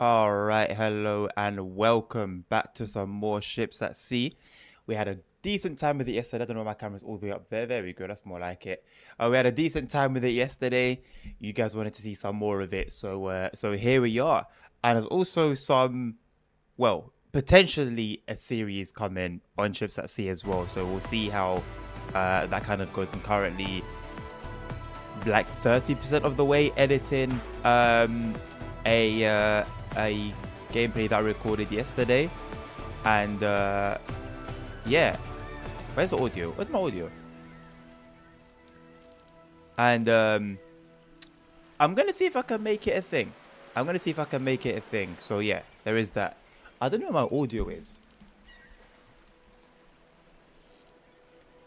All right, hello and welcome back to some more Ships at Sea. We had a decent time with it yesterday. I don't know, my camera's all the way up there. There we go. That's more like it. We had a decent time with it yesterday. You guys wanted to see some more of it, so here we are. And there's also some, well, potentially a series coming on Ships at Sea as well. So we'll see how that kind of goes. I'm currently like 30% of the way editing a gameplay that I recorded yesterday. And yeah, where's the audio? Where's my audio? And I'm gonna see if I can make it a thing. So yeah, there is that. I don't know where my audio is.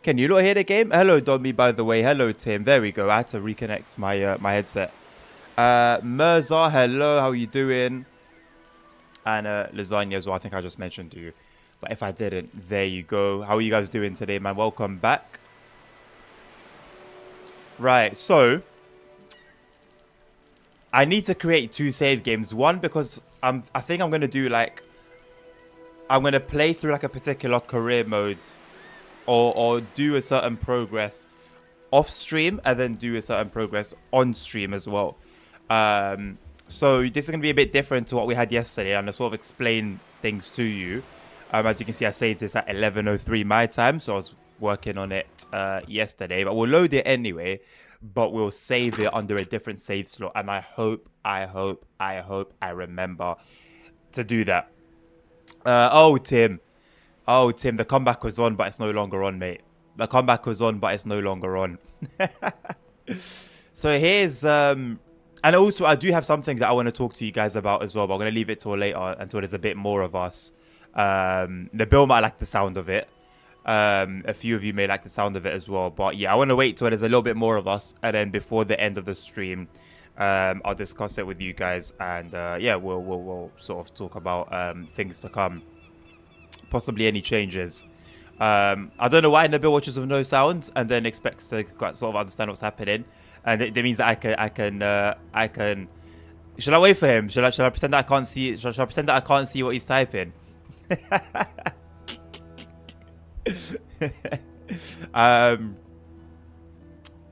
Can you not hear the game? Hello, Dommy, by the way. Hello, Tim. There we go. I had to reconnect my my headset. Mirza, hello. How are you doing? And Lasagna as well. I think I just mentioned to you. But if I didn't, there you go. How are you guys doing today, man? Welcome back. Right, so I need to create 2 save games. One, because I think I'm going to do like... I'm going to play through like a particular career mode or do a certain progress off stream and then do a certain progress on stream as well. So this is going to be a bit different to what we had yesterday, and I'll sort of explain things to you. As you can see, I saved this at 11:03 my time, so I was working on it yesterday. But we'll load it anyway, but we'll save it under a different save slot, and I hope I remember to do that. Oh, Tim, the comeback was on, but it's no longer on, mate. The comeback was on, but it's no longer on. So here's... And also, I do have something that I want to talk to you guys about as well, but I'm going to leave it till later until there's a bit more of us. Nabil might like the sound of it. A few of you may like the sound of it as well. But yeah, I want to wait till there's a little bit more of us. And then before the end of the stream, I'll discuss it with you guys. And yeah, we'll sort of talk about things to come. Possibly any changes. I don't know why Nabil watches with no sounds and then expects to sort of understand what's happening. And it means that I can. Should I wait for him? Should I pretend that I can't see? Should I pretend that I can't see what he's typing?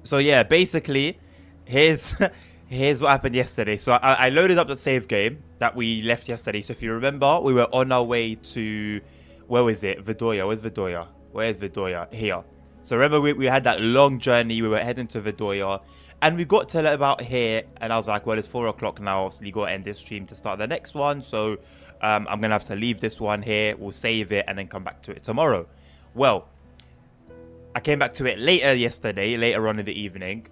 So yeah, basically, here's what happened yesterday. So I loaded up the save game that we left yesterday. So if you remember, we were on our way to, where was it? Vidoria. Where's Vidoria? Where's Vidoria? Here. So remember, we had that long journey. We were heading to Vidoria. And we got to about here. And I was like, well, it's 4 o'clock now. Obviously, got to end this stream to start the next one. So I'm going to have to leave this one here. We'll save it and then come back to it tomorrow. Well, I came back to it later on in the evening.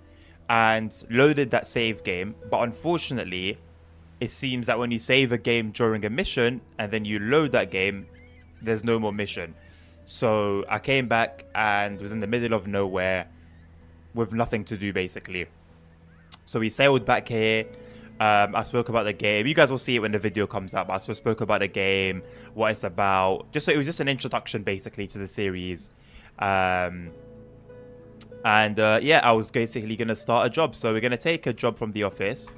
And loaded that save game. But unfortunately, it seems that when you save a game during a mission and then you load that game, there's no more mission. So I came back and was in the middle of nowhere with nothing to do, basically. So we sailed back here. I spoke about the game. You guys will see it when the video comes out. But I sort of spoke about the game, what it's about. It was just an introduction, basically, to the series. Yeah, I was basically going to start a job. So we're going to take a job from the office.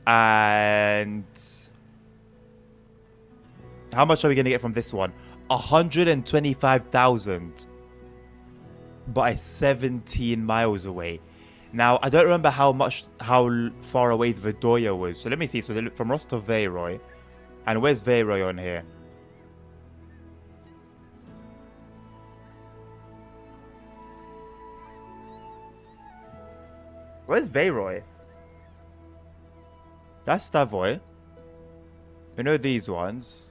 And how much are we going to get from this one? 125,000, but it's 17 miles away. Now I don't remember how far away Vidoria was. So let me see. So they look from Rostov Veyroy, and where's Veyroy on here? Where's Veyroy? That's Stavoy. We know these ones.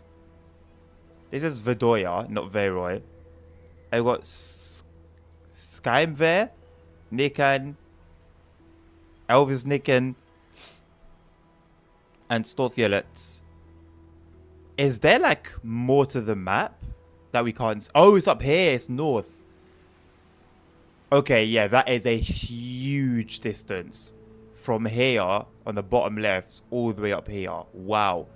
This is Vidoria, not Veyroy. I got Skymver, Nikan, Elvis Nikan, and Storfjelets. Is there like more to the map that we can't? Oh, it's up here. It's north. Okay, yeah, that is a huge distance from here on the bottom left all the way up here. Wow.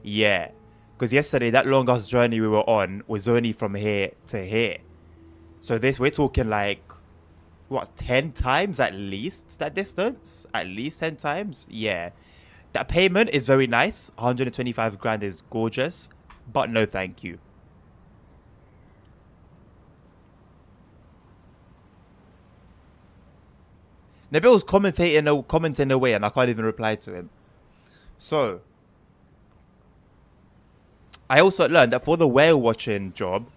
Yeah. Because yesterday, that long-ass journey we were on was only from here to here. So we're talking like, what, 10 times at least that distance? At least 10 times? Yeah. That payment is very nice. 125 grand is gorgeous. But no thank you. Nabil's commenting away and I can't even reply to him. So I also learned that for the whale watching job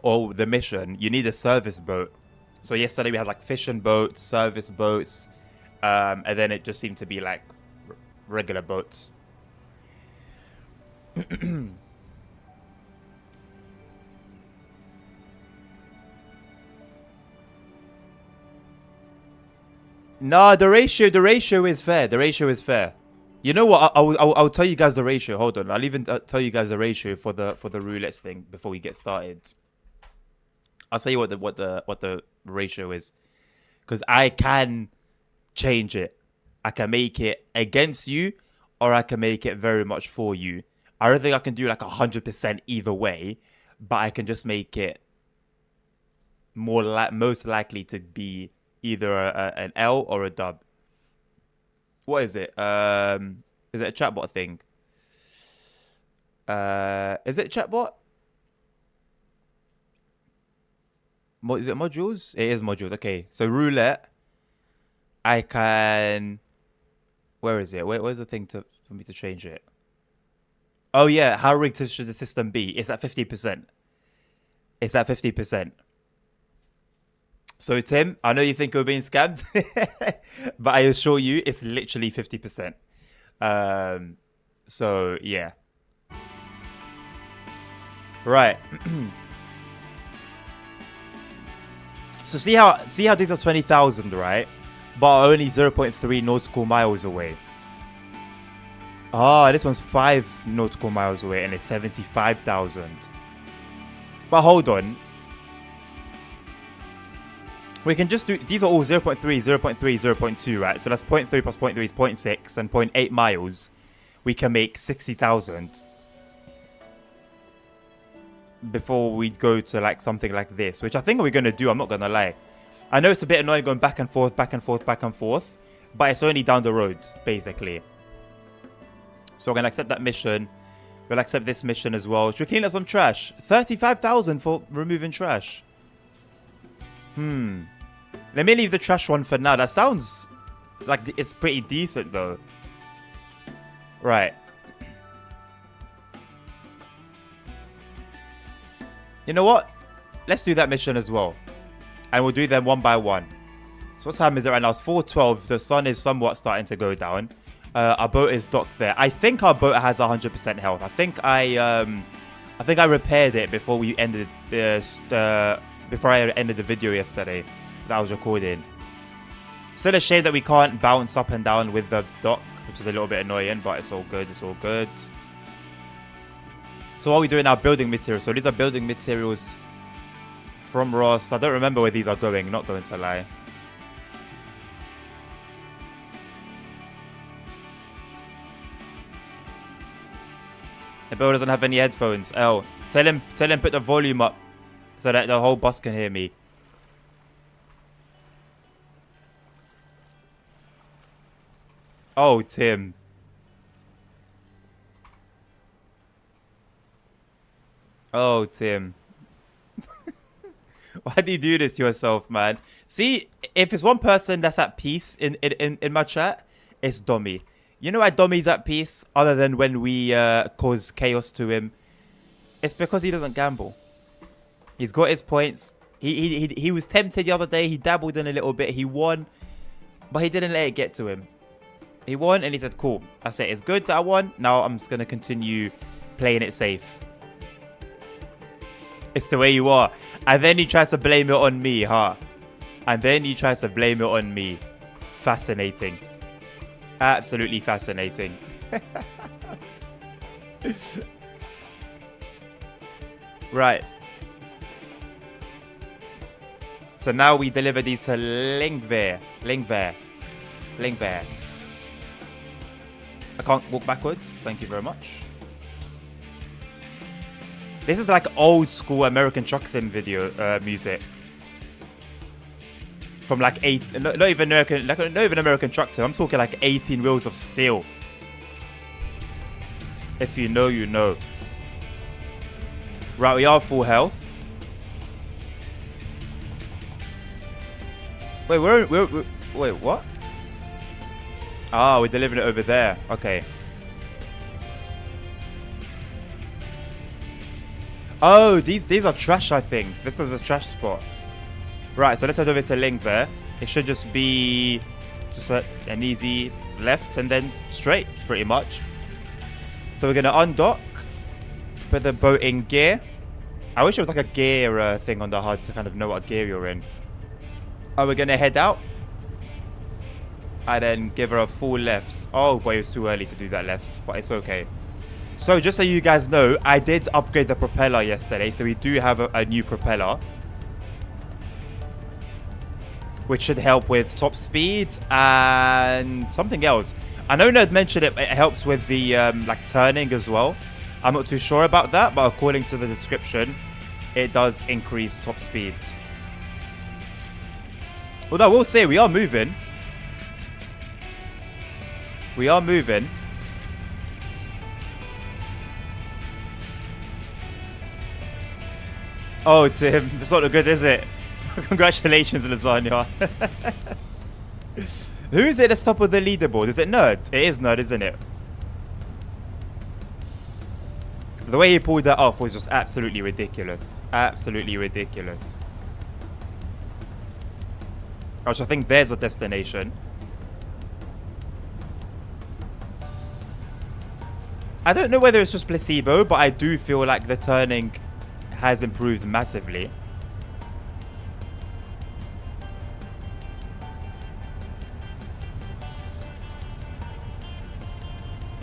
or the mission, you need a service boat. So yesterday we had like fishing boats, service boats, and then it just seemed to be like regular boats. No, the ratio is fair. The ratio is fair. You know what? I'll tell you guys the ratio. Hold on. I'll even tell you guys the ratio for the roulette thing before we get started. I'll tell you what the ratio is, because I can change it. I can make it against you, or I can make it very much for you. I don't think I can do like 100% either way, but I can just make it most likely to be either an L or a dub. What is it? Is it a chatbot thing? Is it chatbot? Is it modules? It is modules. Okay, so roulette. I can. Where is it? Where's the thing for me to change it? Oh yeah, how rigged should the system be? It's at 50%. It's at 50%. So Tim, I know you think we're being scammed, but I assure you, it's literally 50%. So yeah. Right. So see how these are 20,000, right? But are only 0.3 nautical miles away. Ah, this one's 5 nautical miles away and it's 75,000. But hold on. We can just do... These are all 0.3, 0.3, 0.2, right? So that's 0.3 plus 0.3 is 0.6 and 0.8 miles. We can make 60,000. Before we go to like something like this, which I think we're going to do, I'm not going to lie. I know it's a bit annoying going back and forth, back and forth, back and forth. But it's only down the road, basically. So we're going to accept that mission. We'll accept this mission as well. Should we clean up some trash? 35,000 for removing trash. Let me leave the trash one for now. That sounds like it's pretty decent, though. Right. You know what? Let's do that mission as well. And we'll do them one by one. So what time is it right now? It's 4:12. The sun is somewhat starting to go down. Our boat is docked there. I think our boat has 100% health. I think I repaired it before we ended before I ended the video yesterday that I was recording. Still a shame that we can't bounce up and down with the dock, which is a little bit annoying, but it's all good. It's all good. So what are we doing now? Building materials. So these are building materials from Ross. I don't remember where these are going. Not going to lie. The Bill doesn't have any headphones. Oh, tell him put the volume up so that the whole bus can hear me. Oh, Tim. Oh, Tim. Why do you do this to yourself, man? See, if it's one person that's at peace in my chat, it's Dommy. You know why Dommy's at peace, other than when we cause chaos to him? It's because he doesn't gamble. He's got his points. He was tempted the other day. He dabbled in a little bit. He won, but he didn't let it get to him. He won, and he said, cool. That's it. It's good that I won. Now I'm just going to continue playing it safe. It's the way you are. And then he tries to blame it on me, huh? And then he tries to blame it on me. Fascinating. Absolutely fascinating. Right. So now we deliver these to Lingver. I can't walk backwards. Thank you very much. This is like old school American Truck Sim video music. From like not even American Truck Sim. I'm talking like 18 Wheels of Steel. If you know, you know. Right, we are full health. Wait, wait, what? Ah, we're delivering it over there. Okay. Oh, these are trash, I think. This is a trash spot. Right, so let's head over to Lingver. It should just be just an easy left and then straight, pretty much. So we're going to undock, put the boat in gear. I wish there was like a gear thing on the HUD to kind of know what gear you're in. Oh, we're going to head out. and then give her a full left. Oh boy, it was too early to do that left, but it's okay. So just so you guys know, I did upgrade the propeller yesterday, so we do have a new propeller, which should help with top speed and something else. I know Nerd mentioned it helps with the like turning as well. I'm not too sure about that, but according to the description, it does increase top speed. Although I will say we are moving. We are moving. Oh, Tim, that's not good, is it? Congratulations, Lasagna. Who is it that's top of the leaderboard? Is it Nerd? It is Nerd, isn't it? The way he pulled that off was just absolutely ridiculous. Absolutely ridiculous. Gosh, I think there's a destination. I don't know whether it's just placebo, but I do feel like the turning has improved massively.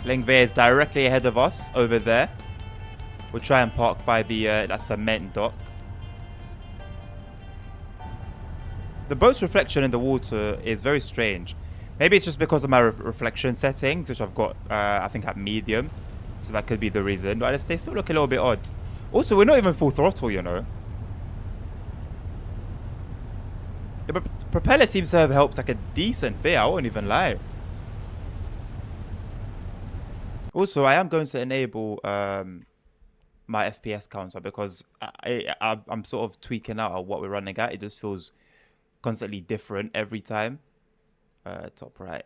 Lingve is directly ahead of us over there. We'll try and park by the that cement dock. The boat's reflection in the water is very strange. Maybe it's just because of my reflection settings, which I've got, I think, at medium. So that could be the reason. But they still look a little bit odd. Also, we're not even full throttle, you know. The propeller seems to have helped like a decent bit. I won't even lie. Also, I am going to enable my FPS counter because I'm sort of tweaking out on what we're running at. It just feels constantly different every time. Top right.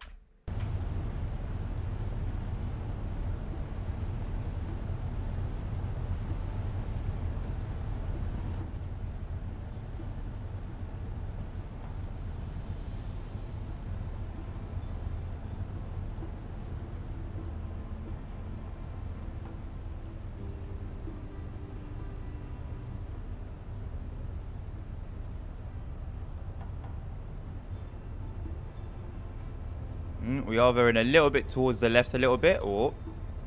We are veering a little bit towards the left a little bit. Oh,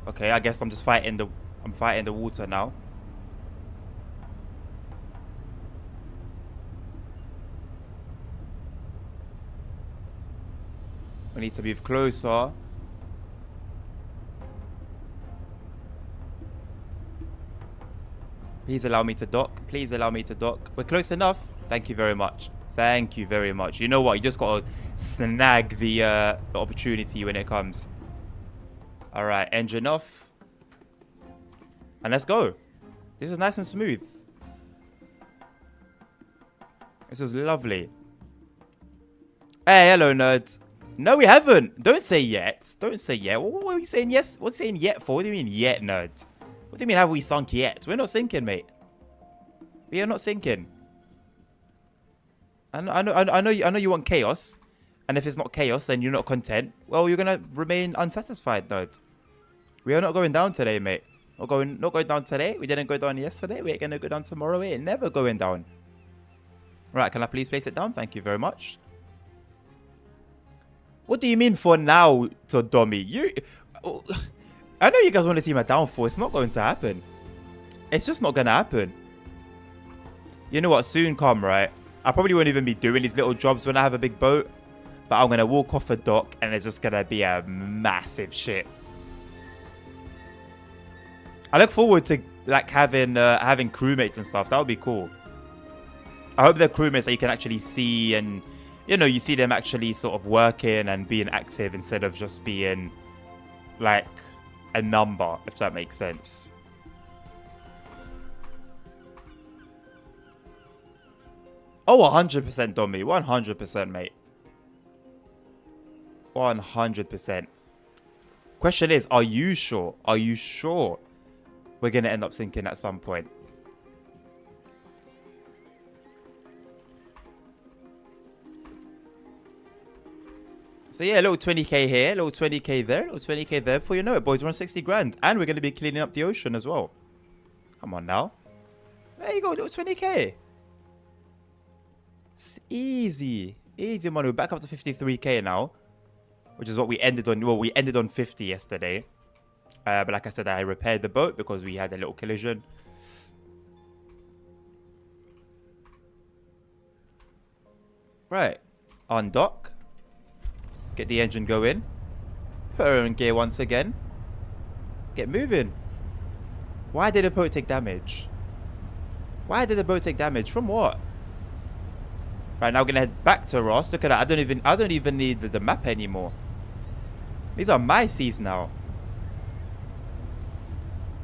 okay. I guess I'm just fighting the water now. We need to move closer. Please allow me to dock. Please allow me to dock. We're close enough. Thank you very much. Thank you very much. You know what? You just gotta snag the opportunity when it comes. All right, engine off, and let's go. This was nice and smooth. This was lovely. Hey, hello, nerds. No, we haven't. Don't say yet. Don't say yet. What are we saying? Yes. What's saying yet for? What do you mean yet, nerds? What do you mean have we sunk yet? We're not sinking, mate. We are not sinking. I know you want chaos, and if it's not chaos, then you're not content. Well, you're gonna remain unsatisfied, nerd. We are not going down today, mate. Not going down today. We didn't go down yesterday. We ain't gonna go down tomorrow. We ain't never going down. Right, can I please place it down? Thank you very much. What do you mean for now, Todomi? I know you guys want to see my downfall. It's not going to happen. It's just not gonna happen. You know what? Soon come, right? I probably won't even be doing these little jobs when I have a big boat. But I'm going to walk off a dock and it's just going to be a massive shit. I look forward to like having crewmates and stuff. That would be cool. I hope they're crewmates that you can actually see and, you know, you see them actually sort of working and being active instead of just being like a number, if that makes sense. Oh, 100%, Domi. 100%, mate. 100%. Question is, are you sure? Are you sure we're going to end up sinking at some point? So yeah, a little 20k here, a little 20k there, a little 20k there. Before you know it, boys, we're on 60 grand. And we're going to be cleaning up the ocean as well. Come on now. There you go, a little 20k. It's easy. Easy money. We're back up to 53k now. which is what we ended on. Well, we ended on 50 yesterday. But like I said, I repaired the boat because we had a little collision. Right. On dock. Get the engine going. Put her in gear once again. Get moving. Why did the boat take damage? Why did the boat take damage? From what? Right, now we're gonna head back to Ross. Look at that. I don't even need the map anymore. These are my seas now.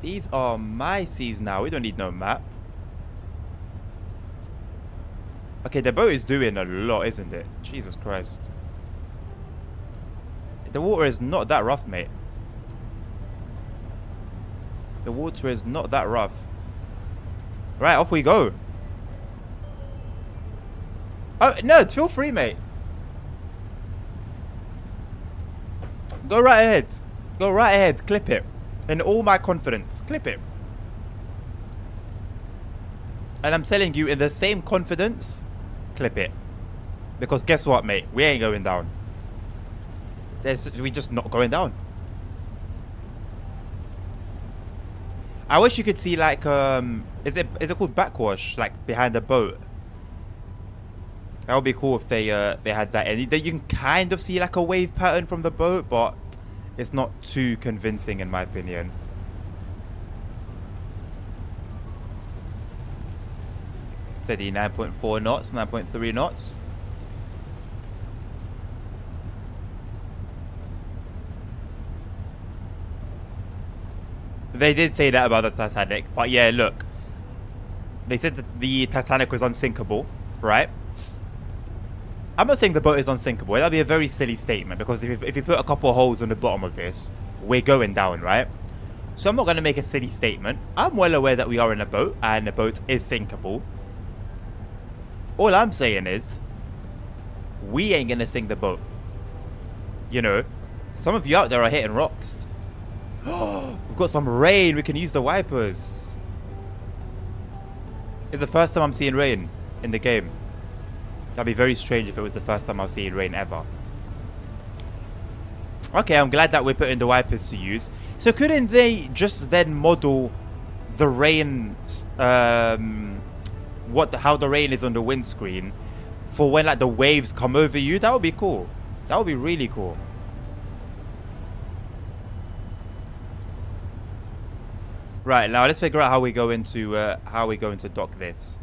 These are my seas now. We don't need no map. Okay, the boat is doing a lot, isn't it? Jesus Christ. The water is not that rough, mate. The water is not that rough. Right, off we go. Oh, no, feel free, mate. Go right ahead. Go right ahead. Clip it. In all my confidence. Clip it. And I'm telling you, in the same confidence, clip it. Because guess what, mate? We ain't going down. We just not going down. I wish you could see, like, is it called backwash, like behind the boat? That would be cool if they had that. And you can kind of see like a wave pattern from the boat, but it's not too convincing in my opinion. Steady 9.4 knots, 9.3 knots. They did say that about the Titanic, but yeah, look. They said that the Titanic was unsinkable, right? I'm not saying the boat is unsinkable. That'd be a very silly statement because if you put a couple of holes on the bottom of this, we're going down, right? So I'm not going to make a silly statement. I'm well aware that we are in a boat and the boat is sinkable. All I'm saying is we ain't going to sink the boat. You know, some of you out there are hitting rocks. We've got some rain. We can use the wipers. It's the first time I'm seeing rain in the game. That'd be very strange if it was the first time I've seen rain ever. Okay, I'm glad that we're putting the wipers to use. So couldn't they just then model the rain, how the rain is on the windscreen for when like the waves come over you? That would be cool. That would be really cool. Right, now let's figure out how we go into dock this.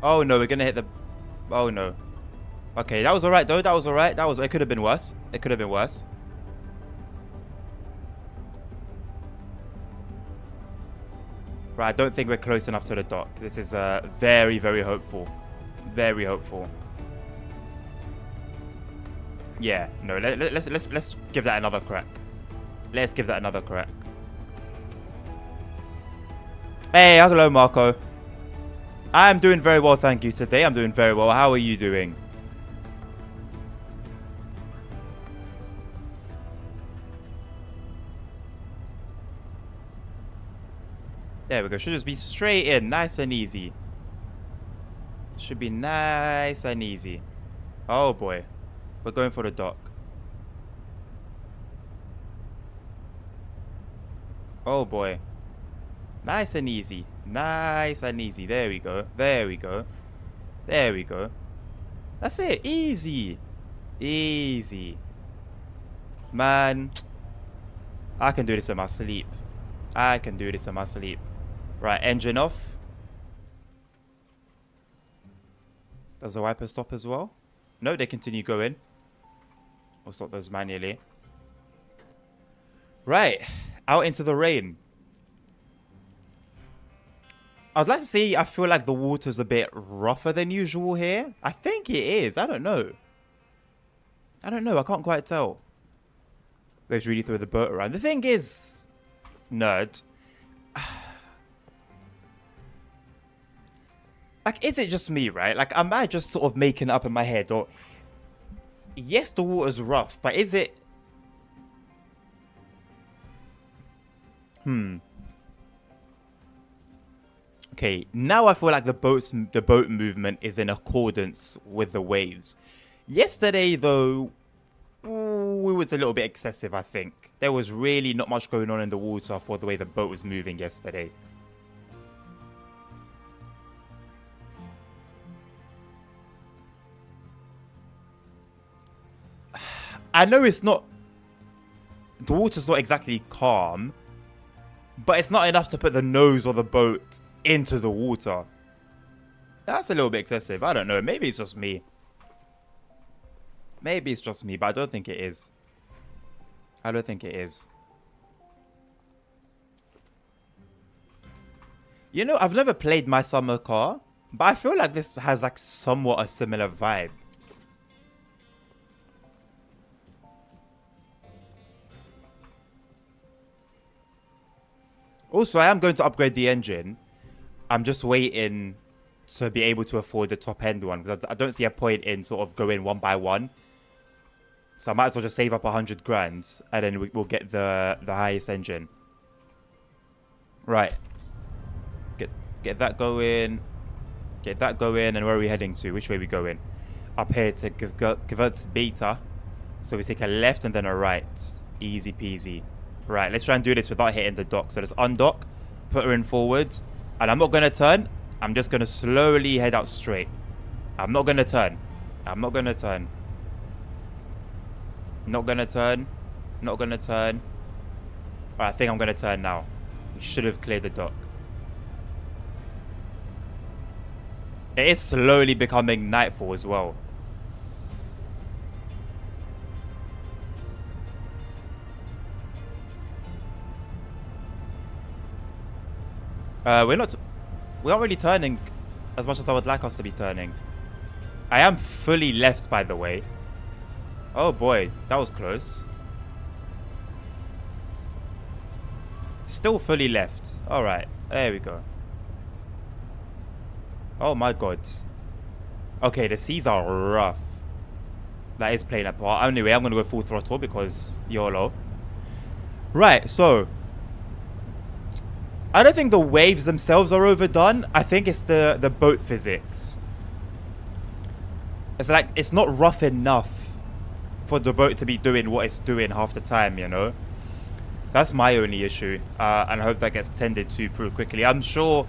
Oh no, we're gonna hit the... Oh no. Okay, that was alright though. That was alright. It could have been worse. It could have been worse. Right, I don't think we're close enough to the dock. This is very, very hopeful. Very hopeful. Yeah, no, let's give that another crack. Let's give that another crack. Hey, hello Marco. I'm doing very well, thank you. Today I'm doing very well. How are you doing? There we go. Should just be straight in, nice and easy. Should be nice and easy. Oh boy. We're going for the dock. Oh boy. Nice and easy. Nice and easy. There we go. There we go. There we go. That's it. Easy. Easy. Man. I can do this in my sleep. I can do this in my sleep. Right, engine off. Does the wiper stop as well? No, they continue going. We'll stop those manually. Right. Out into the rain. I'd like to say I feel like the water's a bit rougher than usual here. I think it is. I don't know. I don't know. I can't quite tell. Let's really throw the boat around. The thing is, nerd. Like, is it just me, right? Like, am I just sort of making it up in my head? Or, yes, the water's rough, but is it... Okay, now I feel like the boat movement is in accordance with the waves. Yesterday, though, it was a little bit excessive, I think. There was really not much going on in the water for the way the boat was moving yesterday. I know it's not... The water's not exactly calm, but it's not enough to put the nose of the boat into the water. That's a little bit excessive. I don't know. Maybe it's just me. Maybe it's just me, but I don't think it is. I don't think it is. You know, I've never played My Summer Car, but I feel like this has like somewhat a similar vibe. Also, I am going to upgrade the engine. I'm just waiting to be able to afford the top end one, because I don't see a point in sort of going one by one. So I might as well just save up 100 grand and then we'll get the highest engine. Right. Get that going. Get that going. And where are we heading to? Which way are we going? Up here to Gewurz Beta. So we take a left and then a right. Easy peasy. Right, let's try and do this without hitting the dock. So let's undock, put her in forwards. And I'm not going to turn. I'm just going to slowly head out straight. I'm not going to turn. I'm not going to turn. Not going to turn. Not going to turn. Right, I think I'm going to turn now. We should have cleared the dock. It is slowly becoming nightfall as well. We aren't really turning as much as I would like us to be turning. I am fully left, by the way. Oh boy, that was close. Still fully left. Alright, there we go. Oh my god. Okay, the seas are rough. That is playing a part. Anyway, I'm going to go full throttle because YOLO. Right, so... I don't think the waves themselves are overdone. I think it's the boat physics. It's like, it's not rough enough for the boat to be doing what it's doing half the time, you know? That's my only issue. And I hope that gets tended to pretty quickly. I'm sure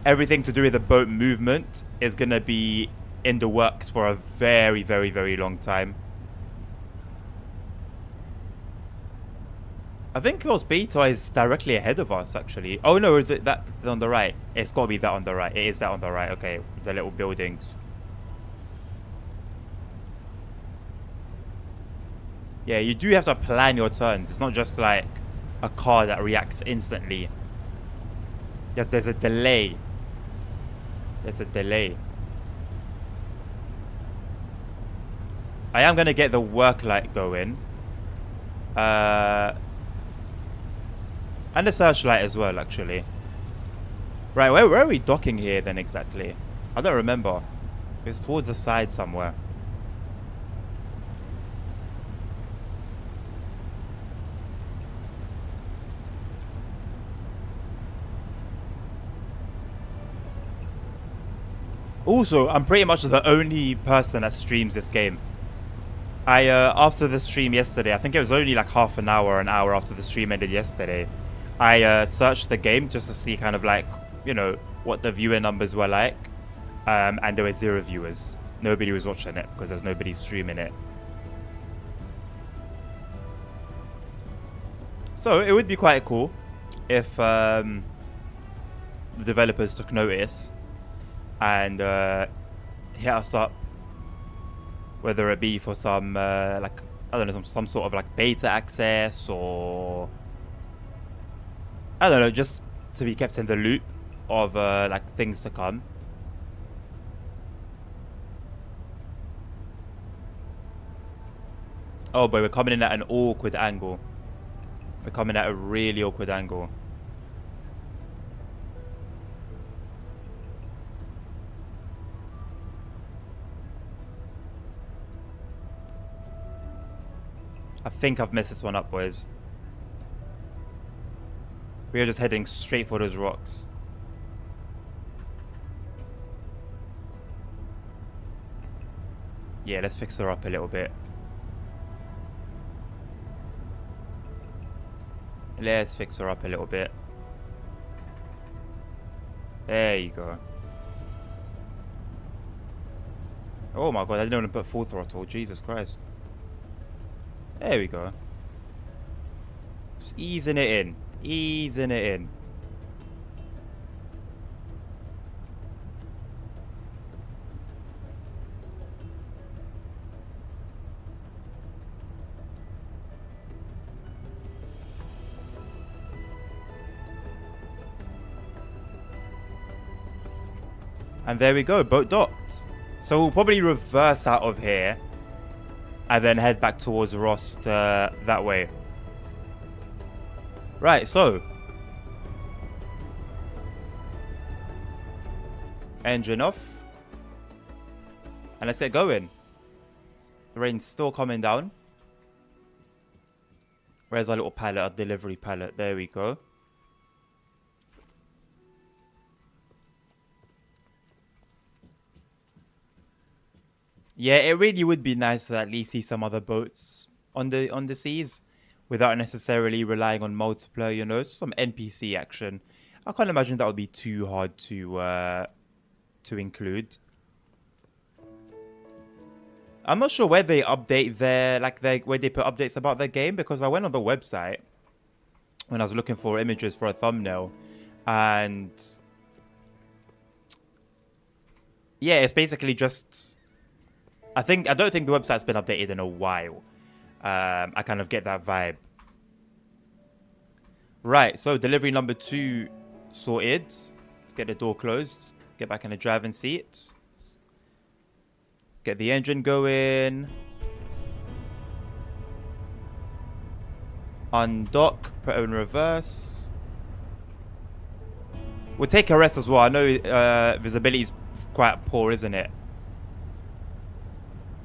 everything to do with the boat movement is going to be in the works for a very, very, very long time. I think Gewurz Beta is directly ahead of us, actually. Oh, no, is it that on the right? It's got to be that on the right. It is that on the right. Okay, the little buildings. Yeah, you do have to plan your turns. It's not just like a car that reacts instantly. Yes, there's a delay. There's a delay. I am going to get the work light going. And the searchlight as well, actually. Right, where are we docking here then exactly? I don't remember. It's towards the side somewhere. Also, I'm pretty much the only person that streams this game. After the stream yesterday, I think it was only like half an hour after the stream ended yesterday, I searched the game just to see kind of like, you know, what the viewer numbers were like. And there were 0 viewers. Nobody was watching it because there's nobody streaming it. So it would be quite cool if the developers took notice and hit us up, whether it be for some like I don't know, some sort of like beta access, or I don't know, just to be kept in the loop of like things to come. Oh boy, we're coming in at an awkward angle. We're coming at a really awkward angle. I think I've messed this one up, boys. We are just heading straight for those rocks. Yeah, let's fix her up a little bit. Let's fix her up a little bit. There you go. Oh my god, I didn't want to put full throttle. Jesus Christ. There we go. Just easing it in. Easing it in. And there we go, boat docked. So we'll probably reverse out of here and then head back towards Rost that way. Right, so engine off. And let's get going. The rain's still coming down. Where's our little pallet, our delivery pallet? There we go. Yeah, it really would be nice to at least see some other boats on the seas without necessarily relying on multiplayer, you know, some NPC action. I can't imagine that would be too hard to include. I'm not sure where they update where they put updates about their game, because I went on the website when I was looking for images for a thumbnail, and yeah, it's basically just I don't think the website's been updated in a while. I kind of get that vibe. Right, so delivery number 2 sorted. Let's get the door closed. Get back in the driving seat. Get the engine going. Undock. Put it in reverse. We'll take a rest as well. I know visibility is quite poor, isn't it?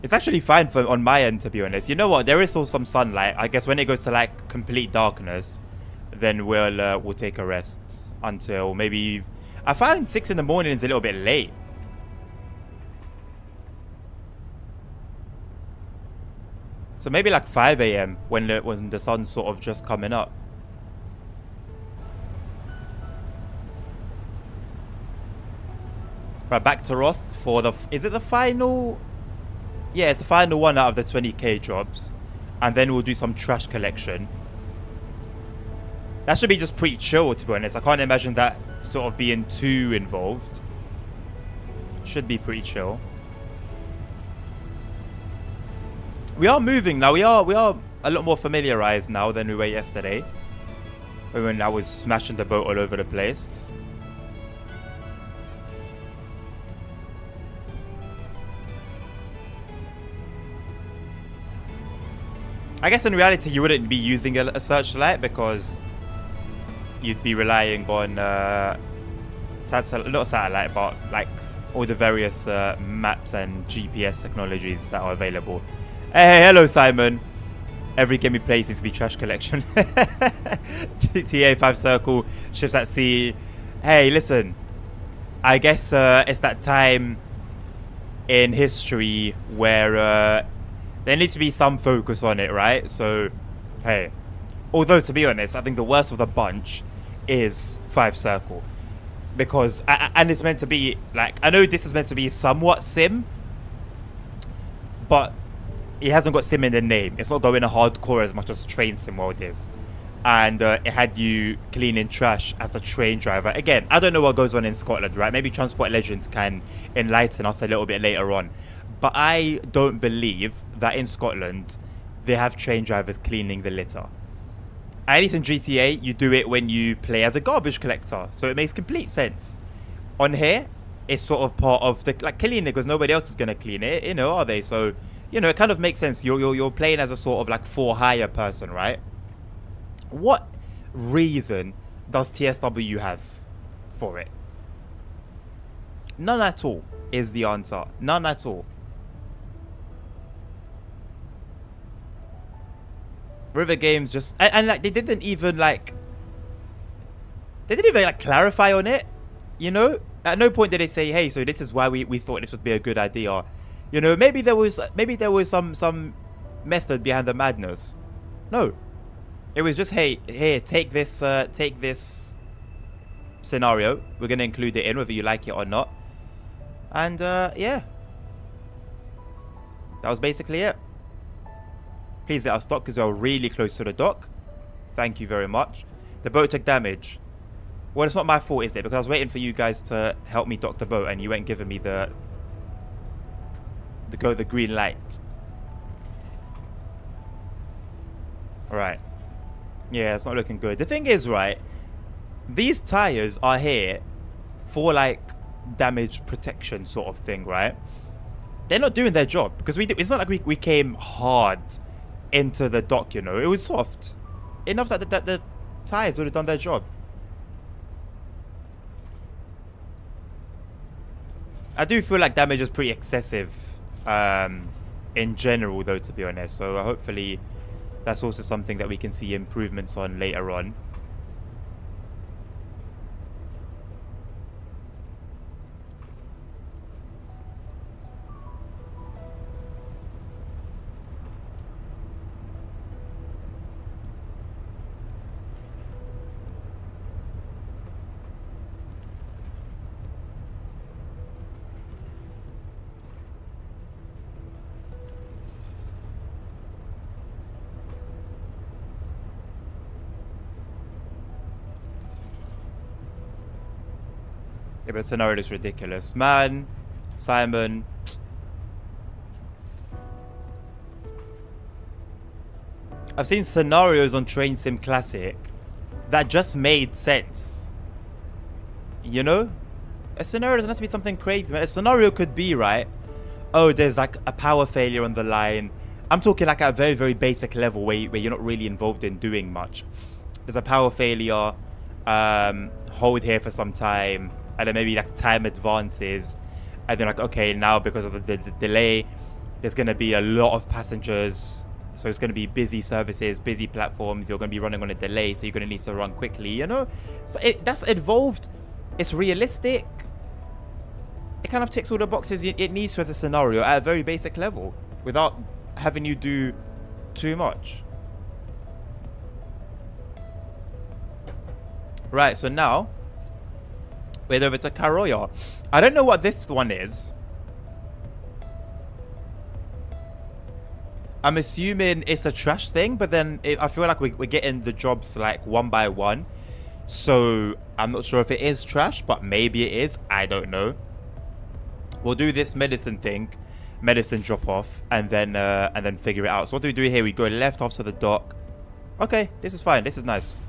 It's actually fine on my end, to be honest. You know what? There is still some sunlight. I guess when it goes to like complete darkness, then we'll take a rest until maybe. I find 6 in the morning is a little bit late. So maybe like 5 a.m. when the sun's sort of just coming up. Right, back to Rost for the. Is it the final? Yeah, it's the final one out of the 20k jobs. And then we'll do some trash collection. That should be just pretty chill, to be honest. I can't imagine that sort of being too involved. Should be pretty chill. We are moving now. We are a lot more familiarized now than we were yesterday, when I was smashing the boat all over the place. I guess in reality you wouldn't be using a searchlight, because you'd be relying on not satellite, but like all the various maps and GPS technologies that are available. Hey, hello Simon. Every game we play seems to be trash collection. GTA 5 Circle, ships at sea. Hey, listen. I guess it's that time in history where there needs to be some focus on it, right? So, hey. Although, to be honest, I think the worst of the bunch is 5 Circle. Because, and it's meant to be, like, I know this is meant to be somewhat sim, but it hasn't got sim in the name. It's not going hardcore as much as Train Sim World is. And it had you cleaning trash as a train driver. Again, I don't know what goes on in Scotland, right? Maybe Transport Legends can enlighten us a little bit later on. But I don't believe that in Scotland they have train drivers cleaning the litter. At least in GTA, you do it when you play as a garbage collector, so it makes complete sense. On here, it's sort of part of the like cleaning because nobody else is gonna clean it, you know, are they? So, you know, it kind of makes sense. You're playing as a sort of like for hire person, right? What reason does TSW have for it? None at all is the answer. None at all. River Games just and like they didn't even like clarify on it, you know. At no point did they say, hey, so this is why we thought this would be a good idea. You know, maybe there was some method behind the madness. No, it was just, hey, here, take this scenario. We're gonna include it in whether you like it or not. And yeah, that was basically it. Please let us dock because we're really close to the dock. Thank you very much. The boat took damage. Well, it's not my fault, is it? Because I was waiting for you guys to help me dock the boat and you weren't giving me the green light. Alright. Yeah, it's not looking good. The thing is, right, these tires are here for like damage protection sort of thing, right? They're not doing their job because it's not like we came hard into the dock, you know. It was soft enough that the tires would have done their job. I do feel like damage is pretty excessive in general, though, to be honest. So hopefully that's also something that we can see improvements on later on. Yeah, but scenario is ridiculous. Man, Simon. I've seen scenarios on Train Sim Classic that just made sense. You know? A scenario doesn't have to be something crazy, man. A scenario could be, right? Oh, there's like a power failure on the line. I'm talking like at a very, very basic level where you're not really involved in doing much. There's a power failure. Hold here for some time. And then maybe like time advances. And then like, okay, now because of the delay, there's going to be a lot of passengers. So it's going to be busy services, busy platforms. You're going to be running on a delay. So you're going to need to run quickly, you know? So that's involved. It's realistic. It kind of ticks all the boxes it needs to as a scenario at a very basic level. Without having you do too much. Right, so now we're over to Karoya. I don't know what this one is. I'm assuming it's a trash thing, but then I feel like we're getting the jobs like one by one. So I'm not sure if it is trash, but maybe it is. I don't know. We'll do this medicine thing, medicine drop off, and then figure it out. So what do we do here? We go left after the dock. Okay, this is fine. This is nice.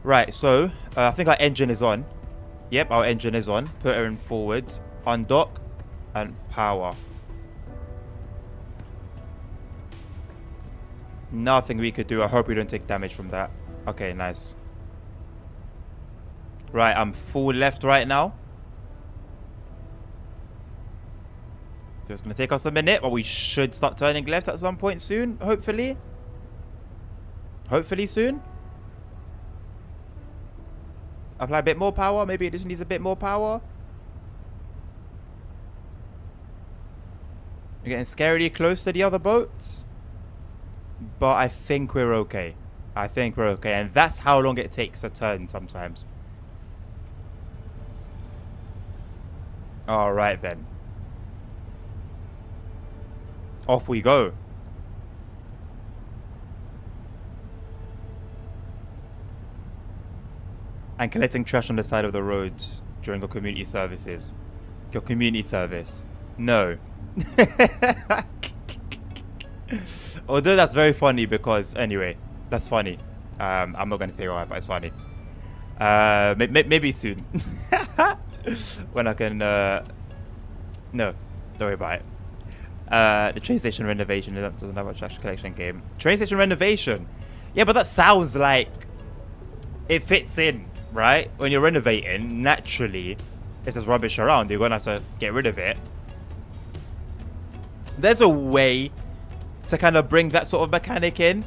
Right, so I think our engine is on. Yep, our engine is on. Put her in forwards. Undock and power. Nothing we could do. I hope we don't take damage from that. Okay, nice. Right, I'm full left right now. It's going to take us a minute, but we should start turning left at some point soon, hopefully. Hopefully soon. Apply a bit more power. Maybe it just needs a bit more power. We're getting scarily close to the other boats. But I think we're okay. I think we're okay. And that's how long it takes a turn sometimes. Alright then. Off we go. And collecting trash on the side of the roads during your community services. Your community service. No. Although that's very funny because anyway, that's funny. I'm not gonna say why, but it's funny. Maybe soon when I can. No, don't worry about it. The train station renovation is another attraction collection game. Train station renovation. Yeah, but that sounds like it fits in, right? When you're renovating, naturally, if there's rubbish around, you're gonna have to get rid of it. There's a way to kind of bring that sort of mechanic in.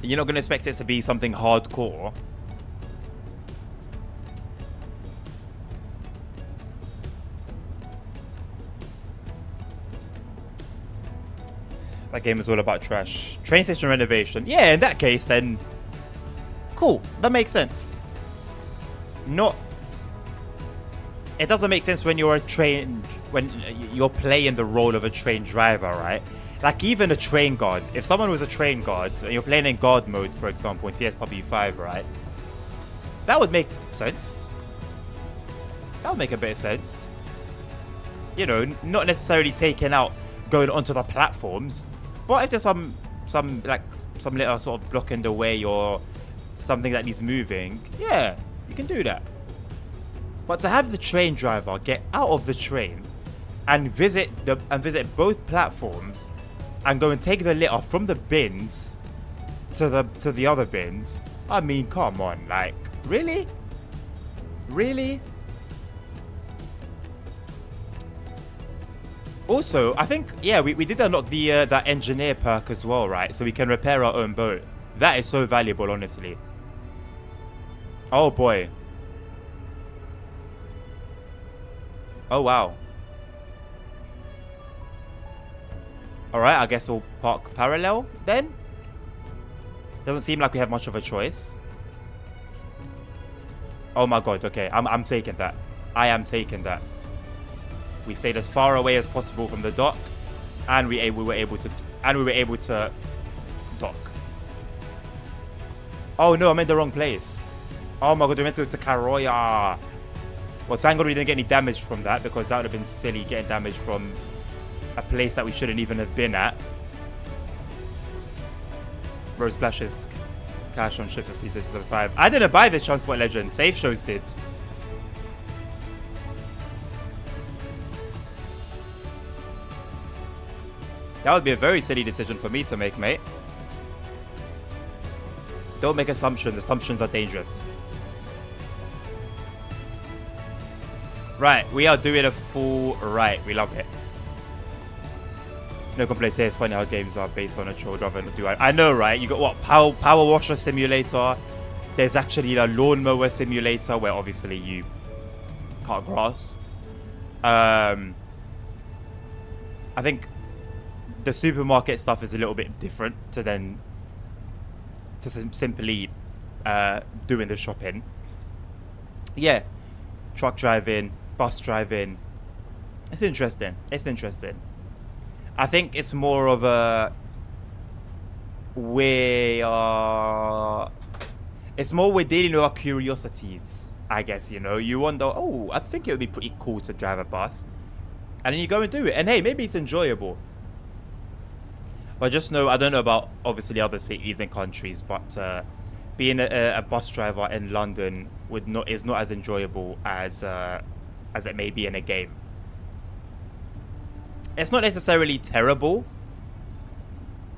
You're not gonna expect it to be something hardcore. That game is all about trash. Train station renovation. Yeah, in that case, then cool. That makes sense. Not. It doesn't make sense when you're when you're playing the role of a train driver, right? Like even a train guard. If someone was a train guard and you're playing in guard mode, for example, in TSW5, right? That would make sense. That would make a bit of sense. You know, not necessarily taking out going onto the platforms, but if there's some little sort of block in the way or something that needs moving, yeah, you can do that. But to have the train driver get out of the train and visit both platforms and go and take the litter from the bins to the other bins, I mean, come on, like, really? Really? Also, I think, yeah, we did unlock the that engineer perk as well, right? So we can repair our own boat. That is so valuable, honestly. Oh, boy. Oh, wow. Alright, I guess we'll park parallel then. Doesn't seem like we have much of a choice. Oh my god, okay. I'm taking that. I am taking that. We stayed as far away as possible from the dock, and we were able to dock. Oh no, I'm in the wrong place. Oh my god, we meant to go to Karoya. Well, thank god we didn't get any damage from that, because that would have been silly getting damage from a place that we shouldn't even have been at. Rose splashes cash on ships at C5. I didn't buy this Transport Legend. Safe Shows did. That would be a very silly decision for me to make, mate. Don't make assumptions. Assumptions are dangerous. Right, we are doing a full right. We love it. No complaints here. It's funny how games are based on a troll rather than do I know, right? You got what? Power washer simulator. There's actually a lawnmower simulator where obviously you cut grass. I think the supermarket stuff is a little bit different to simply doing the shopping. Yeah, truck driving, bus driving. It's interesting. It's interesting. I think it's more of a we're dealing with our curiosities, I guess, you know. You wonder, oh, I think it would be pretty cool to drive a bus. And then you go and do it. And hey, maybe it's enjoyable. But just know, I don't know about obviously other cities and countries, but being a bus driver in London is not as enjoyable as it may be in a game. It's not necessarily terrible.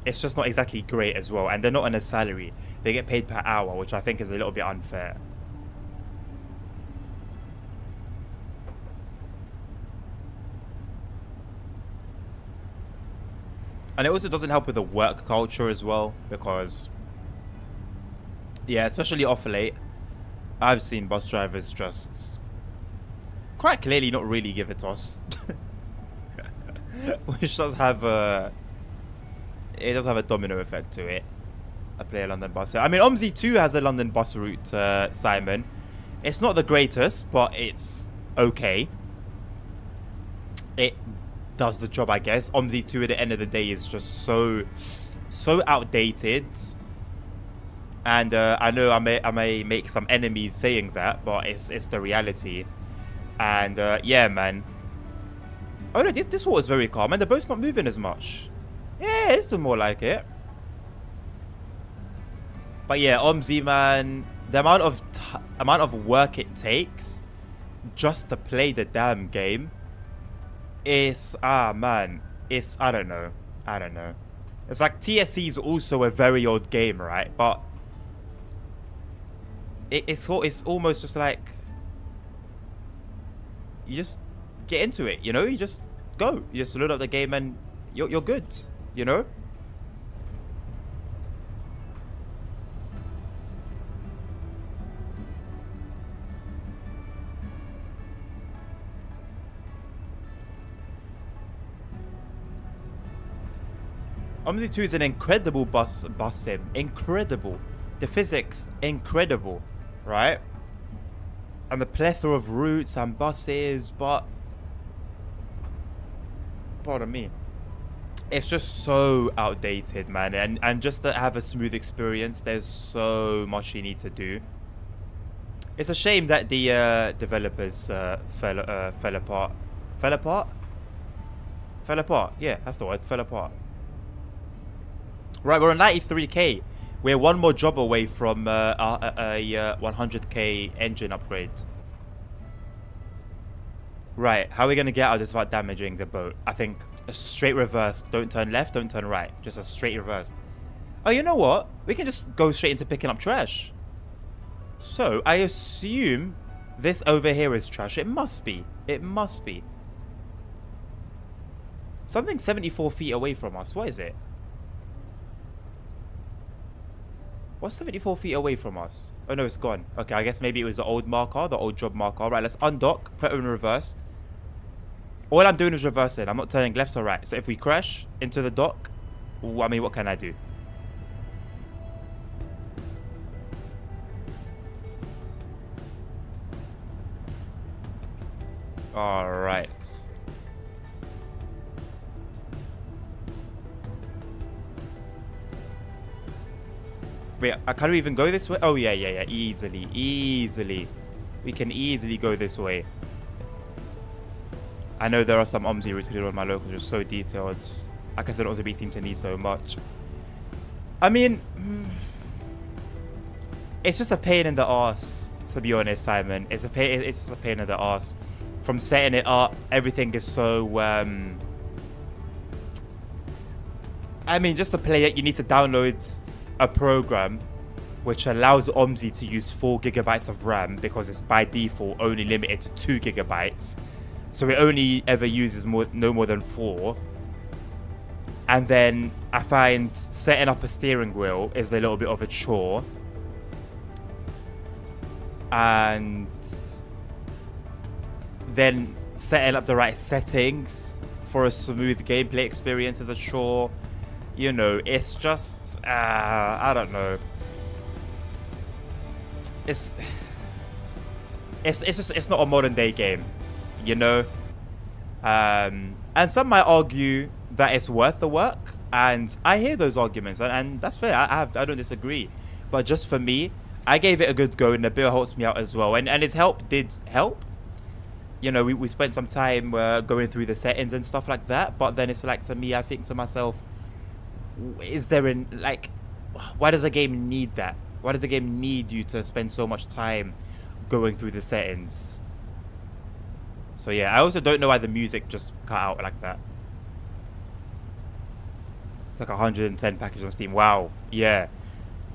It's just not exactly great as well. And they're not on a salary. They get paid per hour, which I think is a little bit unfair. And it also doesn't help with the work culture as well. Because, yeah, especially off late, I've seen bus drivers just quite clearly not really give a toss. Which does have a domino effect to it. I play a London bus. I mean, OMSI 2 has a London bus route, Simon. It's not the greatest, but it's okay. It does the job, I guess. OMSI 2 at the end of the day is just so outdated. And I know I may make some enemies saying that, but it's the reality. And yeah, man. Oh no, this water's very calm and the boat's not moving as much. Yeah, it's more like it. But yeah, OMSI, man, the amount of work it takes just to play the damn game is, man, it's, I don't know. It's like TSC is also a very old game, right? But it's almost just like you just get into it, you know? You just go. You just load up the game and you're good, you know? OMSI 2 is an incredible bus sim. Incredible. The physics, incredible, right? And the plethora of routes and buses, but pardon me, it's just so outdated, man. And just to have a smooth experience, there's so much you need to do. It's a shame that the developers fell apart. Fell apart? Fell apart. Yeah, that's the word. Fell apart. Right, we're on 93k. We're one more job away from a 100k engine upgrade. Right, how are we going to get out of this without damaging the boat? I think a straight reverse. Don't turn left, don't turn right. Just a straight reverse. Oh, you know what? We can just go straight into picking up trash. So, I assume this over here is trash. It must be. It must be. Something 74 feet away from us. What is it? What's 74 feet away from us? Oh, no, it's gone. Okay, I guess maybe it was the old marker, the old job marker. Right, let's undock, put it in reverse. All I'm doing is reversing. I'm not turning left or right. So if we crash into the dock, I mean, what can I do? All right. Wait, can we even go this way? Oh, yeah. Easily. We can easily go this way. I know there are some OMSI routes on my locals, just so detailed. Like I said, also seem to need so much. I mean, it's just a pain in the arse, to be honest, Simon. It's just a pain in the arse. From setting it up, everything is so, I mean, just to play it, you need to download a program which allows OMSI to use 4 gigabytes of RAM because it's by default only limited to 2 gigabytes. So it only ever uses no more than 4. And then I find setting up a steering wheel is a little bit of a chore. And then setting up the right settings for a smooth gameplay experience is a chore. You know, it's just, I don't know. It's not a modern day game, you know? And some might argue that it's worth the work. And I hear those arguments, and that's fair. I don't disagree. But just for me, I gave it a good go, and the bill helps me out as well. And its help did help. You know, we spent some time going through the settings and stuff like that. But then it's like, to me, I think to myself, is there why does a game need that? Why does a game need you to spend so much time going through the settings? So yeah, I also don't know why the music just cut out like that. It's like 110 package on Steam. Wow. Yeah.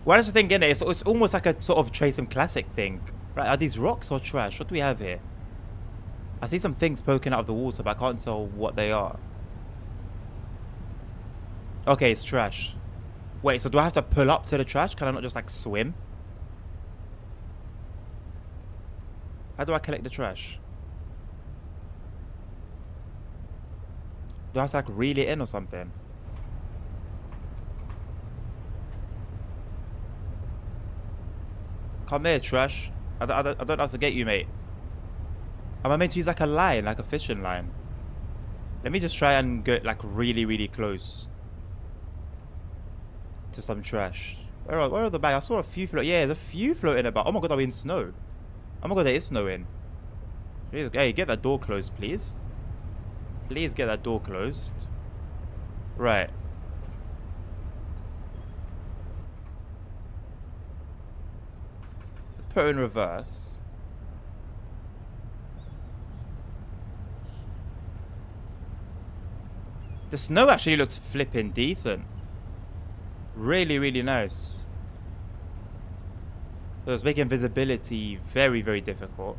Why does the thing in it? It's almost like a sort of Trace and Classic thing. Right, are these rocks or trash? What do we have here? I see some things poking out of the water, but I can't tell what they are. Okay, it's trash. Wait, so do I have to pull up to the trash? Can I not just, like, swim? How do I collect the trash? Do I have to, like, reel it in or something? Come here, trash. I don't know how to get you, mate. Am I meant to use, like, a line, like a fishing line? Let me just try and get, like, really, really close to some trash. Where are the bags? I saw a few floating. Yeah, there's a few floating about. Oh my god, are we in snow? Oh my god, there is snow in. Jeez, hey, get that door closed, please. Please get that door closed. Right. Let's put it in reverse. The snow actually looks flipping decent. Really, really nice. So it's making visibility very, very difficult.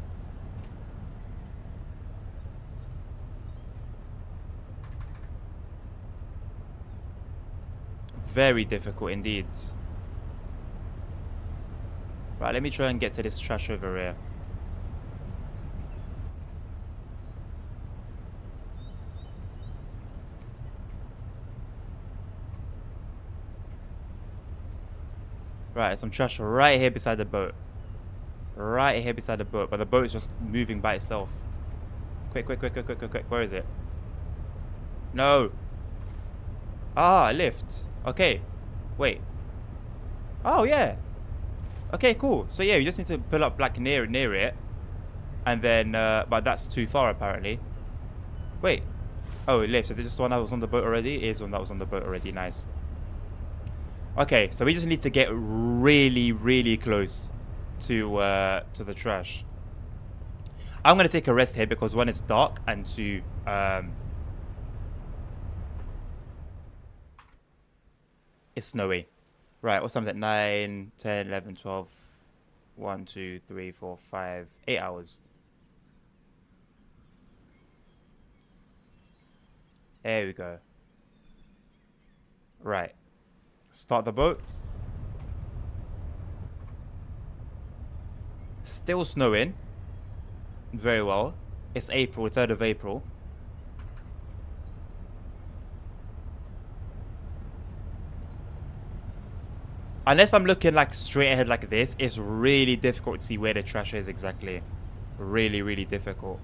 Very difficult indeed. Right, let me try and get to this trash over here. Right, some trash right here beside the boat. Right here beside the boat, but the boat is just moving by itself. Quick, quick, quick, quick, quick, quick, quick. Where is it? No. Ah, a lift. Okay. Wait. Oh, yeah. Okay, cool. So, yeah, you just need to pull up, like, near it. And then, but that's too far, apparently. Wait. Oh, it lifts. Is it just the one that was on the boat already? It is one that was on the boat already. Nice. Okay, so we just need to get really, really close to the trash. I'm gonna take a rest here because one, it's dark, and two, it's snowy. Right, what's time is it? 9, 10, 11, 12, 1, 2, 3, 4, 5, 8 hours. There we go. Right. Start the boat. Still snowing. Very well. It's April, 3rd of April. Unless I'm looking like straight ahead like this, it's really difficult to see where the trash is exactly. Really, really difficult.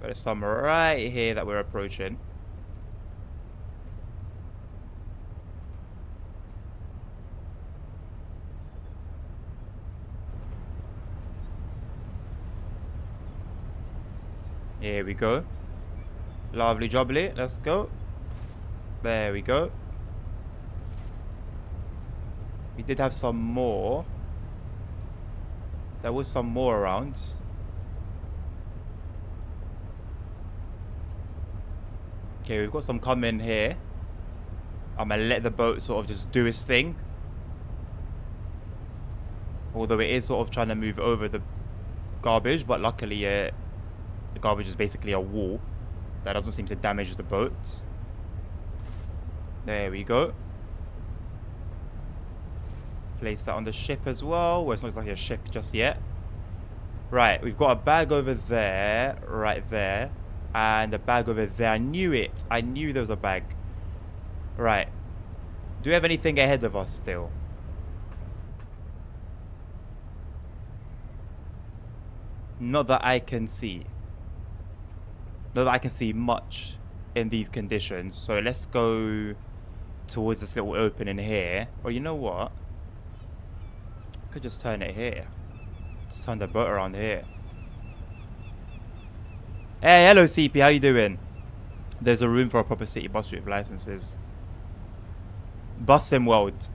There's some right here that we're approaching. Here we go. Lovely jubbly. Let's go. There we go. We did have some more. There was some more around. Okay, we've got some coming here. I'm gonna let the boat sort of just do its thing. Although it is sort of trying to move over the garbage, but luckily the garbage is basically a wall that doesn't seem to damage the boat. There we go. Place that on the ship as well. Well, it's not like a ship just yet. Right, we've got a bag over there, right there, and a bag over there. I knew it. I knew there was a bag. Right. Do we have anything ahead of us still? Not that I can see. Not that I can see much in these conditions. So let's go towards this little opening here. Or you know what? I could just turn it here. Let's turn the boat around here. Hey, hello CP, how you doing? There's a room for a proper city bus with licenses. Bus Sim World.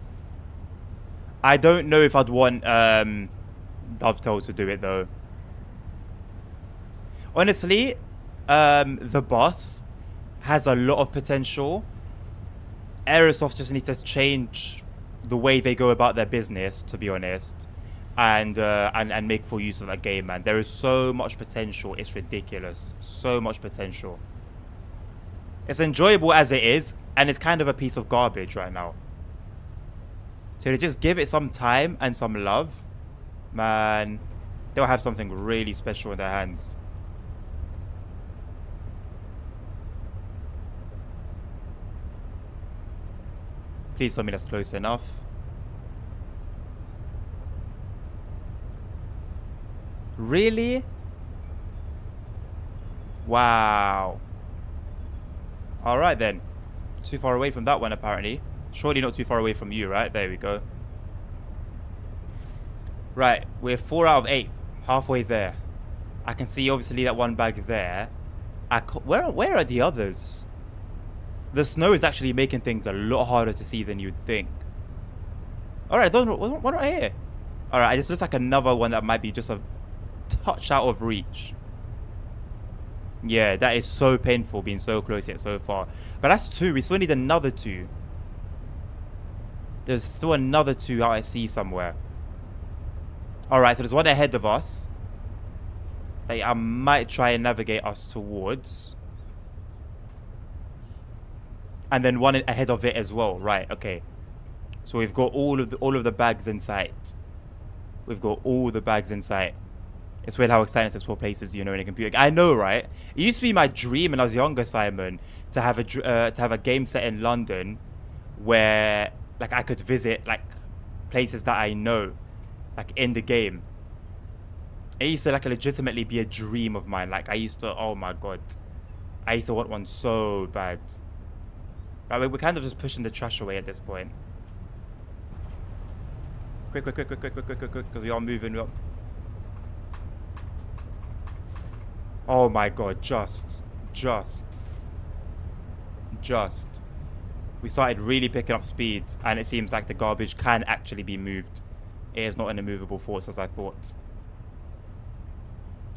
I don't know if I'd want Dovetail to do it though. Honestly, the bus has a lot of potential. Aerosoft just needs to change the way they go about their business, to be honest, and make full use of that game, man. There is so much potential. It's ridiculous. So much potential. It's enjoyable as it is, and it's kind of a piece of garbage right now. So to just give it some time and some love, man, they'll have something really special in their hands. Please tell me that's close enough. Really? Wow. Alright then. too far away from that one, apparently. Surely not too far away from you, right? There we go. Right, we're 4 out of 8. Halfway there. I can see, obviously, that one bag there. Where are the others? The snow is actually making things a lot harder to see than you'd think. Alright, one right here. Alright, this looks like another one that might be just a touch out of reach. Yeah, that is so painful being so close yet so far. But that's 2. We still need another 2. There's still another 2 out at sea somewhere. Alright, so there's one ahead of us that I might try and navigate us towards. And then one ahead of it as well. Right, okay. So we've got all of the bags in sight. We've got all the bags in sight. It's weird how exciting this for places, you know, in a computer. I know, right? It used to be my dream when I was younger, Simon, to have a game set in London where, like, I could visit, like, places that I know, like, in the game. It used to, like, legitimately be a dream of mine. Like, I used to, oh my god, I used to want one so bad. Right, we're kind of just pushing the trash away at this point. Quick, because we are moving up. Oh my god, just. We started really picking up speed, and it seems like the garbage can actually be moved. It is not an immovable force as I thought.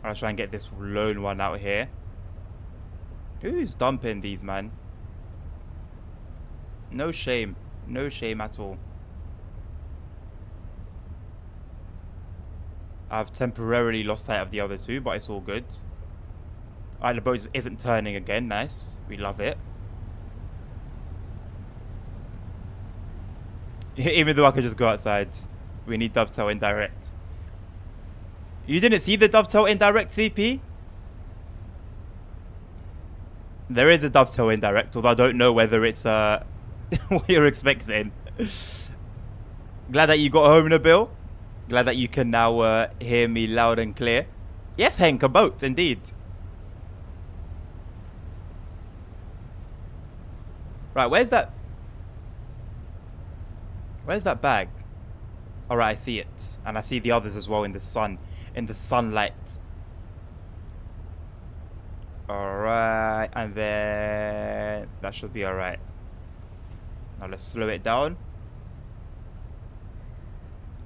I'll try and get this lone one out here. Who's dumping these, man? No shame. No shame at all. I've temporarily lost sight of the other 2, but it's all good. Alright, the boat isn't turning again. Nice. We love it. Even though I could just go outside. We need dovetail indirect. You didn't see the dovetail indirect, CP? There is a dovetail indirect, although I don't know whether it's what you're expecting. Glad that you got home, Nabil. Glad that you can now hear me loud and clear. Yes, Henk, a boat, indeed. Right, where's that? Where's that bag? Alright, I see it. And I see the others as well in the sun. In the sunlight. Alright, and then that should be alright. Now let's slow it down.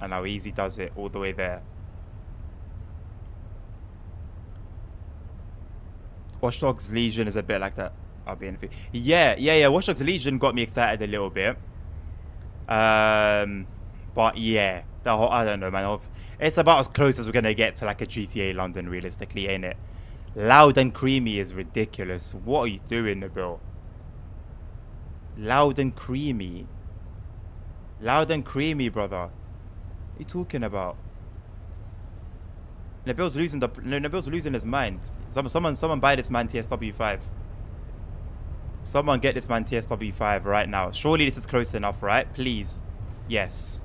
And how easy does it all the way there. Watch Dogs Legion is a bit like that. I'll be in the yeah. Watch Dogs Legion got me excited a little bit. But yeah, the whole, I don't know, man. It's about as close as we're gonna get to like a GTA London, realistically, ain't it? Loud and Creamy is ridiculous. What are you doing, Nabil? Loud and Creamy. Loud and Creamy, brother. What are you talking about? Nabil's losing his mind. Someone buy this man TSW5. Someone get this man TSW5 right now. Surely this is close enough, right? Please. Yes.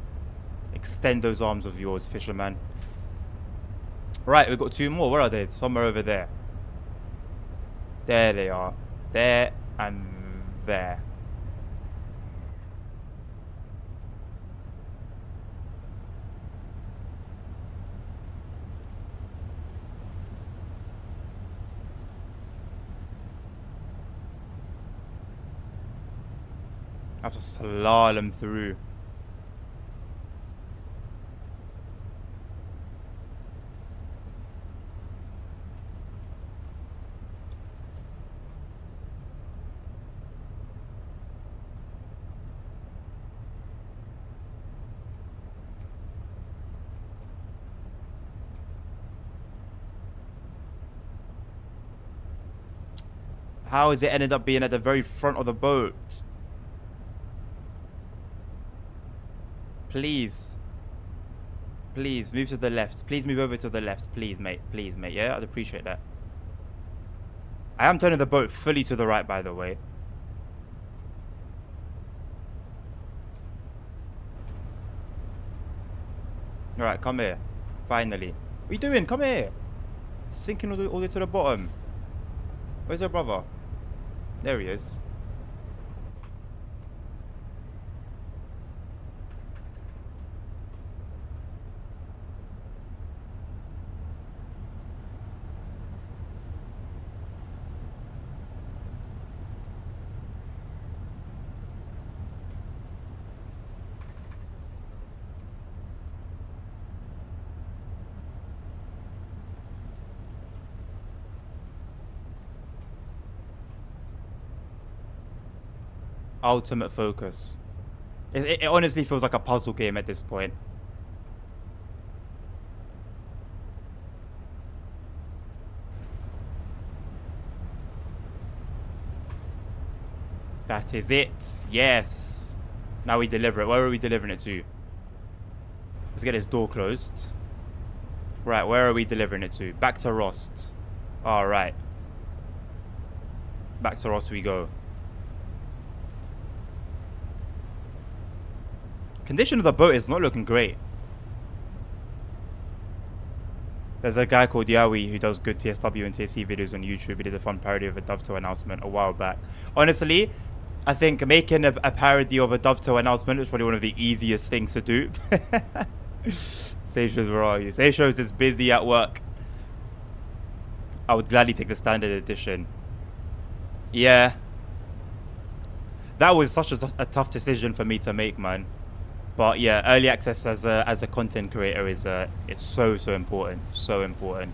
Extend those arms of yours, fisherman. Right, we've got 2 more. Where are they? Somewhere over there. There they are. There and there. I have to slalom through. How has it ended up being at the very front of the boat? Please. Please, move to the left. Please move over to the left. Please, mate. Please, mate. Yeah, I'd appreciate that. I am turning the boat fully to the right, by the way. Alright, come here. Finally. What are you doing? Come here. Sinking all the way to the bottom. Where's your brother? There he is. Ultimate Focus. It honestly feels like a puzzle game at this point. That is it. Yes. Now we deliver it. Where are we delivering it to? Let's get this door closed. Right, where are we delivering it to? Back to Rost. Alright. Back to Rost we go. Condition of the boat is not looking great. There's a guy called Yawi who does good TSW and TSC videos on YouTube. He did a fun parody of a Dovetail announcement a while back. Honestly, I think making a parody of a Dovetail announcement is probably one of the easiest things to do. Seychelles, where are you? Seychelles is busy at work. I would gladly take the standard edition. Yeah. That was such a tough decision for me to make, man. But yeah, early access as a content creator is it's so important. So important.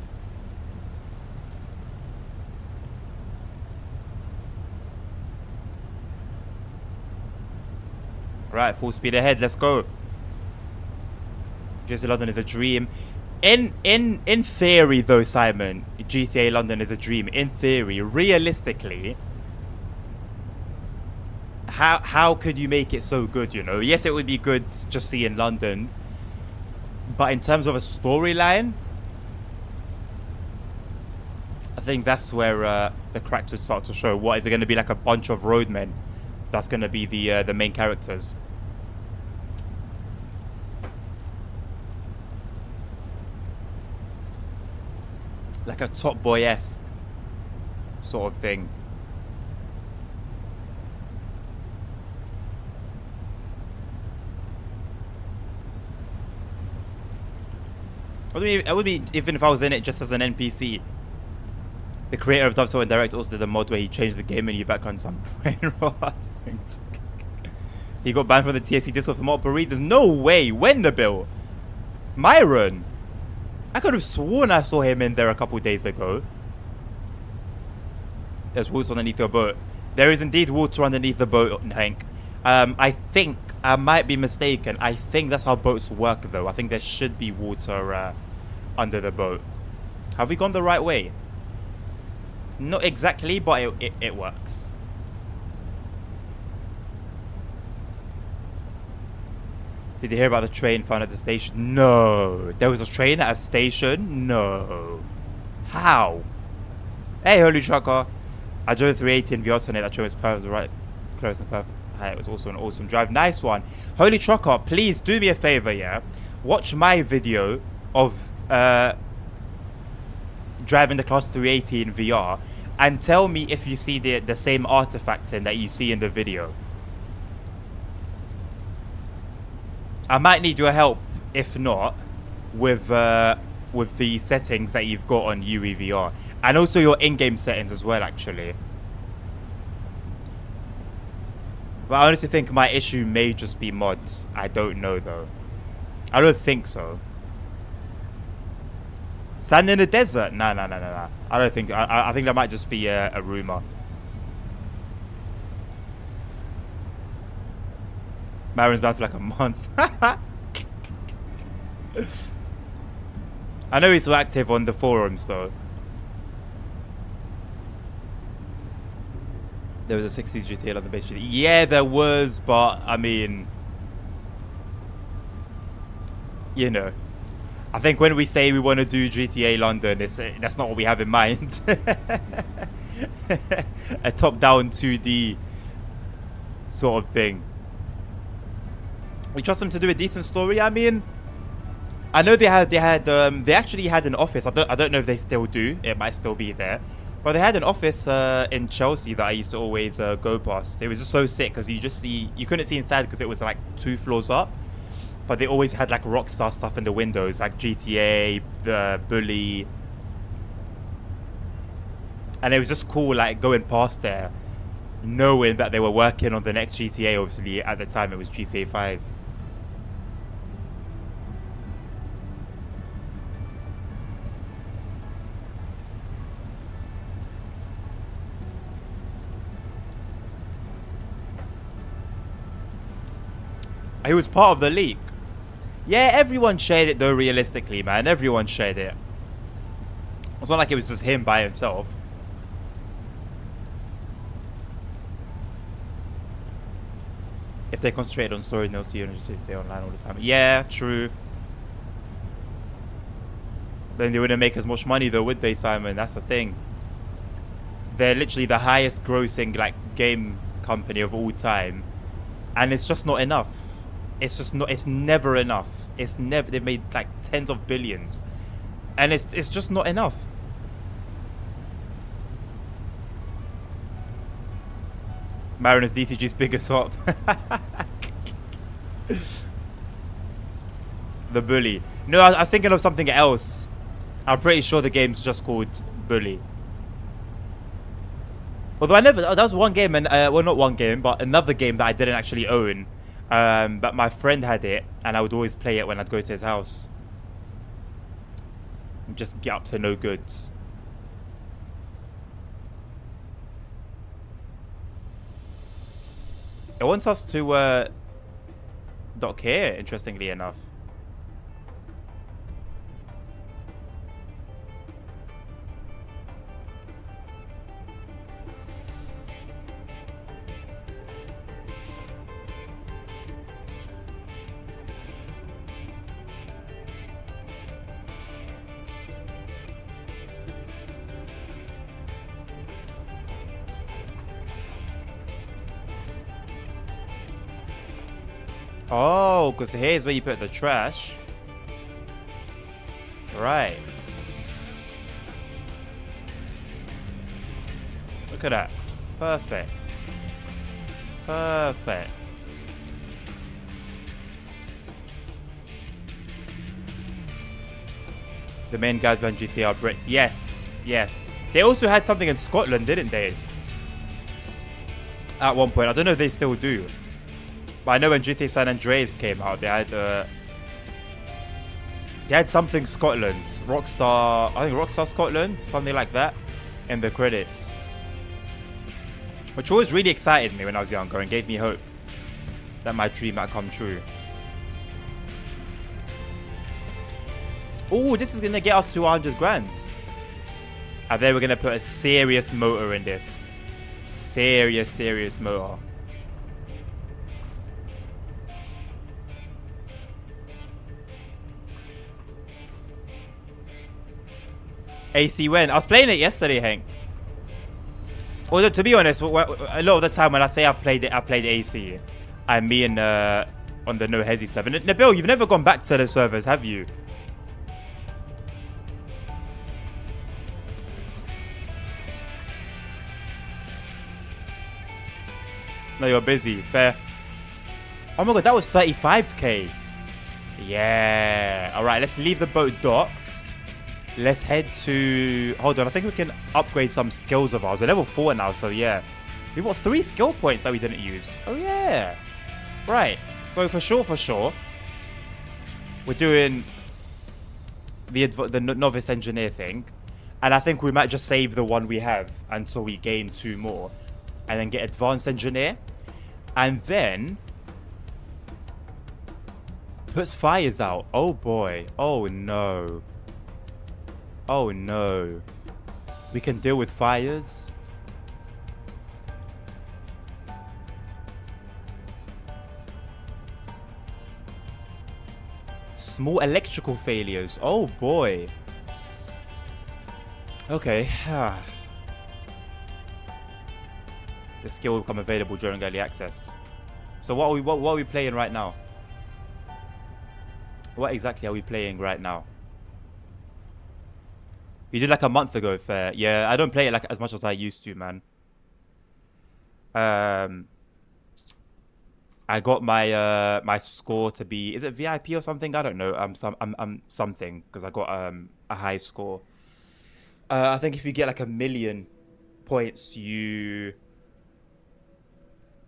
Right, full speed ahead, let's go. GTA London is a dream. In theory though, Simon, GTA London is a dream. In theory, realistically, how could you make it so good, you know? Yes, it would be good just seeing London, but in terms of a storyline, I think that's where the cracks would start to show. What is it going to be, like a bunch of roadmen? That's going to be the main characters. Like a Top Boy-esque sort of thing. It would be even if I was in it just as an NPC. The creator of Dovetail and Direct also did a mod where he changed the game menu back on some brain rot things. He got banned from the TSC Discord for multiple reasons. No way! Wenderbill! Myron! I could have sworn I saw him in there a couple days ago. There's water underneath your boat. There is indeed water underneath the boat, Hank. I think, I might be mistaken. I think that's how boats work, though. I think there should be water under the boat. Have we gone the right way? Not exactly, but it works. Did you hear about the train found at the station? No. There was a train at a station? No. How? Hey, Holy Trucker. I drove 380 in VR tonight. That train was perfect, right? Close and perfect. It was also an awesome drive. Nice one. Holy Trucker, please do me a favor, yeah? Watch my video of driving the Class 380 in VR and tell me if you see the same artifact in that you see in the video. I might need your help, if not, with the settings that you've got on UEVR. And also your in-game settings as well, actually. But I honestly think my issue may just be mods. I don't know, though. I don't think so. Sand in the desert? Nah. I don't think... I think that might just be a rumor. Marin's banned for like a month. I know he's so active on the forums, though. There was a 60s GTA on the base. Yeah, there was, but I mean, you know, I think when we say we want to do GTA London, that's not what we have in mind. A top-down 2D sort of thing. We trust them to do a decent story. I mean, I know they actually had an office. I don't know if they still do. It might still be there. But they had an office in Chelsea that I used to always go past. It was just so sick because you couldn't see inside because it was like 2 floors up. But they always had like Rockstar stuff in the windows, like GTA, the Bully. And it was just cool like going past there, knowing that they were working on the next GTA. Obviously at the time it was GTA 5. He was part of the leak. Yeah, everyone shared it though, realistically, man. Everyone shared it. It's not like it was just him by himself. If they concentrated on story, they'll see you and just stay online all the time. Yeah, true. Then they wouldn't make as much money though, would they, Simon? That's the thing. They're literally the highest grossing like game company of all time. And it's just not enough. It's just not, it's never enough. It's never, they've made like tens of billions. And it's just not enough. Mariners DCG's biggest swap. The Bully. No, I was thinking of something else. I'm pretty sure the game's just called Bully. Although I never, that was one game, and well, not one game, but another game that I didn't actually own. But my friend had it, and I would always play it when I'd go to his house. And just get up to no good. It wants us to dock here, interestingly enough. Oh, because here's where you put the trash. Right. Look at that. Perfect. Perfect. The main guys behind GTA are Brits. Yes. Yes. They also had something in Scotland, didn't they? At one point. I don't know if they still do. But I know when GTA San Andreas came out, they had something Scotland. Rockstar, I think Rockstar Scotland, something like that, in the credits. Which always really excited me when I was younger and gave me hope that my dream might come true. Oh, this is going to get us 200 grand. And then we're going to put a serious motor in this. Serious motor. AC when? I was playing it yesterday, Hank. Although, to be honest, a lot of the time when I say I played AC. I mean on the No Hesi server. Nabil, you've never gone back to the servers, have you? No, you're busy. Fair. Oh my god, that was 35k. Yeah. Alright, let's leave the boat docked. Let's head to... Hold on, I think we can upgrade some skills of ours. We're level 4 now, so yeah. We've got 3 skill points that we didn't use. Oh, yeah. Right. So, for sure, we're doing the novice engineer thing. And I think we might just save the one we have until we gain 2 more. And then get advanced engineer. And then... puts fires out. Oh, boy. Oh, no. Oh no. We can deal with fires. Small electrical failures. Oh boy. Okay. The skill will become available during early access. So what are we playing right now? What exactly are we playing right now? You did like a month ago, fair. Yeah, I don't play it like as much as I used to, man. I got my my score to be, is it VIP or something? I don't know. I'm something because I got a high score. I think if you get like 1,000,000 points, you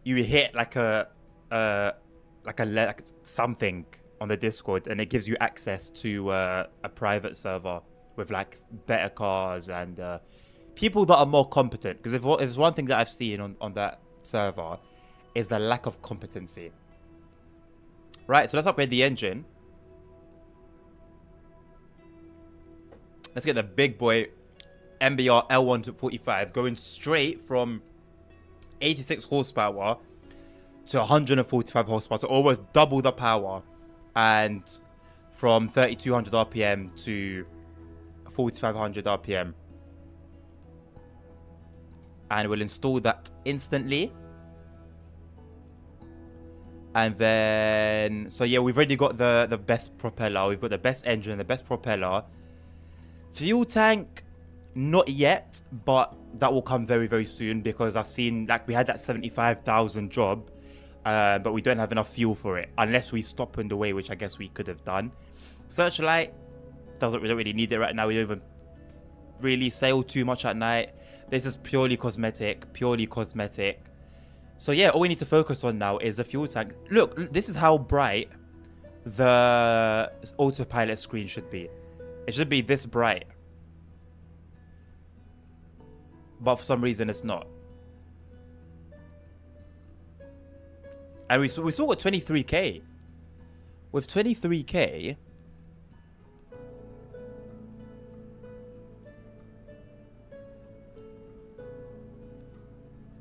hit like like something on the Discord, and it gives you access to a private server with like better cars and people that are more competent. Because if there's one thing that I've seen on that server is the lack of competency. Right, so let's upgrade the engine. Let's get the big boy MBR L1 to 45 going straight from 86 horsepower to 145 horsepower. So almost double the power. And from 3200 RPM to 4500 RPM. And we'll install that instantly. And then, so yeah, we've already got the best propeller. We've got the best engine, the best propeller. Fuel tank, not yet, but that will come very, very soon because I've seen, like, we had that 75,000 job, but we don't have enough fuel for it unless we stop in the way, which I guess we could have done. Searchlight, we don't really need it right now. We don't even really sail too much at night. This is purely cosmetic, purely cosmetic. So yeah, all we need to focus on now is the fuel tank. Look, this is how bright the autopilot screen should be. It should be this bright. But for some reason, it's not. And we still got 23k. With 23k...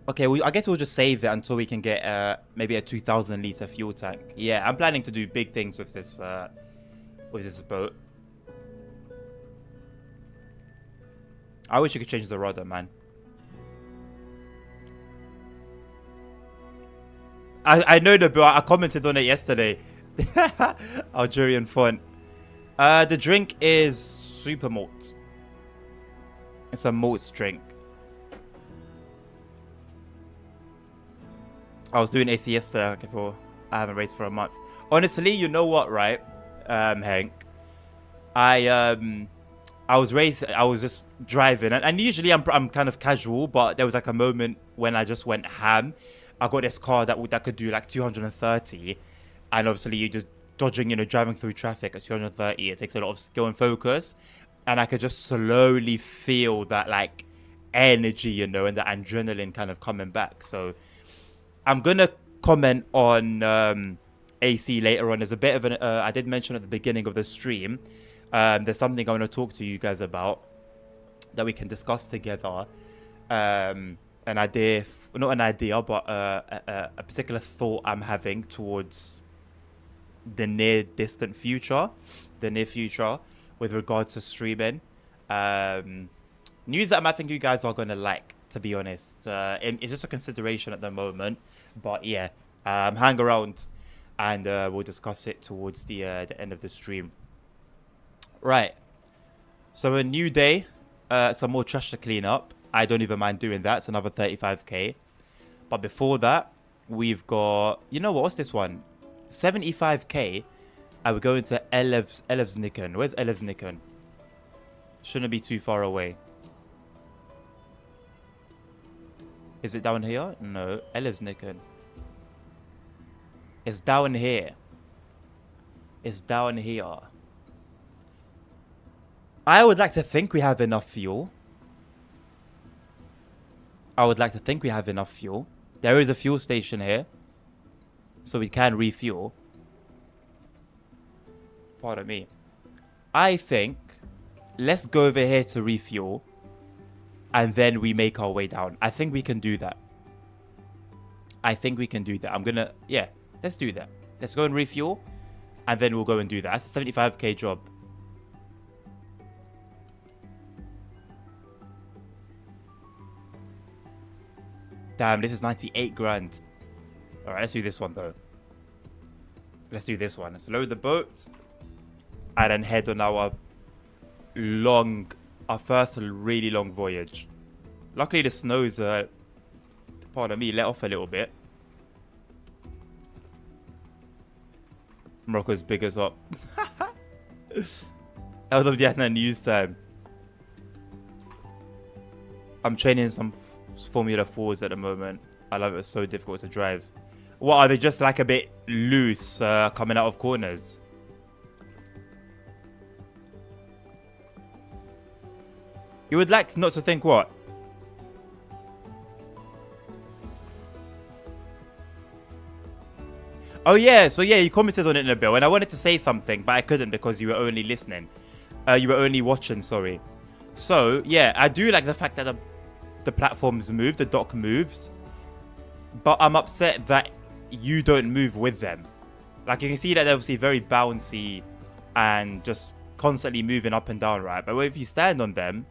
Okay, I guess we'll just save it until we can get maybe a 2,000 litre fuel tank. Yeah, I'm planning to do big things with this boat. I wish you could change the rudder, man. I know the boat. I commented on it yesterday. Algerian font. The drink is super malt. It's a malt drink. I was doing AC yesterday before. I haven't raced for a month. Honestly, you know what, right, Hank? I was just driving, and usually I'm kind of casual, but there was like a moment when I just went ham. I got this car that could do like 230, and obviously you're just dodging, driving through traffic at 230. It takes a lot of skill and focus, and I could just slowly feel that like energy, and the adrenaline kind of coming back. So I'm gonna comment on AC later on. There's a bit of an I did mention at the beginning of the stream. There's something I want to talk to you guys about that we can discuss together. An idea, not an idea, but a particular thought I'm having towards the near future with regards to streaming. News that I think you guys are gonna like. To be honest, it's just a consideration at the moment, but yeah, hang around and we'll discuss it towards the end of the stream. Right, so a new day, some more trash to clean up. I don't even mind doing that. It's another 35k, but before that we've got, what's this one, 75k, and we're going to Elevsniken. Where's Elevsniken? Shouldn't be too far away. Is it down here? No. Elevsniken. It's down here. It's down here. I would like to think we have enough fuel. There is a fuel station here, so we can refuel. Pardon me. I think let's go over here to refuel. And then we make our way down. I think we can do that. Yeah, let's do that. Let's go and refuel. And then we'll go and do that. That's a 75k job. Damn, this is 98 grand. Alright, let's do this one though. Let's load the boat. And then head on our first really long voyage. Luckily the snow's pardon me, let off a little bit. Morocco's big as up. LWDN news time. I'm training some Formula 4s at the moment. I love it. It's so difficult to drive. What, are they just like a bit loose coming out of corners? You would like not to think what? Oh yeah, so yeah, you commented on it, Nabil, and I wanted to say something, but I couldn't because you were only listening. You were only watching, sorry. So yeah, I do like the fact that the platforms move, the dock moves, but I'm upset that you don't move with them. Like, you can see that they're obviously very bouncy and just constantly moving up and down, right? But if you stand on them,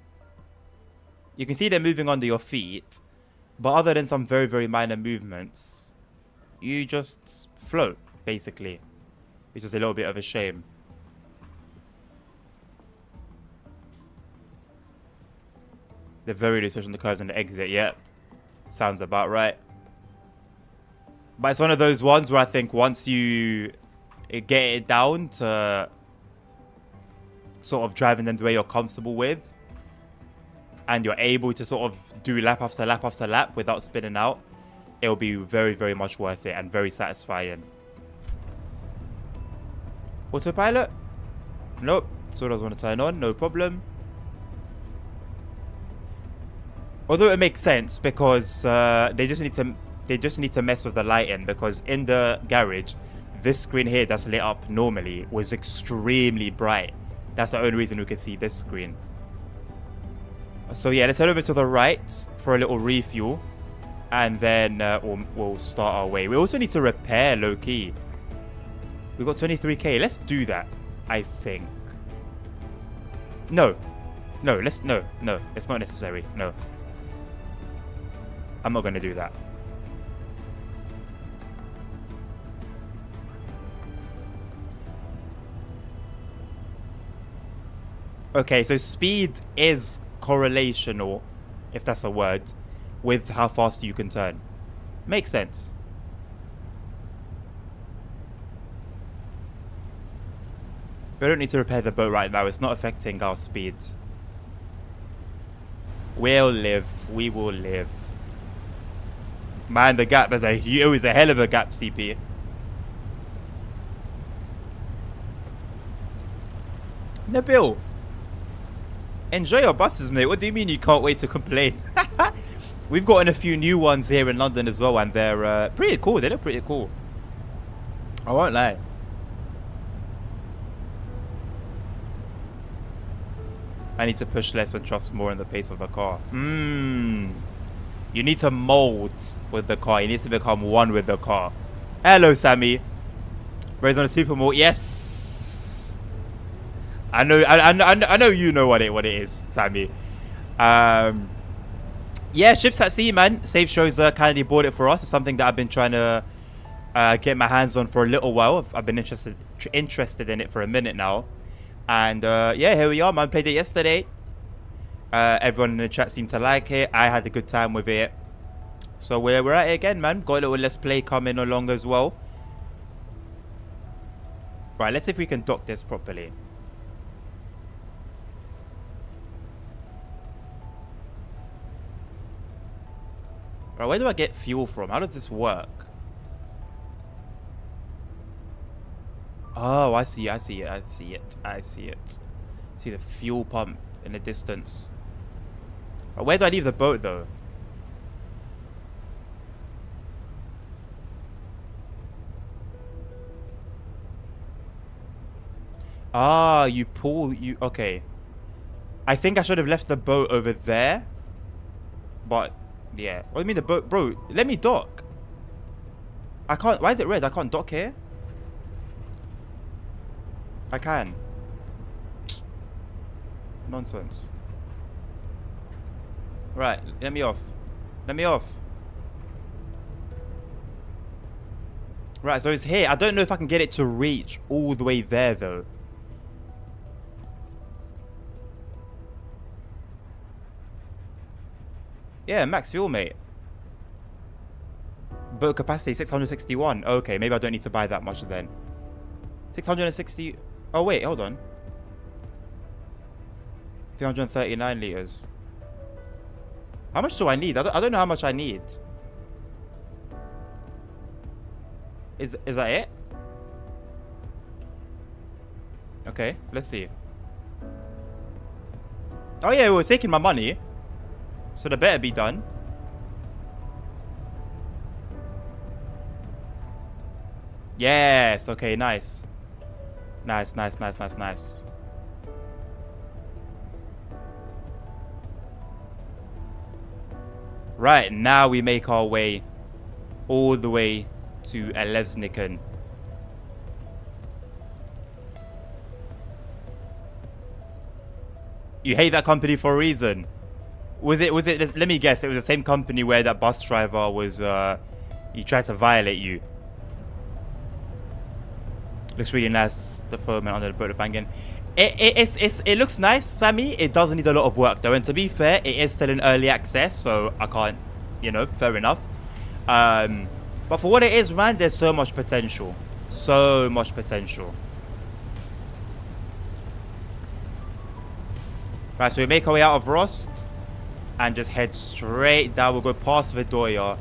you can see they're moving under your feet, but other than some very, very minor movements, you just float, basically. It's just a little bit of a shame. They're very loose, especially on the curves and the exit. Yep. Sounds about right. But it's one of those ones where I think once you get it down to sort of driving them the way you're comfortable with, and you're able to sort of do lap after lap after lap without spinning out, it'll be very, very much worth it and very satisfying. Autopilot? Nope. So does want to turn on, no problem. Although it makes sense because they just need to mess with the lighting, because in the garage, this screen here that's lit up normally was extremely bright. That's the only reason we could see this screen. So yeah, let's head over to the right for a little refuel, and then we'll start our way. We also need to repair low-key. We've got 23k. Let's do that, I think. No, it's not necessary. No, I'm not going to do that. Okay, so speed is correlational, if that's a word, with how fast you can turn. Makes sense. We don't need to repair the boat right now. It's not affecting our speeds. We'll live. We will live. Man, the gap is a hell of a gap, CP. Nabil, enjoy your buses, mate. What do you mean you can't wait to complain? We've gotten a few new ones here in London as well, and they're pretty cool. They look pretty cool. I won't lie. I need to push less and trust more in the pace of the car. You need to mold with the car. You need to become one with the car. Hello, Sammy. Raised on a supermalt. Yes. I know you know what it is, Sammy. Yeah, Ships at Sea, man. Safe Shows kindly bought it for us. It's something that I've been trying to get my hands on for a little while. I've been interested in it for a minute now. And yeah, here we are, man. Played it yesterday. Everyone in the chat seemed to like it. I had a good time with it. So we're at it again, man. Got a little Let's Play coming along as well. Right, let's see if we can dock this properly. Right, where do I get fuel from? How does this work? Oh, I see it. See the fuel pump in the distance. Right, where do I leave the boat, though? Ah, you pull... Okay. I think I should have left the boat over there. But, yeah. What do you mean the boat? Bro, let me dock. I can't... Why is it red? I can't dock here? I can. Nonsense. Right, let me off. Let me off. Right, so it's here. I don't know if I can get it to reach all the way there, though. Yeah, max fuel, mate. Boat capacity, 661. Okay, maybe I don't need to buy that much then. 660... Oh, wait, hold on. 339 liters. How much do I need? I don't know how much I need. Is that it? Okay, let's see. Oh yeah, it was taking my money. So that better be done. . Yes. Okay, nice. Nice, nice, nice, nice, nice. Right, now we make our way all the way to Elevsniken. You hate that company for a reason. Was it, let me guess, it was the same company where that bus driver was, he tried to violate you. Looks really nice, the foam under the boat banging. It looks nice, Sammy. It doesn't need a lot of work though, and to be fair, it is still in early access, so I can't, you know, fair enough. But for what it is, man, there's so much potential. So much potential. Right, so we make our way out of Rost and just head straight down. We'll go past Vidoria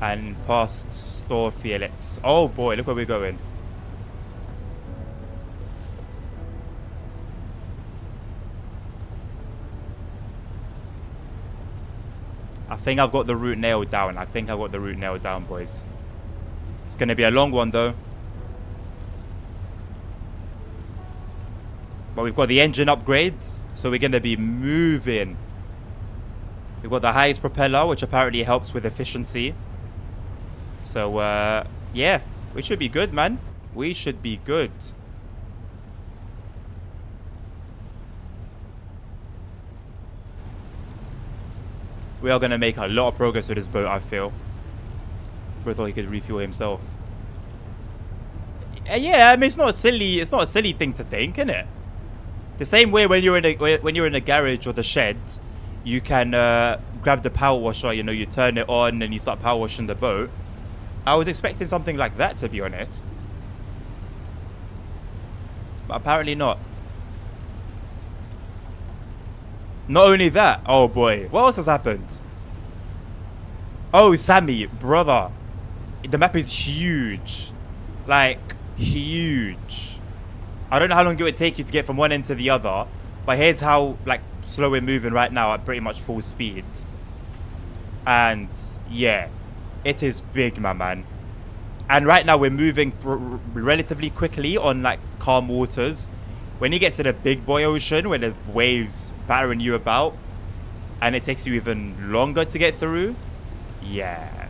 and past Storfjellet. Oh boy, look where we're going. I think I've got the route nailed down. Boys. It's going to be a long one, though. But we've got the engine upgrades, so we're going to be moving. We've got the highest propeller, which apparently helps with efficiency. So, yeah, we should be good, man. We should be good. We are going to make a lot of progress with this boat, I feel. Who thought he could refuel himself. Yeah, I mean, it's not a silly thing to think, isn't it? The same way when you're in a garage or the shed, you can grab the power washer, you know, you turn it on and you start power washing the boat. I was expecting something like that, to be honest. But apparently not. Not only that, oh boy, what else has happened? Oh, Sammy, brother, the map is huge. Like, huge. I don't know how long it would take you to get from one end to the other, but here's how, like, slow we're moving right now at pretty much full speed. And, yeah, it is big, my man. And right now we're moving relatively quickly on, like, calm waters. When you get to the big boy ocean, where the waves battering you about, and it takes you even longer to get through, yeah.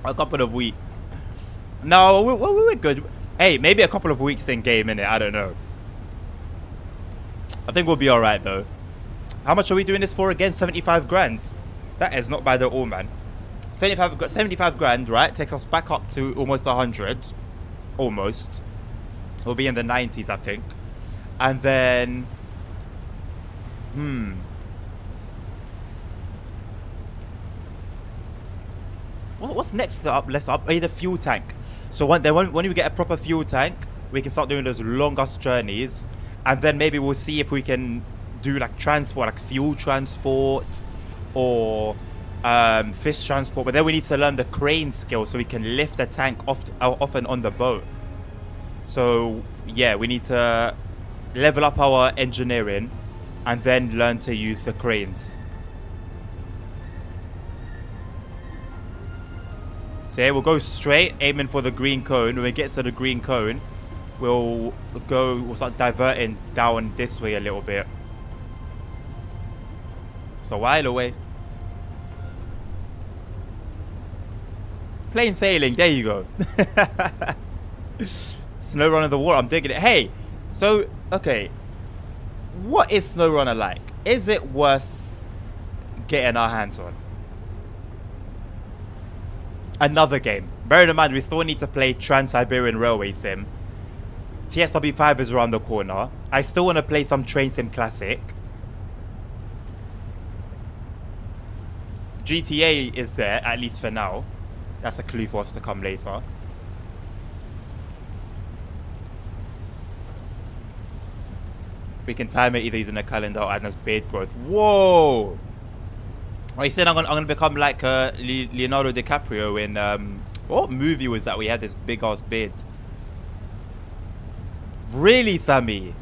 A couple of weeks. No, we're good. Hey, maybe a couple of weeks in game, innit? I don't know. I think we'll be alright, though. How much are we doing this for again? 75 grand. That is not bad at all, man. 75 grand, right? Takes us back up to almost 100. Almost. We'll be in the 90s, I think. And then... What's next up? Let's upgrade the fuel tank. So when we get a proper fuel tank, we can start doing those longest journeys. And then maybe we'll see if we can do like transport, like fuel transport or fish transport. But then we need to learn the crane skill so we can lift the tank off and on the boat. So yeah, we need to level up our engineering and then learn to use the cranes. So yeah, we'll go straight, aiming for the green cone. When we get to the green cone, we'll start diverting down this way a little bit. It's a while away. Plain sailing, there you go. SnowRunner of the water, I'm digging it. Hey, so, okay. What is SnowRunner like? Is it worth getting our hands on? Another game. Bearing in mind, we still need to play Trans-Siberian Railway Sim. TSW5 is around the corner. I still want to play some Train Sim Classic. GTA is there, at least for now. That's a clue for us to come later. We can time it either using a calendar or Adna's beard growth. Whoa! Oh, he said I'm gonna become like Leonardo DiCaprio in what movie was that? We had this big ass beard. Really, Sammy?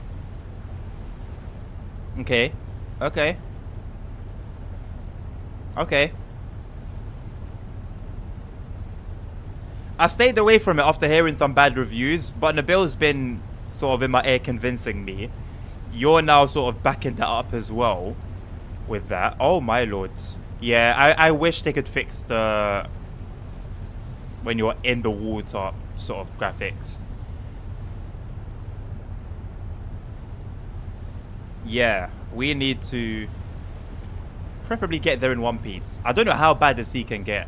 Okay, okay. Okay. I've stayed away from it after hearing some bad reviews, but Nabil's been sort of in my ear convincing me. You're now sort of backing that up as well with that. Oh my lords. Yeah, I wish they could fix the when you're in the water sort of graphics. Yeah, we need to preferably get there in one piece. I don't know how bad the sea can get.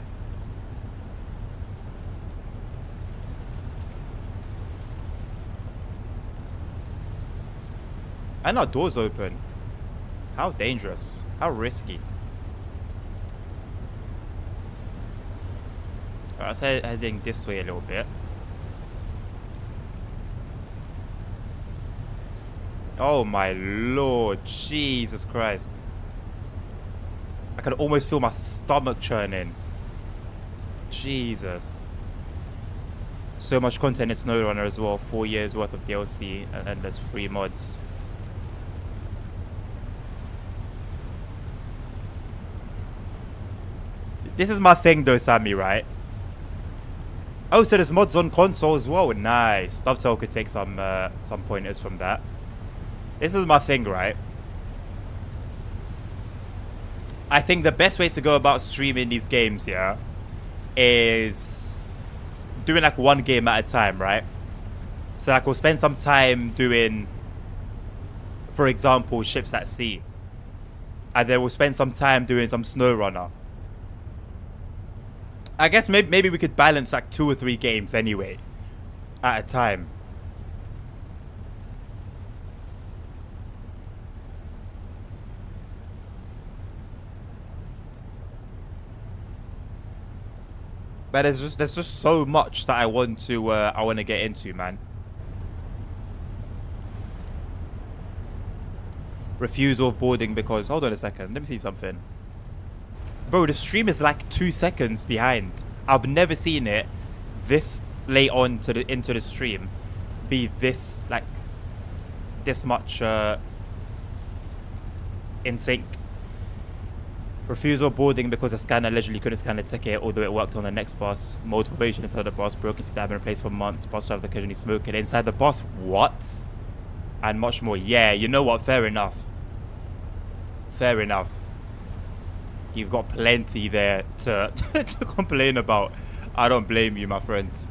And our door's open. How dangerous. How risky. Alright, let's heading this way a little bit. Oh my lord. Jesus Christ. I can almost feel my stomach churning. Jesus. So much content in SnowRunner as well. 4 years worth of DLC and there's free mods. This is my thing though, Sammy, right? Oh, so there's mods on console as well. Nice. Dovetail could take some pointers from that. This is my thing, right? I think the best way to go about streaming these games, yeah, is doing like one game at a time, right? So like we'll spend some time doing, for example, Ships at Sea. And then we'll spend some time doing some SnowRunner. I guess maybe we could balance like 2 or 3 games anyway at a time. But there's just so much that I want to get into, man. Refusal of boarding because hold on a second, let me see something. Bro, the stream is like 2 seconds behind. I've never seen it this late on to into the stream be this like this much in sync. Refusal boarding because the scanner allegedly couldn't scan the ticket, although it worked on the next bus. Motivation inside the bus, broken system been in place for months. Bus drivers occasionally smoking inside the bus. What? And much more. Yeah, you know what? Fair enough. Fair enough. You've got plenty there to to complain about. I don't blame you, my friends.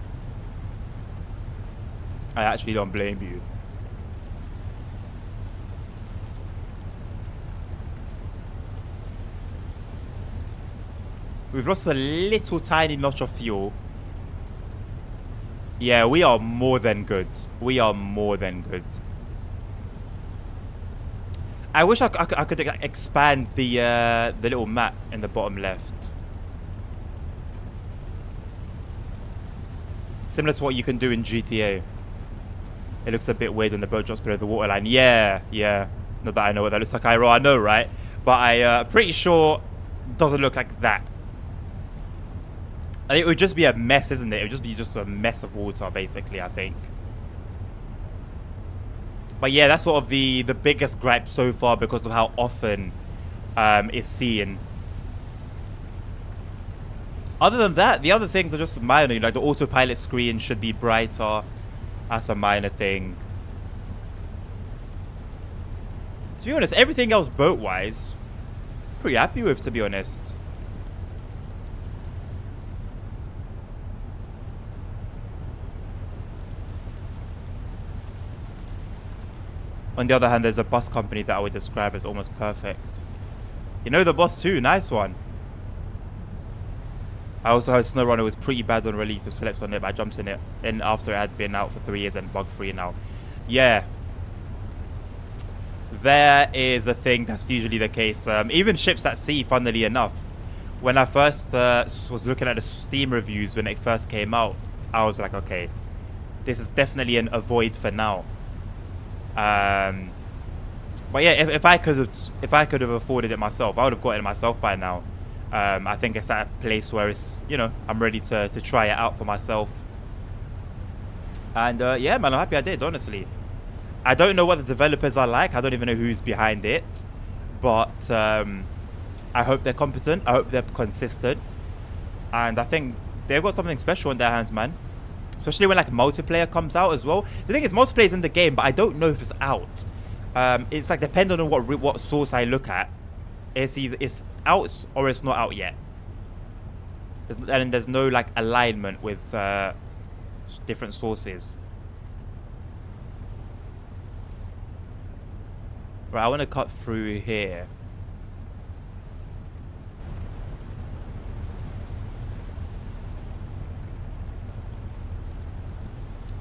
I actually don't blame you. We've lost a little tiny notch of fuel. Yeah, we are more than good. We are more than good. I wish I could expand the little map in the bottom left. Similar to what you can do in GTA. It looks a bit weird when the boat drops below the waterline. Yeah, yeah. Not that I know what that looks like, I know, right? But I'm pretty sure it doesn't look like that. I think it would just be a mess, isn't it? It would just be a mess of water, basically, I think. But yeah, that's sort of the biggest gripe so far because of how often it's seen. Other than that, the other things are just minor. Like the autopilot screen should be brighter. That's a minor thing. To be honest, everything else boat-wise, pretty happy with, to be honest. On the other hand, there's a bus company that I would describe as almost perfect. You know the boss too, nice one. I also heard SnowRunner was pretty bad on release with celebs on it, but I jumped in it and after it had been out for 3 years and bug-free now. Yeah. There is a thing that's usually the case. Even Ships at Sea, funnily enough. When I first was looking at the Steam reviews when it first came out, I was like, okay, this is definitely an avoid for now. But yeah, if I could have afforded it myself, I would have got it myself by now. I think it's at a place where it's, you know, I'm ready to try it out for myself. And yeah, man, I'm happy I did, honestly. I don't know what the developers are like. I don't even know who's behind it. But I hope they're competent. I hope they're consistent. And I think they've got something special in their hands, man. Especially when like multiplayer comes out as well. The thing is, multiplayer's in the game, but I don't know if it's out. It's like depending on what source I look at. It's either it's out or it's not out yet. And there's no like alignment with different sources. Right, I want to cut through here.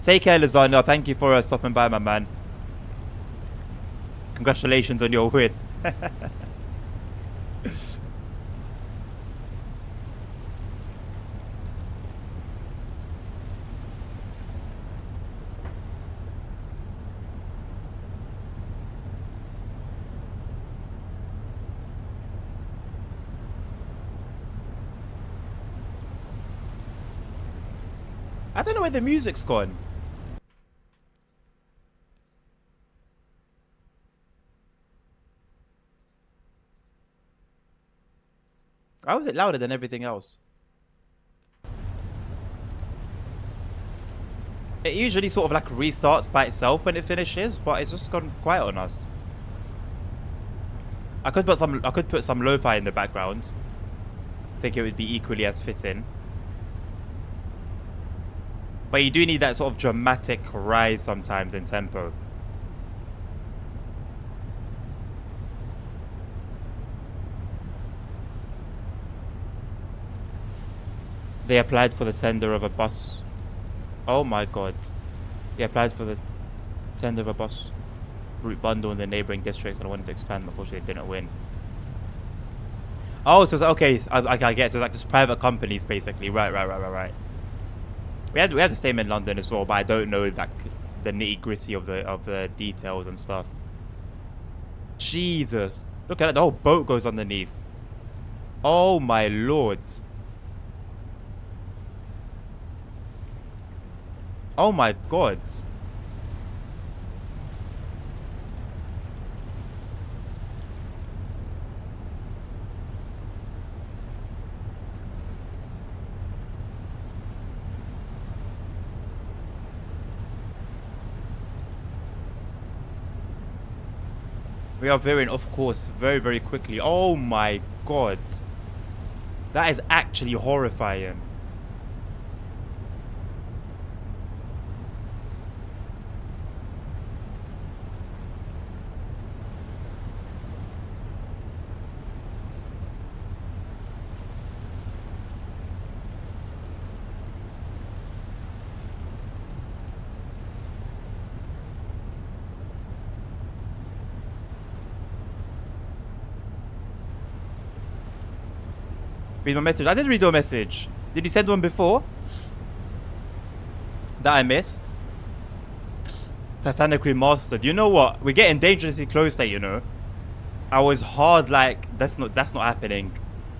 Take care, Lasagna. Thank you for stopping by, my man. Congratulations on your win. I don't know where the music's gone. How is it louder than everything else? It usually sort of like restarts by itself when it finishes, but it's just gone quiet on us. I could put some lo-fi in the background. I think it would be equally as fitting. But you do need that sort of dramatic rise sometimes in tempo. They applied for the tender of a bus. Oh my god. They applied for the tender of a bus route bundle in the neighboring districts and wanted to expand, but unfortunately they didn't win. Oh, so it's okay. I get it. So it's like just private companies basically. Right. We had the same in London as well, but I don't know like the nitty gritty of the details and stuff. Jesus, look at it. The whole boat goes underneath. Oh my lord. Oh my god. We are veering off course very, very quickly. Oh my god. That is actually horrifying. Read my message. I did read your message. Did you send one before? That I missed? Titanic Remastered. You know what? We're getting dangerously close there, you know. I was hard like, that's not happening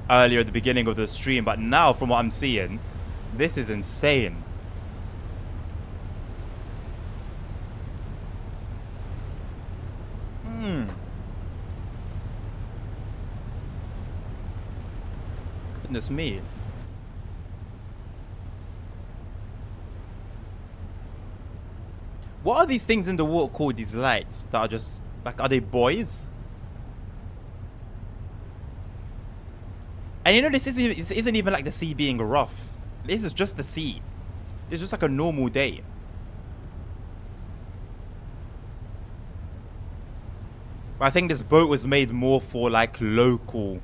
earlier at the beginning of the stream. But now, from what I'm seeing, this is insane. Goodness me. What are these things in the water called, these lights that are just like, are they buoys? And you know, this isn't even like the sea being rough. This is just the sea. It's just like a normal day. But I think this boat was made more for like local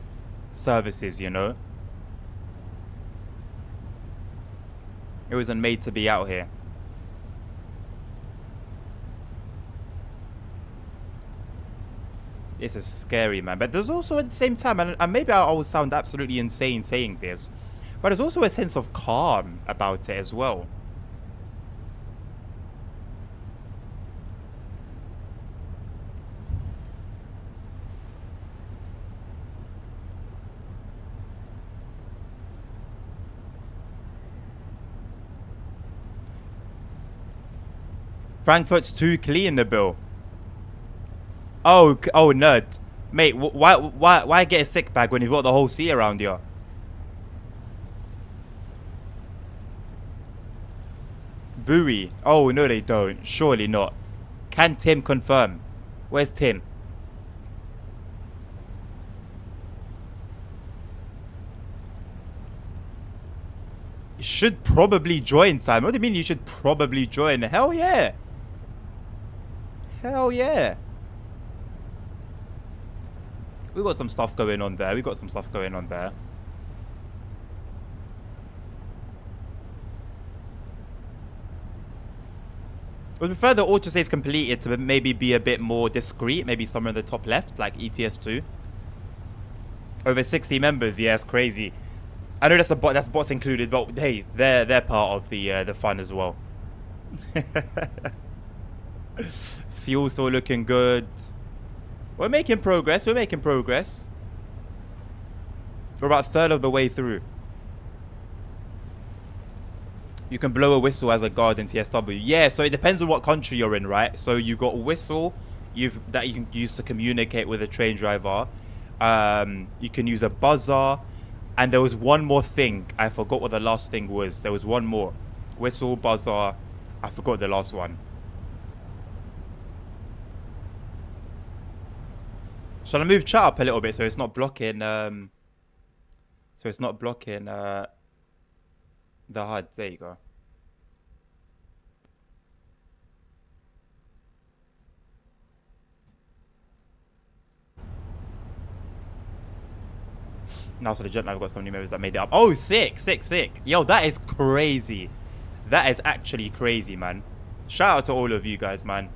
services, you know. It wasn't made to be out here. This is scary, man. But there's also at the same time, and maybe I will sound absolutely insane saying this, but there's also a sense of calm about it as well. Frankfurt's too clean, the bill. Oh, nerd. Mate, why get a sick bag when you've got the whole sea around you? Buoy. Oh, no, they don't. Surely not. Can Tim confirm? Where's Tim? You should probably join, Simon. What do you mean you should probably join? Hell yeah. Hell yeah. We got some stuff going on there. We got some stuff going on there. Would prefer the autosave completed to maybe be a bit more discreet. Maybe somewhere in the top left, like ETS2. Over 60 members. Yeah, it's crazy. I know that's bots included, but hey, they're part of the fun as well. Fuel still looking good. We're making progress. We're making progress. We're about a third of the way through. You can blow a whistle as a guard in TSW. Yeah, so it depends on what country you're in, right? So you got a whistle that you can use to communicate with a train driver. You can use a buzzer. And there was one more thing. I forgot what the last thing was. There was one more. Whistle, buzzer. I forgot the last one. Shall I move chat up a little bit so it's not blocking the HUD? There you go. Now, so the jet, I've got some new members that made it up. Oh, sick. Yo, that is crazy. That is actually crazy, man. Shout out to all of you guys, man.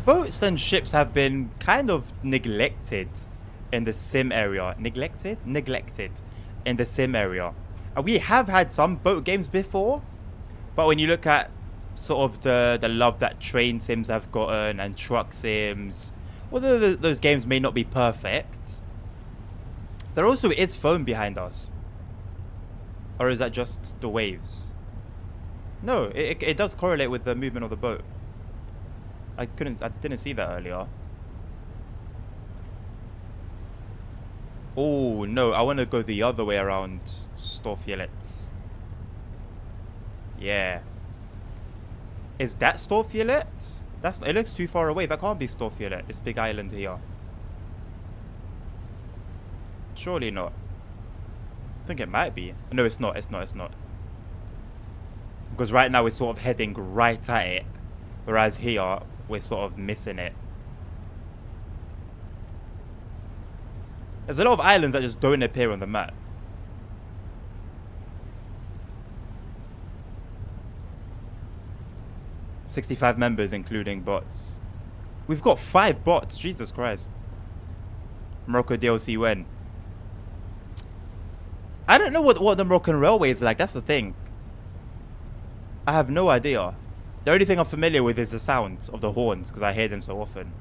Boats and ships have been kind of neglected in the sim area. Neglected in the sim area. And we have had some boat games before, but when you look at sort of the love that train sims have gotten and truck sims, although those games may not be perfect, there also is foam behind us. Or is that just the waves? No, it does correlate with the movement of the boat. I didn't see that earlier. Oh no, I want to go the other way around Storfjellet. Yeah. Is that Storfjellet? It looks too far away. That can't be Storfjellet. This big island here. Surely not. I think it might be. No, it's not. It's not. Because right now we're sort of heading right at it. Whereas here, we're sort of missing it. There's a lot of islands that just don't appear on the map. "65 members, including bots." We've got 5 bots. Jesus Christ. Morocco DLC when? I don't know what the Moroccan railway is like. That's the thing. I have no idea. The only thing I'm familiar with is the sounds of the horns, because I hear them so often.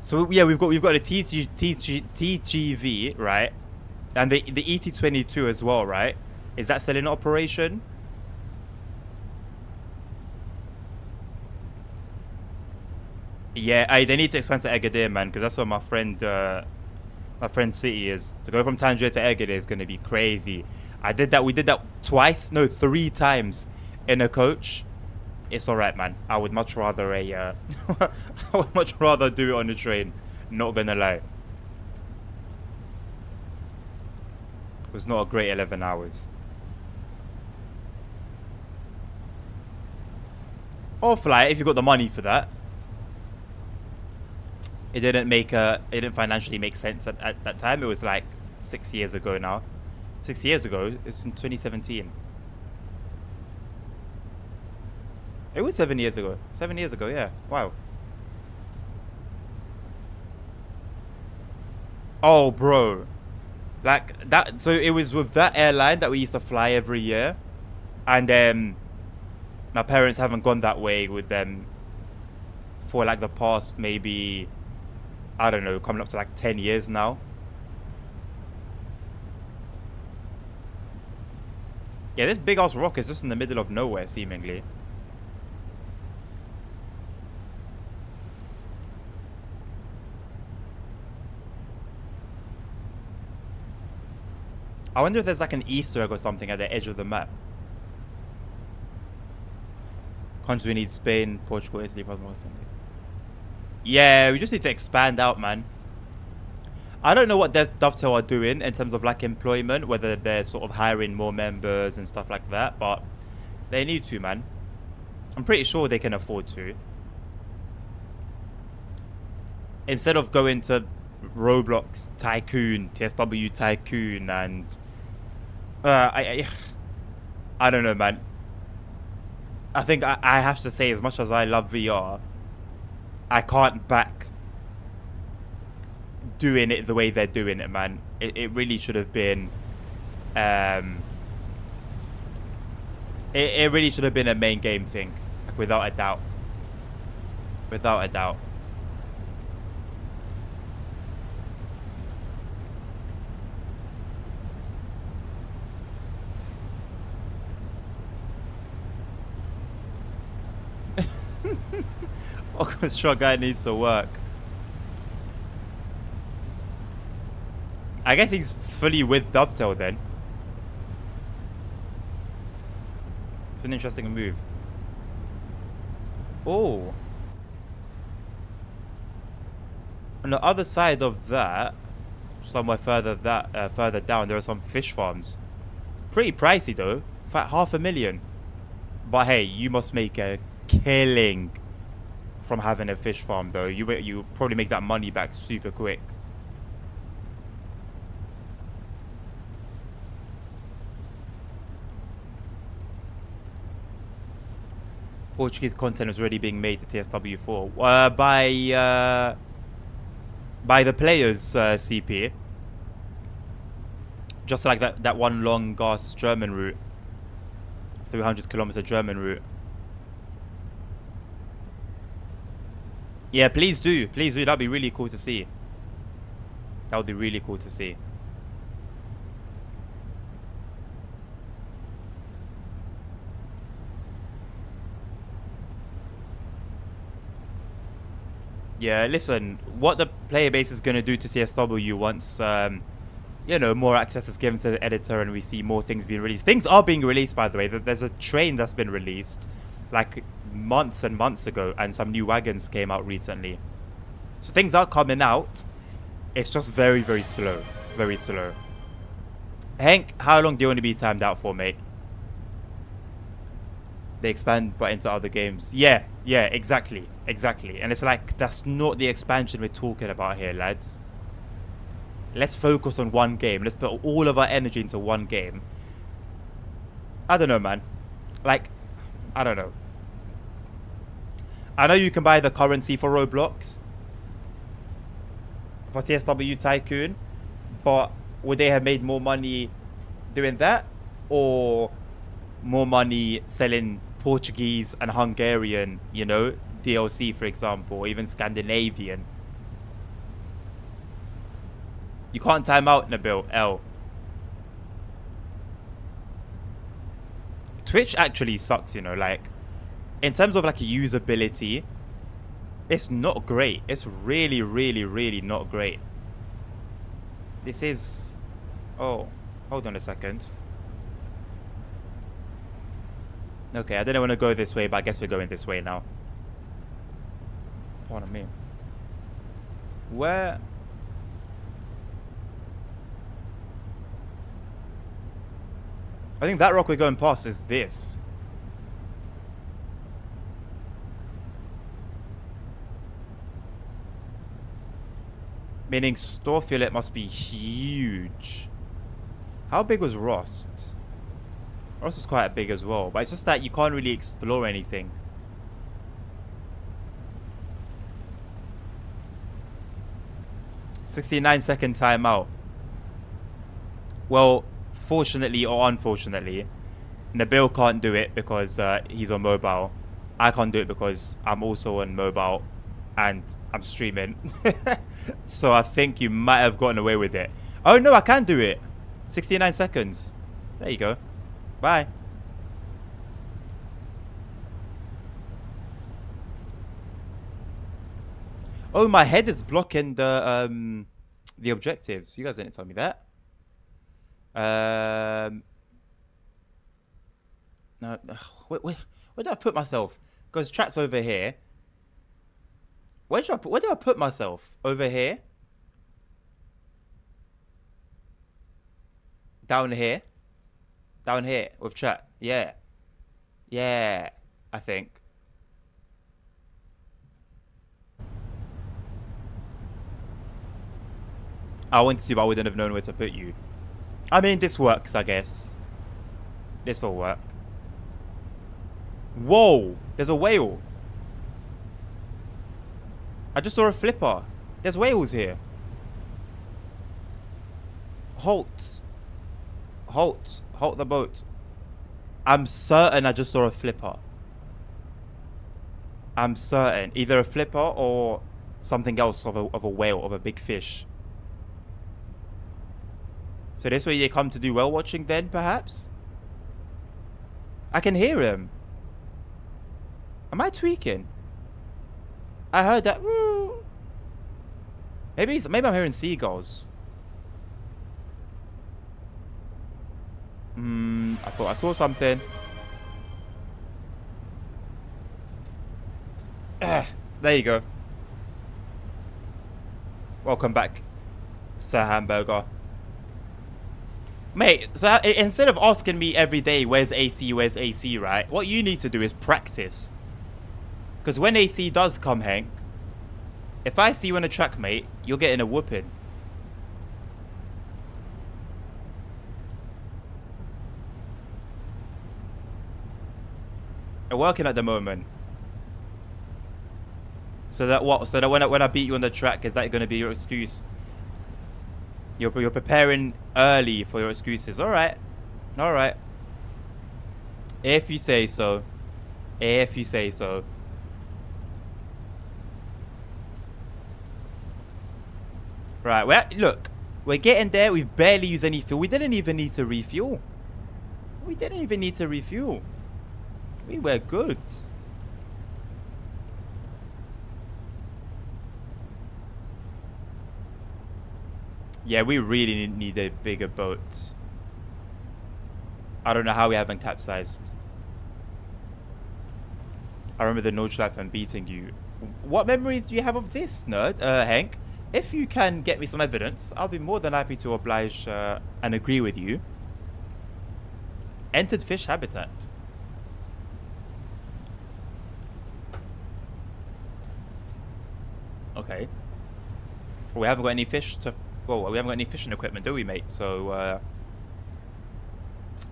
So yeah, we've got a TGV, right? And the ET22 as well, right? Is that still in operation? Yeah, they need to expand to Agadir, man, because that's where my friend City is. To go from Tangier to Agadir is going to be crazy. We did that twice, no, 3 times in a coach. It's alright, man. I would much rather I would much rather do it on the train. Not gonna lie. It was not a great 11 hours. Or fly if you got the money for that. it didn't financially make sense at that time. It was like 6 years ago now. 6 years ago, it's in 2017. It was 7 years ago. 7 years ago, yeah. Wow. Oh, bro. Like that. So it was with that airline that we used to fly every year, and my parents haven't gone that way with them for like the past maybe, I don't know, coming up to like 10 years now. Yeah, this big ass rock is just in the middle of nowhere, seemingly. I wonder if there's like an Easter egg or something at the edge of the map. Countries we need: Spain, Portugal, Italy, France. Yeah, we just need to expand out, man. I don't know what Dovetail are doing in terms of like employment, whether they're sort of hiring more members and stuff like that, but they need to, man. I'm pretty sure they can afford to. Instead of going to Roblox Tycoon, TSW Tycoon, and I don't know, man. I think I have to say, as much as I love VR, I can't back doing it the way they're doing it, man. It really should have been it really should have been a main game thing, like, without a doubt. Without a doubt. Awkward shot guy needs to work. I guess he's fully with Dovetail then. It's an interesting move. Oh. On the other side of that, somewhere further down, there are some fish farms. Pretty pricey though. In fact, 500,000. But hey, you must make a killing from having a fish farm though. You probably make that money back super quick. Portuguese content was already being made to TSW4 by the players, CP. Just like that one long ass German route, 300-kilometer German route. Yeah, please do. That'd be really cool to see. That would be really cool to see. Yeah, listen, what the player base is going to do to CSW once, you know, more access is given to the editor and we see more things being released. Things are being released, by the way. There's a train that's been released, like, months and months ago, and some new wagons came out recently. So things are coming out. It's just very, very slow. Very slow. Hank, how long do you want to be timed out for, mate? They expand but into other games. Yeah, exactly. And it's like, that's not the expansion we're talking about here, lads. Let's focus on one game. Let's put all of our energy into one game. I don't know, man. Like, I don't know. I know you can buy the currency for Roblox, for TSW Tycoon, but would they have made more money doing that, or more money selling Portuguese and Hungarian, you know, DLC, for example, or even Scandinavian? You can't time out, Nabil. L. Twitch actually sucks, you know, like, in terms of like usability, it's not great. It's really, really, really not great. This is... Oh, hold on a second. Okay, I didn't want to go this way, but I guess we're going this way now. Pardon me. Where... I think that rock we're going past is this. Meaning store fillet must be huge. How big was Rost? Rost is quite big as well, but it's just that you can't really explore anything. "69-second timeout." Well, fortunately or unfortunately, Nabil can't do it because he's on mobile. I can't do it because I'm also on mobile and I'm streaming. So I think you might have gotten away with it. Oh no, I can do it. 69 seconds. There you go. Bye. Oh, my head is blocking the objectives. You guys didn't tell me that. No, where did I put myself? Because chat's over here. Where did I put myself? Over here? Down here? Down here with chat. Yeah. Yeah, I think. I wanted to, but I wouldn't have known where to put you. I mean, this works, I guess. This will work. Whoa! There's a whale. I just saw a flipper. There's whales here. Halt. Halt. Halt the boat. I'm certain I just saw a flipper. I'm certain. Either a flipper or something else of a whale, of a big fish. So this way you come to do whale watching then, perhaps? I can hear him. Am I tweaking? I heard that. Maybe I'm hearing seagulls. I thought I saw something. There you go. Welcome back, Sir Hamburger. Mate, so instead of asking me every day, where's AC, right? What you need to do is practice. Because when AC does come, Hank, if I see you on a track, mate, you're getting a whooping. I'm working at the moment. So that what? So that when I beat you on the track, is that going to be your excuse? You're preparing early for your excuses. All right. All right. If you say so. If you say so. Right. Well, look. We're getting there. We've barely used any fuel. We didn't even need to refuel. We didn't even need to refuel. We were good. Yeah, we really need a bigger boat. I don't know how we haven't capsized. I remember the notch life and beating you. What memories do you have of this, nerd? Hank? If you can get me some evidence, I'll be more than happy to oblige and agree with you. Entered fish habitat. Okay. We haven't got any fish to... Well, we haven't got any fishing equipment, do we, mate? So,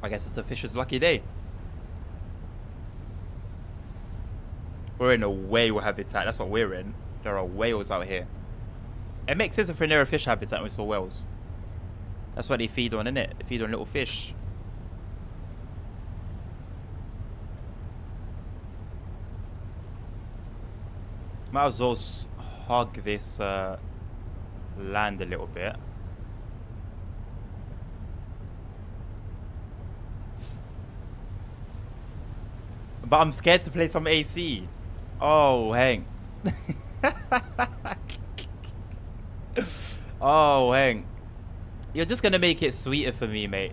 I guess it's a fisher's lucky day. We're in a whale habitat. That's what we're in. There are whales out here. It makes sense if we're near a fish habitat and we saw whales. That's what they feed on, innit? They feed on little fish. Might as well hug this land a little bit. But I'm scared to play some AC. Oh, Hank. Oh, Hank. You're just gonna make it sweeter for me, mate.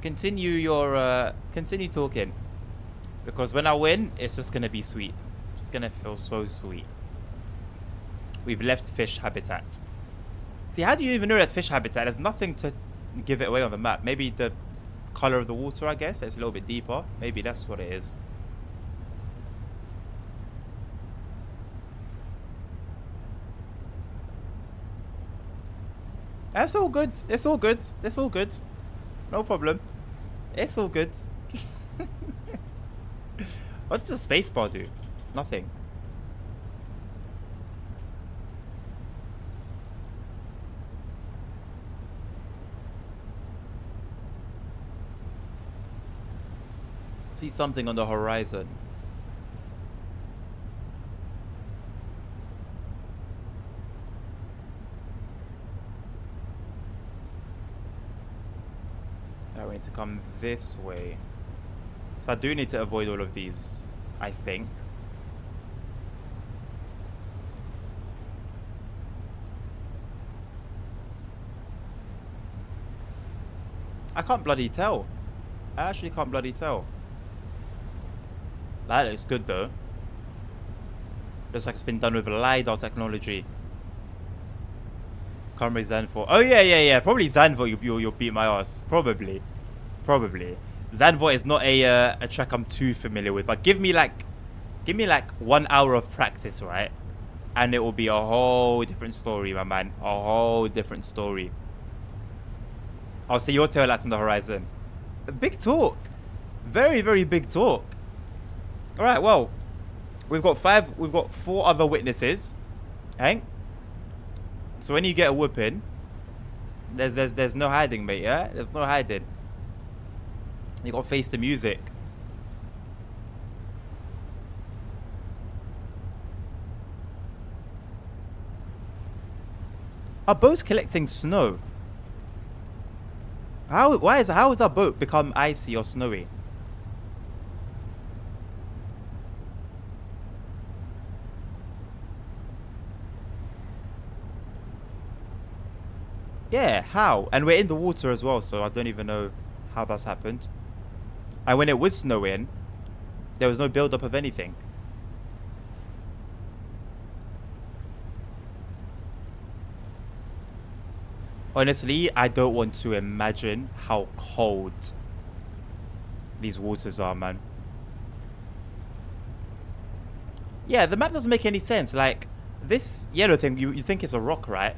Continue your continue talking. Because when I win, it's just gonna be sweet. It's gonna feel so sweet. We've left fish habitat. See, how do you even know that's fish habitat? There's nothing to give it away on the map. Maybe the color of the water, I guess. It's a little bit deeper. Maybe that's what it is. That's all good. It's all good. It's all good. No problem. It's all good. What does the spacebar do? Nothing. See something on the horizon. We need to come this way. So I do need to avoid all of these, I think. I can't bloody tell. I actually can't bloody tell. That looks good though. Looks like it's been done with LiDAR technology. Camry Zanvor. Oh yeah. Probably Zanvor. You'll beat my ass. Probably. Zanvor is not a track I'm too familiar with. But give me like 1 hour of practice, right? And it will be a whole different story, my man. A whole different story. I'll see your tail lights on the horizon. Big talk. Very, very big talk. All right. Well, we've got 4 other witnesses. Hank. So when you get a whooping, there's no hiding, mate, yeah? There's no hiding. You gotta face the music. Our boat's collecting snow. How has our boat become icy or snowy? Yeah, how? And we're in the water as well, so I don't even know how that's happened. And when it was snowing, there was no build-up of anything. Honestly, I don't want to imagine how cold these waters are, man. Yeah, the map doesn't make any sense. Like, this yellow thing, you think it's a rock, right?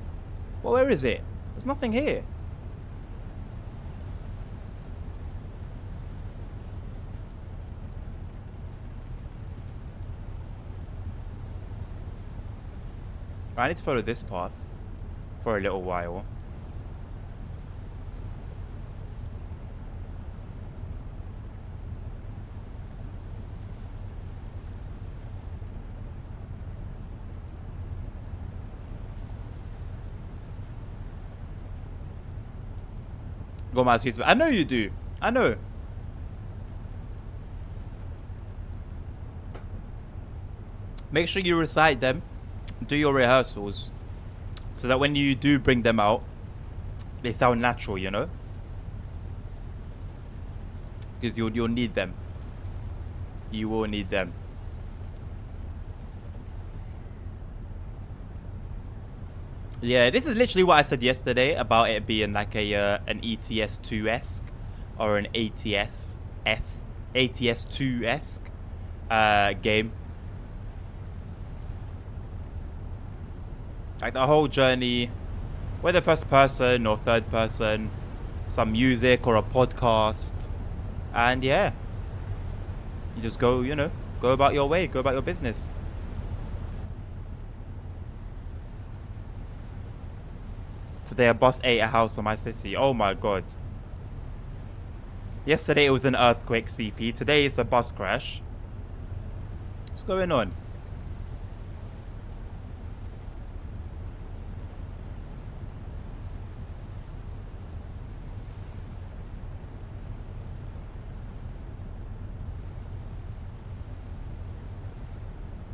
Well, where is it? There's nothing here. I need to follow this path for a little while. Got my excuse, but I know you do. I know. Make sure you recite them. Do your rehearsals. So that when you do bring them out, they sound natural, you know? Because you'll need them. You will need them. Yeah, this is literally what I said yesterday about it being like an ETS2-esque or an ATS2-esque game. Like the whole journey, whether first person or third person, some music or a podcast, and yeah, you just go, you know, go about your way, go about your business. Today a bus ate a house on my city. Oh my god. Yesterday it was an earthquake, CP. Today it's a bus crash. What's going on?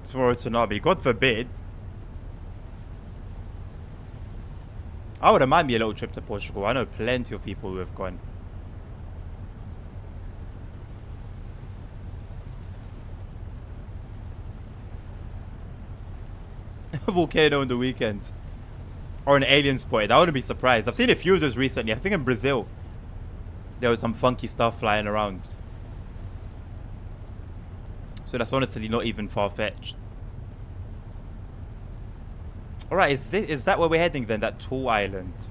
Tomorrow tsunami. God forbid. I wouldn't mind me a little trip to Portugal. I know plenty of people who have gone. A volcano on the weekend. Or an alien spotted. I wouldn't be surprised. I've seen a few of those recently. I think in Brazil, there was some funky stuff flying around. So that's honestly not even far-fetched. Alright, is that where we're heading then? That tall island?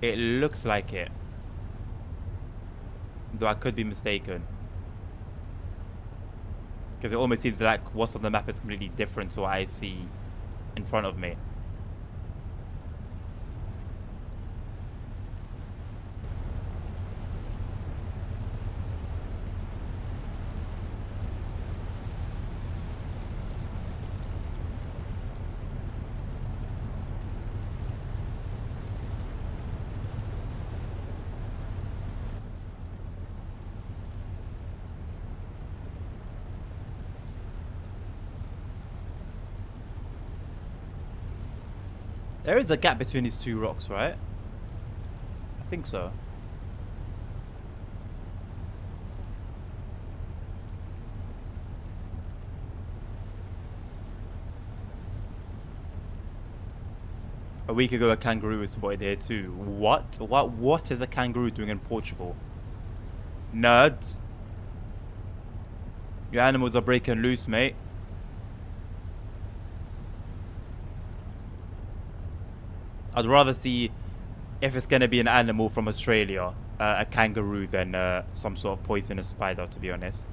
It looks like it. Though I could be mistaken. Because it almost seems like what's on the map is completely different to what I see in front of me. There is a gap between these two rocks, right? I think so. A week ago, a kangaroo was spotted here too. What? What is a kangaroo doing in Portugal? Nerd. Your animals are breaking loose, mate. I'd rather see if it's going to be an animal from Australia, a kangaroo, than some sort of poisonous spider, to be honest.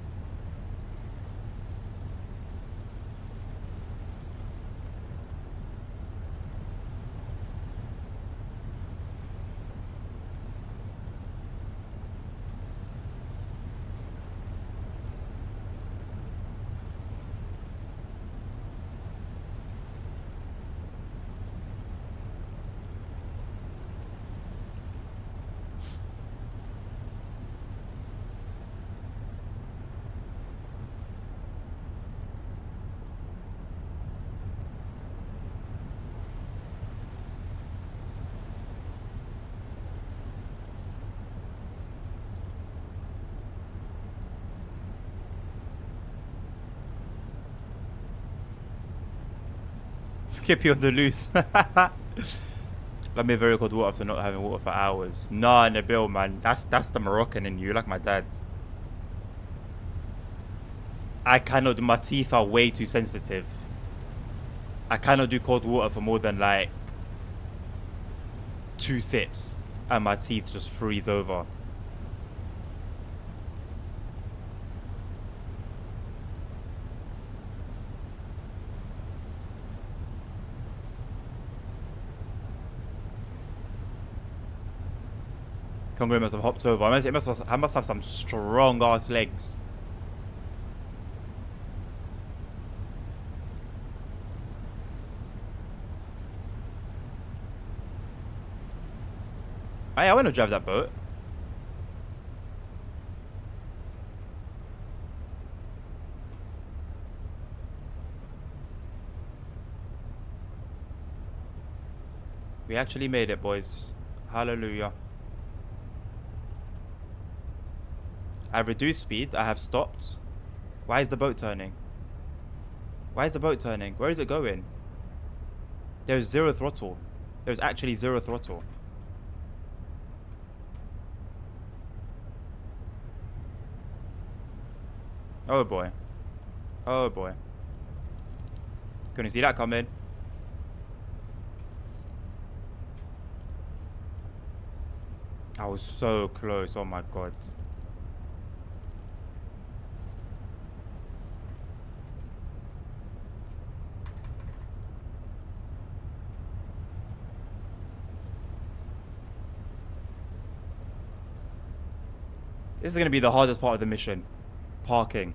Skippy on the loose. Let me very cold water after not having water for hours. Nah, Nabil, man. That's the Moroccan in you, like my dad. I cannot. My teeth are way too sensitive. I cannot do cold water for more than like 2 sips, and my teeth just freeze over. Kangaroo must have hopped over. I must have some strong ass legs. Hey, I want to drive that boat. We actually made it, boys. Hallelujah. I've reduced speed. I have stopped. Why is the boat turning? Why is the boat turning? Where is it going? There's 0 throttle. There's actually 0 throttle. Oh boy. Oh boy. Couldn't see that coming. I was so close. Oh my god. This is going to be the hardest part of the mission. Parking.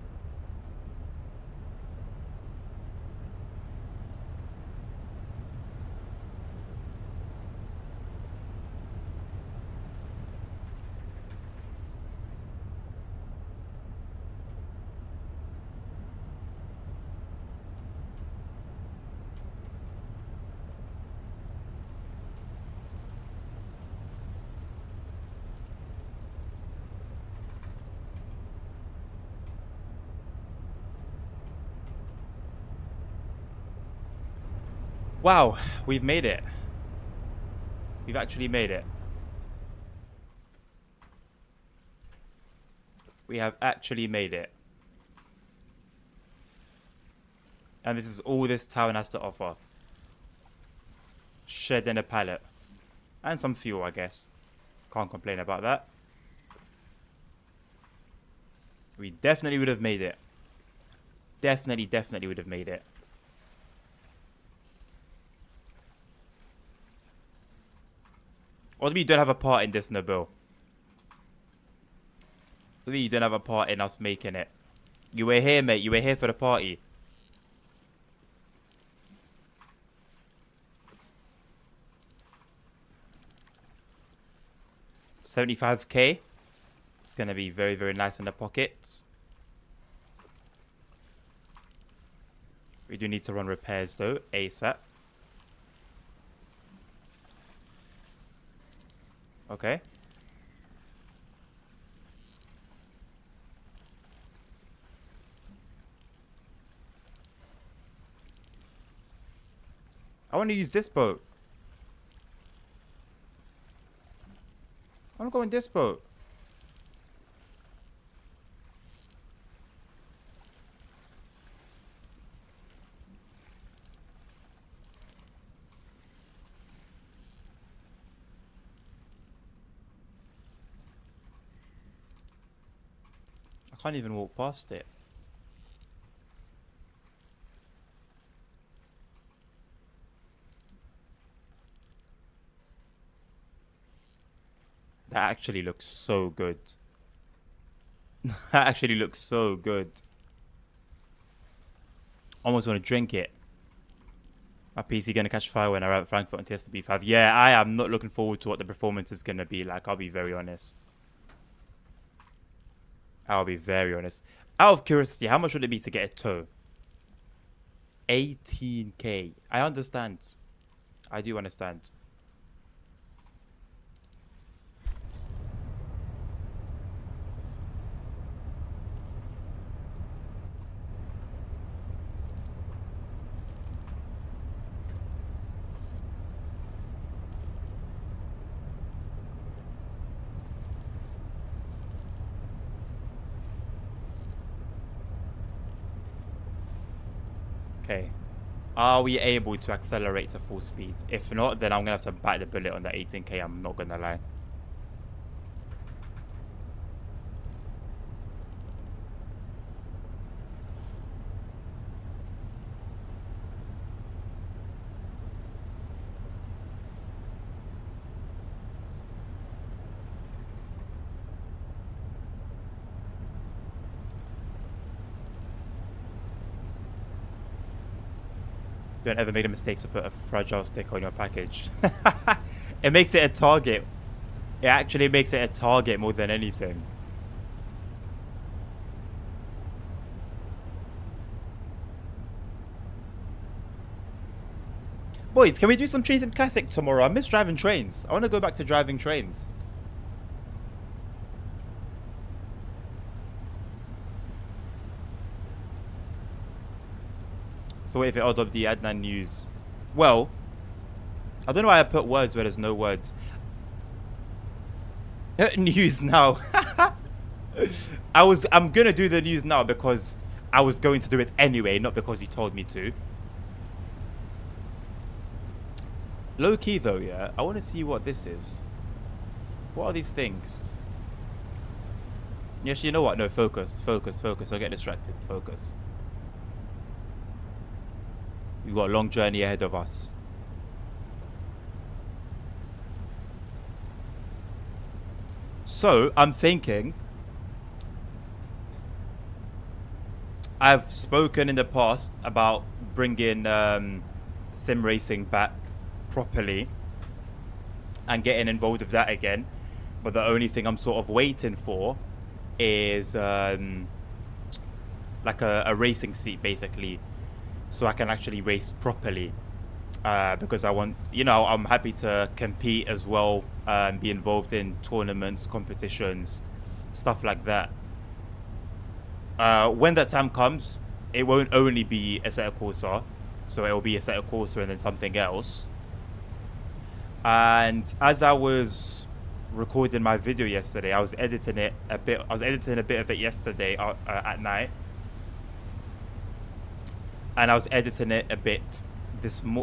Wow, we've made it. We've actually made it. We have actually made it. And this is all this town has to offer. Shed in a pallet. And some fuel, I guess. Can't complain about that. We definitely would have made it. Definitely would have made it. Or maybe you don't have a part in this, Nabil. Maybe you don't have a part in us making it. You were here, mate. You were here for the party. $75k. It's going to be very, very nice in the pockets. We do need to run repairs, though, ASAP. Okay. I want to use this boat. I want to go in this boat. I can't even walk past it. That actually looks so good. That actually looks so good. Almost want to drink it. My PC going to catch fire when I arrive at Frankfurt on TST B5. Yeah, I am not looking forward to what the performance is going to be like. I'll be very honest. I'll be very honest. Out of curiosity, how much would it be to get a tow? 18k. I understand. I do understand. Okay. Are we able to accelerate to full speed? If not, then I'm going to have to bite the bullet on that 18k. I'm not going to lie. Don't ever make the mistake to put a fragile stick on your package. It makes it a target. It actually makes it a target more than anything. Boys, can we do some Trains and Classic tomorrow? I miss driving trains. I want to go back to driving trains. So wait for LWD Adnan news. Well, I don't know why I put words where there's no words. News now. I'm gonna do the news now because I was going to do it anyway, not because you told me to. Low key though, yeah. I want to see what this is. What are these things? Yes, you know what? No, focus. Don't get distracted. Focus. We've got a long journey ahead of us. So, I'm thinking... I've spoken in the past about bringing sim racing back properly and getting involved with that again. But the only thing I'm sort of waiting for is like a racing seat, basically. So I can actually race properly, because I want, I'm happy to compete as well, be involved in tournaments, competitions, stuff like that. When that time comes, it won't only be Assetto Corsa, so it will be Assetto Corsa and then something else. And as I was recording my video yesterday, I was editing it a bit. I was editing a bit of it yesterday at night. And I was editing it a bit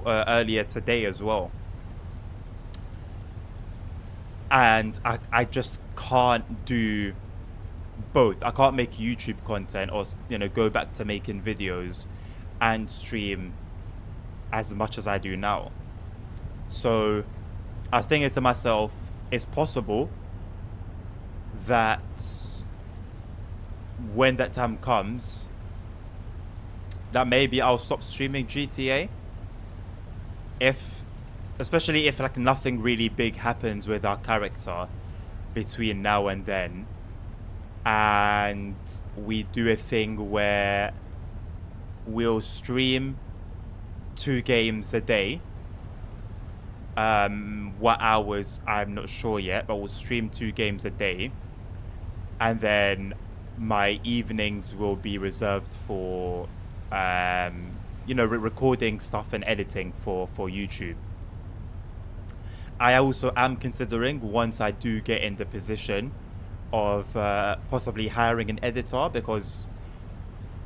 earlier today as well. and I just can't do both. I can't make YouTube content or go back to making videos and stream as much as I do now. So I was thinking to myself, it's possible that when that time comes, that maybe I'll stop streaming GTA, especially if like nothing really big happens with our character between now and then, and we do a thing where we'll stream 2 games a day. What hours I'm not sure yet, but we'll stream 2 games a day, and then my evenings will be reserved for recording stuff and editing for YouTube. I also am considering, once I do get in the position of possibly hiring an editor, because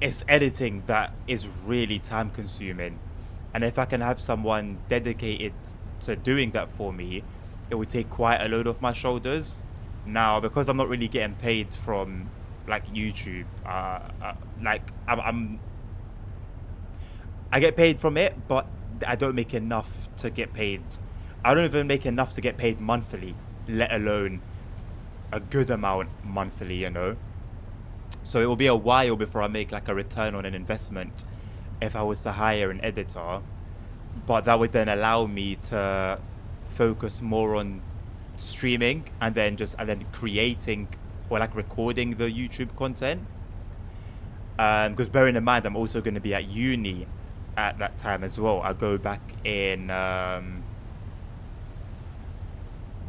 it's editing that is really time consuming, and if I can have someone dedicated to doing that for me, it would take quite a load off my shoulders. Now, because I'm not really getting paid from like YouTube, I get paid from it, but I don't make enough to get paid. I don't even make enough to get paid monthly, let alone a good amount monthly, So it will be a while before I make like a return on an investment if I was to hire an editor. But that would then allow me to focus more on streaming and then creating or like recording the YouTube content. Because bearing in mind, I'm also going to be at uni at that time as well. I go back in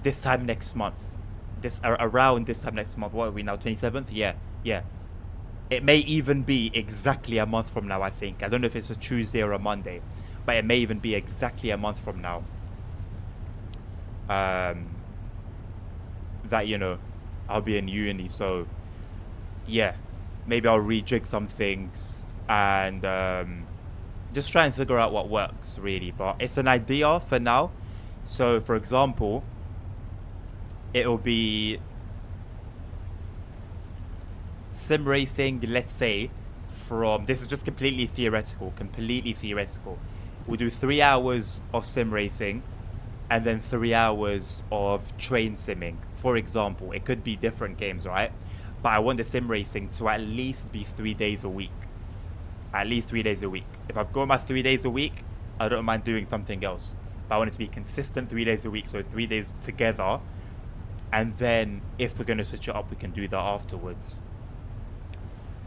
this time next month. Around this time next month. What are we now? 27th? Yeah. It may even be exactly a month from now, I think. I don't know if it's a Tuesday or a Monday, but it may even be exactly a month from now. That I'll be in uni, so yeah, maybe I'll rejig some things and just try and figure out what works really. But it's an idea for now. So for example, it'll be sim racing, let's say, this is just completely theoretical. We'll do 3 hours of sim racing and then 3 hours of train simming. For example, it could be different games, right? But I want the sim racing to at least be 3 days a week. At least 3 days a week. If I've got my 3 days a week, I don't mind doing something else. But I want it to be consistent 3 days a week. So 3 days together. And then if we're going to switch it up, we can do that afterwards.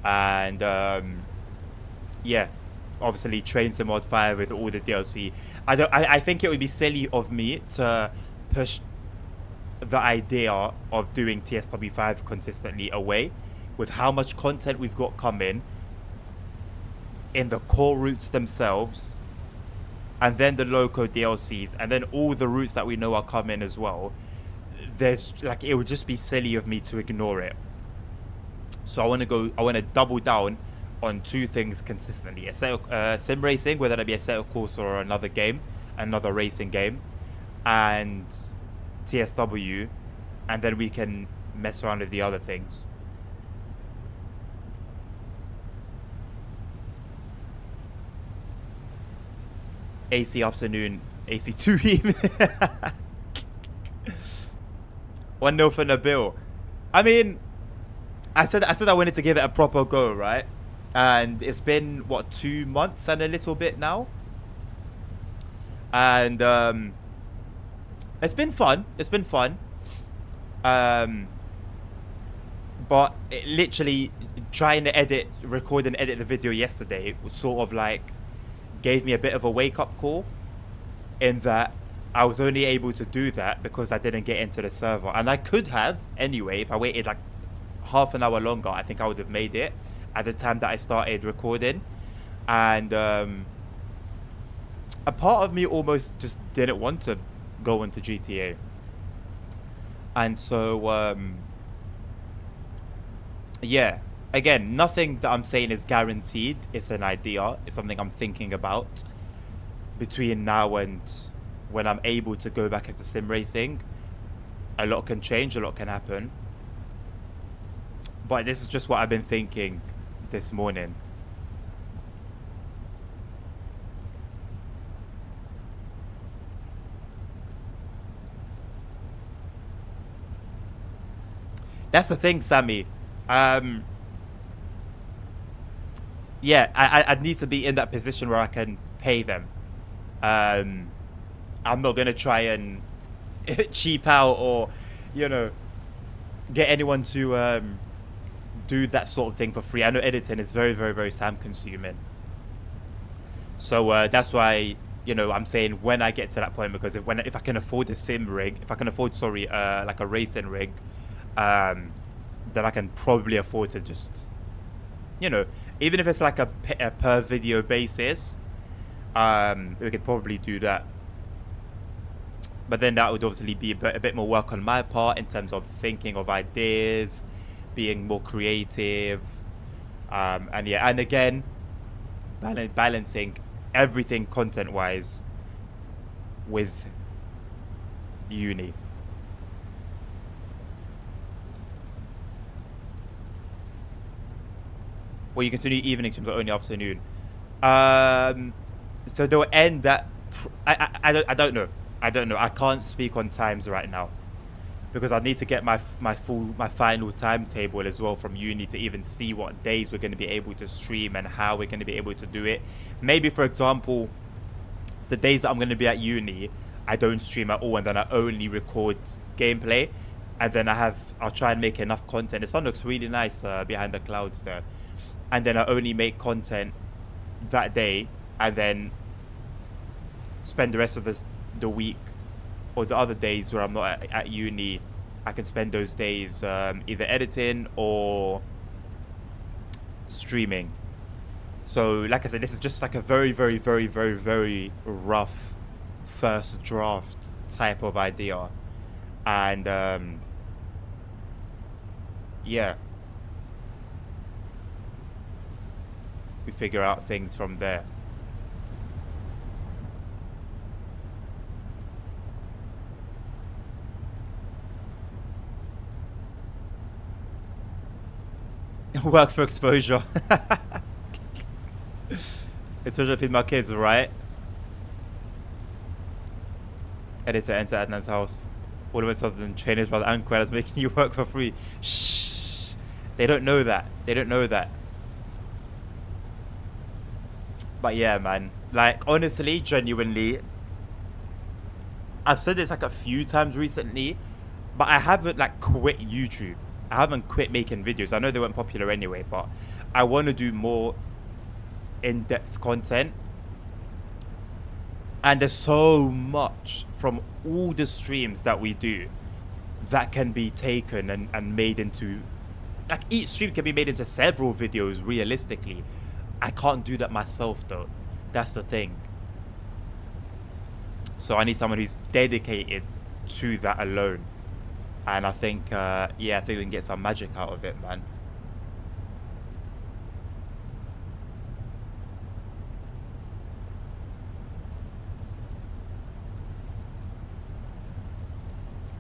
And yeah, obviously Train Sim Mod 5 with all the DLC. I think it would be silly of me to push the idea of doing TSW5 consistently away with how much content we've got coming in the core routes themselves, and then the local DLCs, and then all the routes that we know are coming as well. It would just be silly of me to ignore it. So I want to double down on 2 things consistently: sim racing, whether that be Assetto Corsa or another racing game, and TSW, and then we can mess around with the other things. AC afternoon, AC2 evening. 1-0 for Nabil. I mean, I said I wanted to give it a proper go, right? And it's been, what, 2 months and a little bit now? And it's been fun. But literally trying to record and edit the video yesterday was sort of like gave me a bit of a wake-up call, in that I was only able to do that because I didn't get into the server. And I could have, anyway, if I waited like half an hour longer, I think I would have made it at the time that I started recording. And a part of me almost just didn't want to go into GTA. And so, yeah. Again, nothing that I'm saying is guaranteed. It's an idea. It's something I'm thinking about between now and when I'm able to go back into sim racing. a lot can change, a lot can happen. But this is just what I've been thinking this morning. That's the thing, Sammy. Yeah, I need to be in that position where I can pay them. I'm not gonna try and cheap out or, you know, get anyone to do that sort of thing for free. I know editing is very, very, very time consuming. So that's why, you know, I'm saying when I get to that point, because if I can afford a sim rig, if I can afford, sorry, like a racing rig, then I can probably afford to just, you know, even if it's like a per video basis, we could probably do that. But then that would obviously be a bit more work on my part in terms of thinking of ideas, being more creative, and yeah, and again, balancing everything content-wise with uni. Well, you continue evening streams or only afternoon. So they'll end at. I don't know. I don't know. I can't speak on times right now because I need to get my final timetable as well from uni to even see what days we're going to be able to stream and how we're going to be able to do it. Maybe, for example, the days that I'm going to be at uni, I don't stream at all, and then I only record gameplay, and then I'll try and make enough content. The sun looks really nice behind the clouds there, and then I only make content that day, and then spend the rest of the week or the other days where I'm not at uni. I can spend those days either editing or streaming. So like I said, this is just like a very, very, very, very, very rough first draft type of idea, and yeah, we figure out things from there. Work for exposure. Exposure feed my kids, right? Editor enter Adnan's house. All of a sudden, trainers brother Anquel is making you work for free. Shh. They don't know that. They don't know that. But yeah, man. Like, honestly, genuinely, I've said this like a few times recently, but I haven't like quit YouTube. I haven't quit making videos. I know they weren't popular anyway, but I want to do more in-depth content. And there's so much from all the streams that we do that can be taken and made into, like, each stream can be made into several videos realistically. I can't do that myself though. That's the thing. So I need someone who's dedicated to that alone. And I think, yeah, I think we can get some magic out of it, man.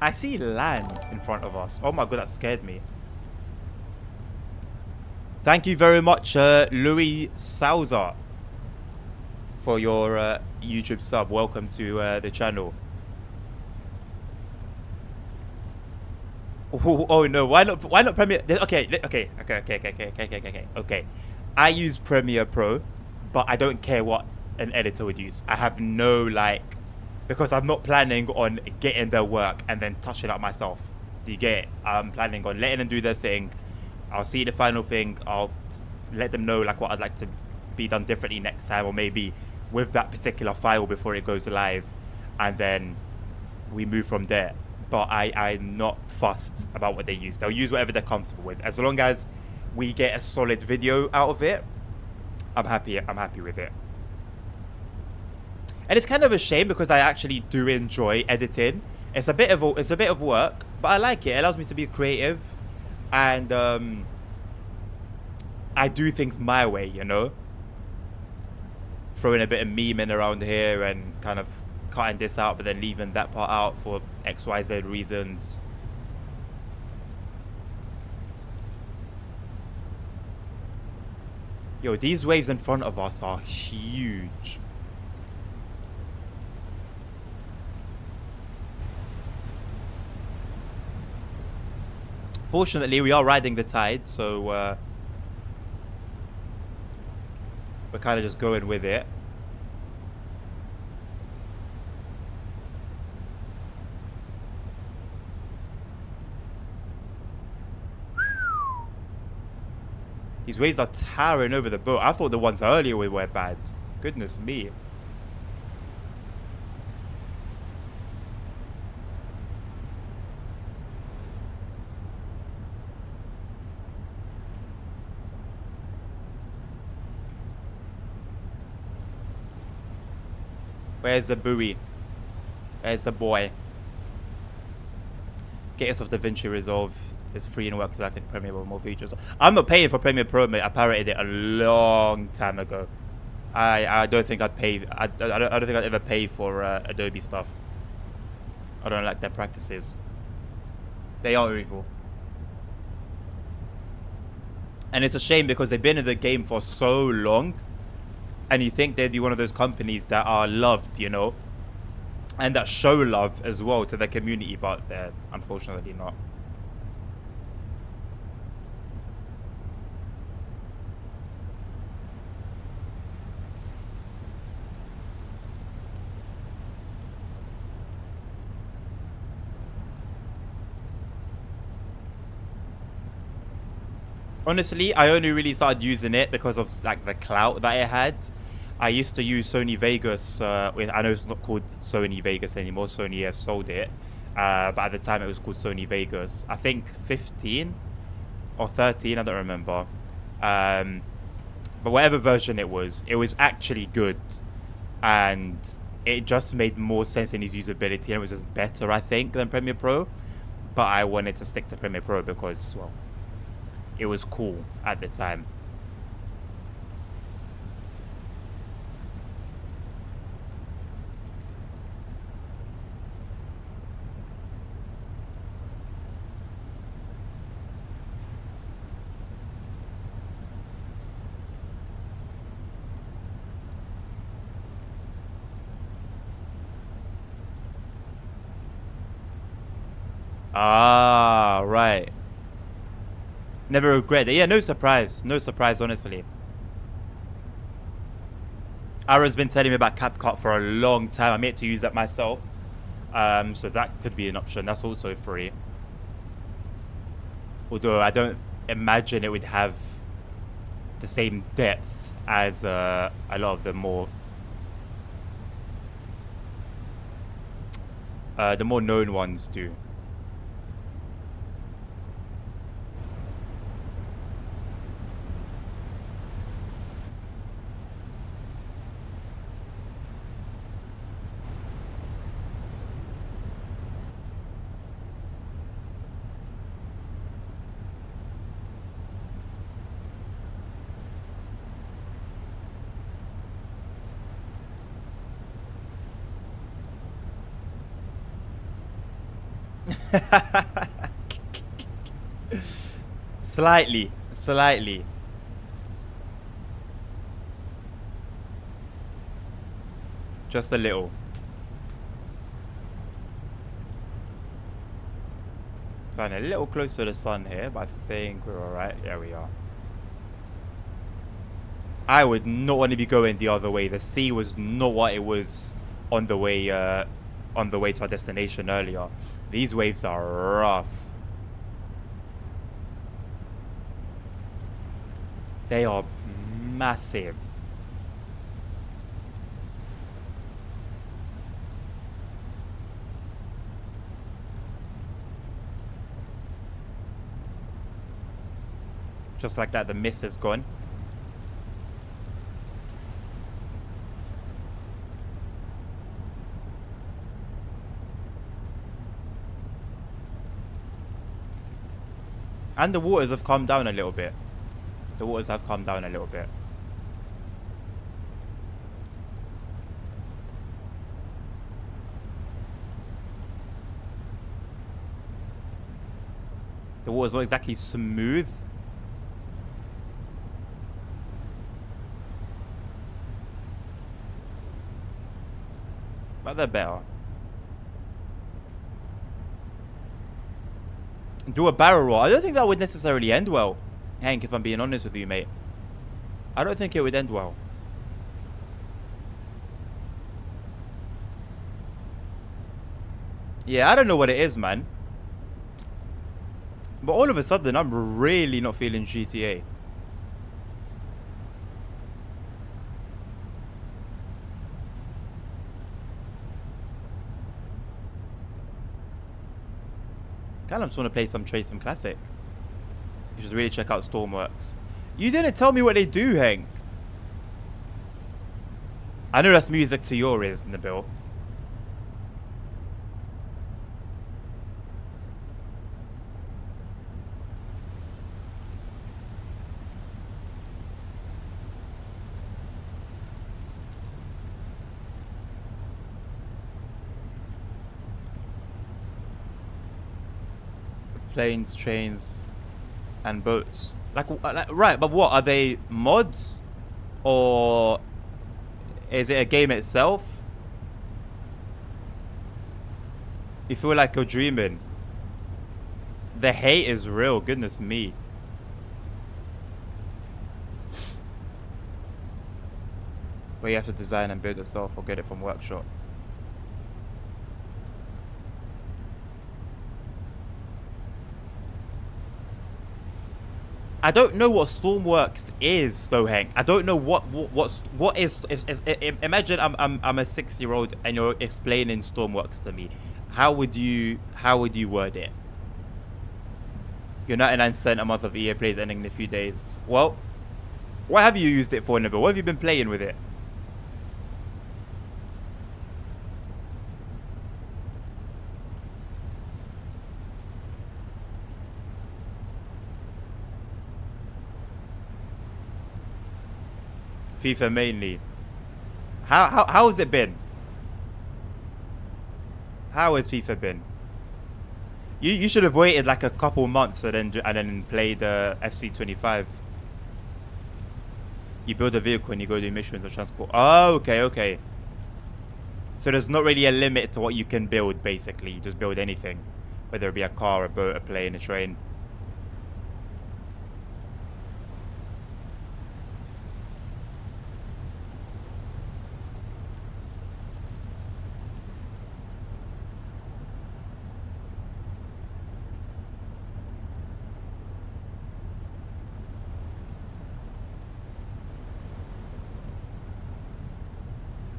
I see land in front of us. Oh my god, that scared me. Thank you very much, Louis Salza, for your YouTube sub. Welcome to the channel. Oh no, why not Premiere? Okay. I use Premiere Pro, but I don't care what an editor would use. I have no, like, because I'm not planning on getting their work and then touching up myself. Do you get it? I'm planning on letting them do their thing. I'll see the final thing. I'll let them know like what I'd like to be done differently next time, or maybe with that particular file before it goes live, and then we move from there. But I'm not fussed about what they use. They'll use whatever they're comfortable with. As long as we get a solid video out of it, I'm happy with it. And it's kind of a shame because I actually do enjoy editing. It's a bit of work, but I like it. It allows me to be creative, and I do things my way, you know. Throwing a bit of memeing around here and kind of cutting this out, but then leaving that part out for XYZ reasons. Yo, these waves in front of us are huge. Fortunately, we are riding the tide, so we're kind of just going with it. These waves are towering over the boat. I thought the ones earlier were bad. Goodness me. Where's the buoy? Where's the boy? Get yourself DaVinci Resolve. It's free and works like Premiere with more features. I'm not paying for Premiere Pro, mate. I pirated it a long time ago. I don't think I'd pay. I don't think I'd ever pay for Adobe stuff. I don't like their practices. They are evil. And it's a shame because they've been in the game for so long. And you think they'd be one of those companies that are loved, you know, and that show love as well to their community, but they're unfortunately not. Honestly, I only really started using it because of like the clout that it had. I used to use Sony Vegas. I know it's not called Sony Vegas anymore. Sony have sold it, but at the time it was called Sony Vegas. I think 15 or 13. I don't remember. But whatever version it was actually good, and it just made more sense in its usability, and it was just better, I think, than Premiere Pro. But I wanted to stick to Premiere Pro because, well, it was cool at the time. Ah, right. Never regret it. Yeah, no surprise. No surprise, honestly. Aaron's been telling me about CapCut for a long time. I'm yet to use that myself. So that could be an option. That's also free. Although I don't imagine it would have the same depth as a lot of the more known ones do. Slightly. Just a little. Flying a little closer to the sun here, but I think we're alright. Yeah, we are. I would not want to be going the other way. The sea was not what it was on the way to our destination earlier. These waves are rough. They are massive. Just like that, the mist is gone. And the waters have calmed down a little bit. The waters have calmed down a little bit. The water's not exactly smooth. But they're better. Do a barrel roll. I don't think that would necessarily end well, Hank, if I'm being honest with you, mate. I don't think it would end well. Yeah, I don't know what it is, man. But all of a sudden, I'm really not feeling GTA. Kind of just want to play some Trace Classic. You should really check out Stormworks. You didn't tell me what they do, Hank. I know that's music to your ears, Nabil. Planes, trains, and boats. Like, right, but what? Are they mods? Or is it a game itself? You feel like you're dreaming. The hate is real, goodness me. But you have to design and build yourself or get it from workshop. I don't know what Stormworks is, though, Hank. I don't know what is. Imagine I'm a 6-year-old and you're explaining Stormworks to me. How would you word it? Your 99 cent a month of EA plays ending in a few days. Well, what have you used it for, Nabil? What have you been playing with it? FIFA mainly. How has it been? How has FIFA been? You should have waited like a couple months and then played FC25. You build a vehicle and you go do missions or transport. Oh, okay. So there's not really a limit to what you can build, basically. You just build anything. Whether it be a car, a boat, a plane, a train.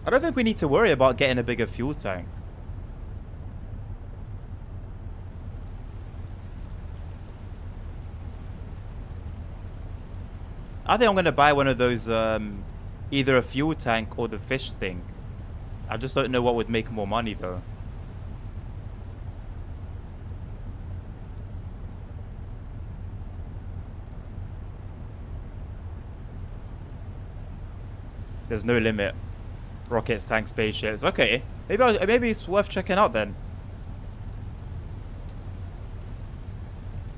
I don't think we need to worry about getting a bigger fuel tank. I think I'm going to buy one of those, either a fuel tank or the fish thing. I just don't know what would make more money, though. There's no limit. Rockets, tanks, spaceships. Okay, maybe it's worth checking out then.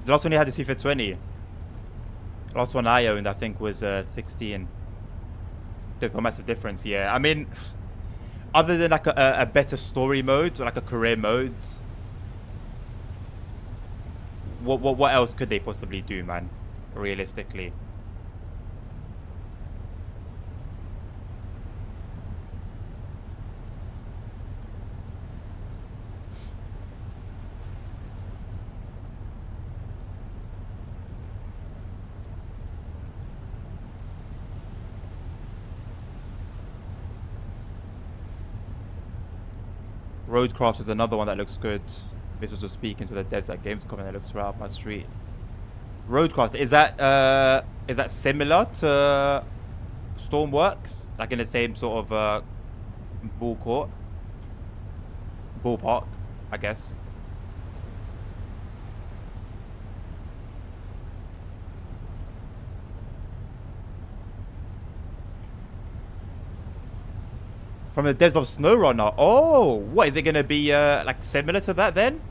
The last one you had is FIFA 20. The last one I owned, I think, was 16. There's a massive difference, yeah. I mean, other than like a better story mode or like a career mode, what else could they possibly do, man? Realistically. Roadcraft is another one that looks good. This was just speaking to the devs at Gamescom and it looks right up my street. Roadcraft, is that similar to Stormworks? Like in the same sort of ballpark, I guess. From the devs of SnowRunner. Oh, what is it gonna be? Like similar to that then?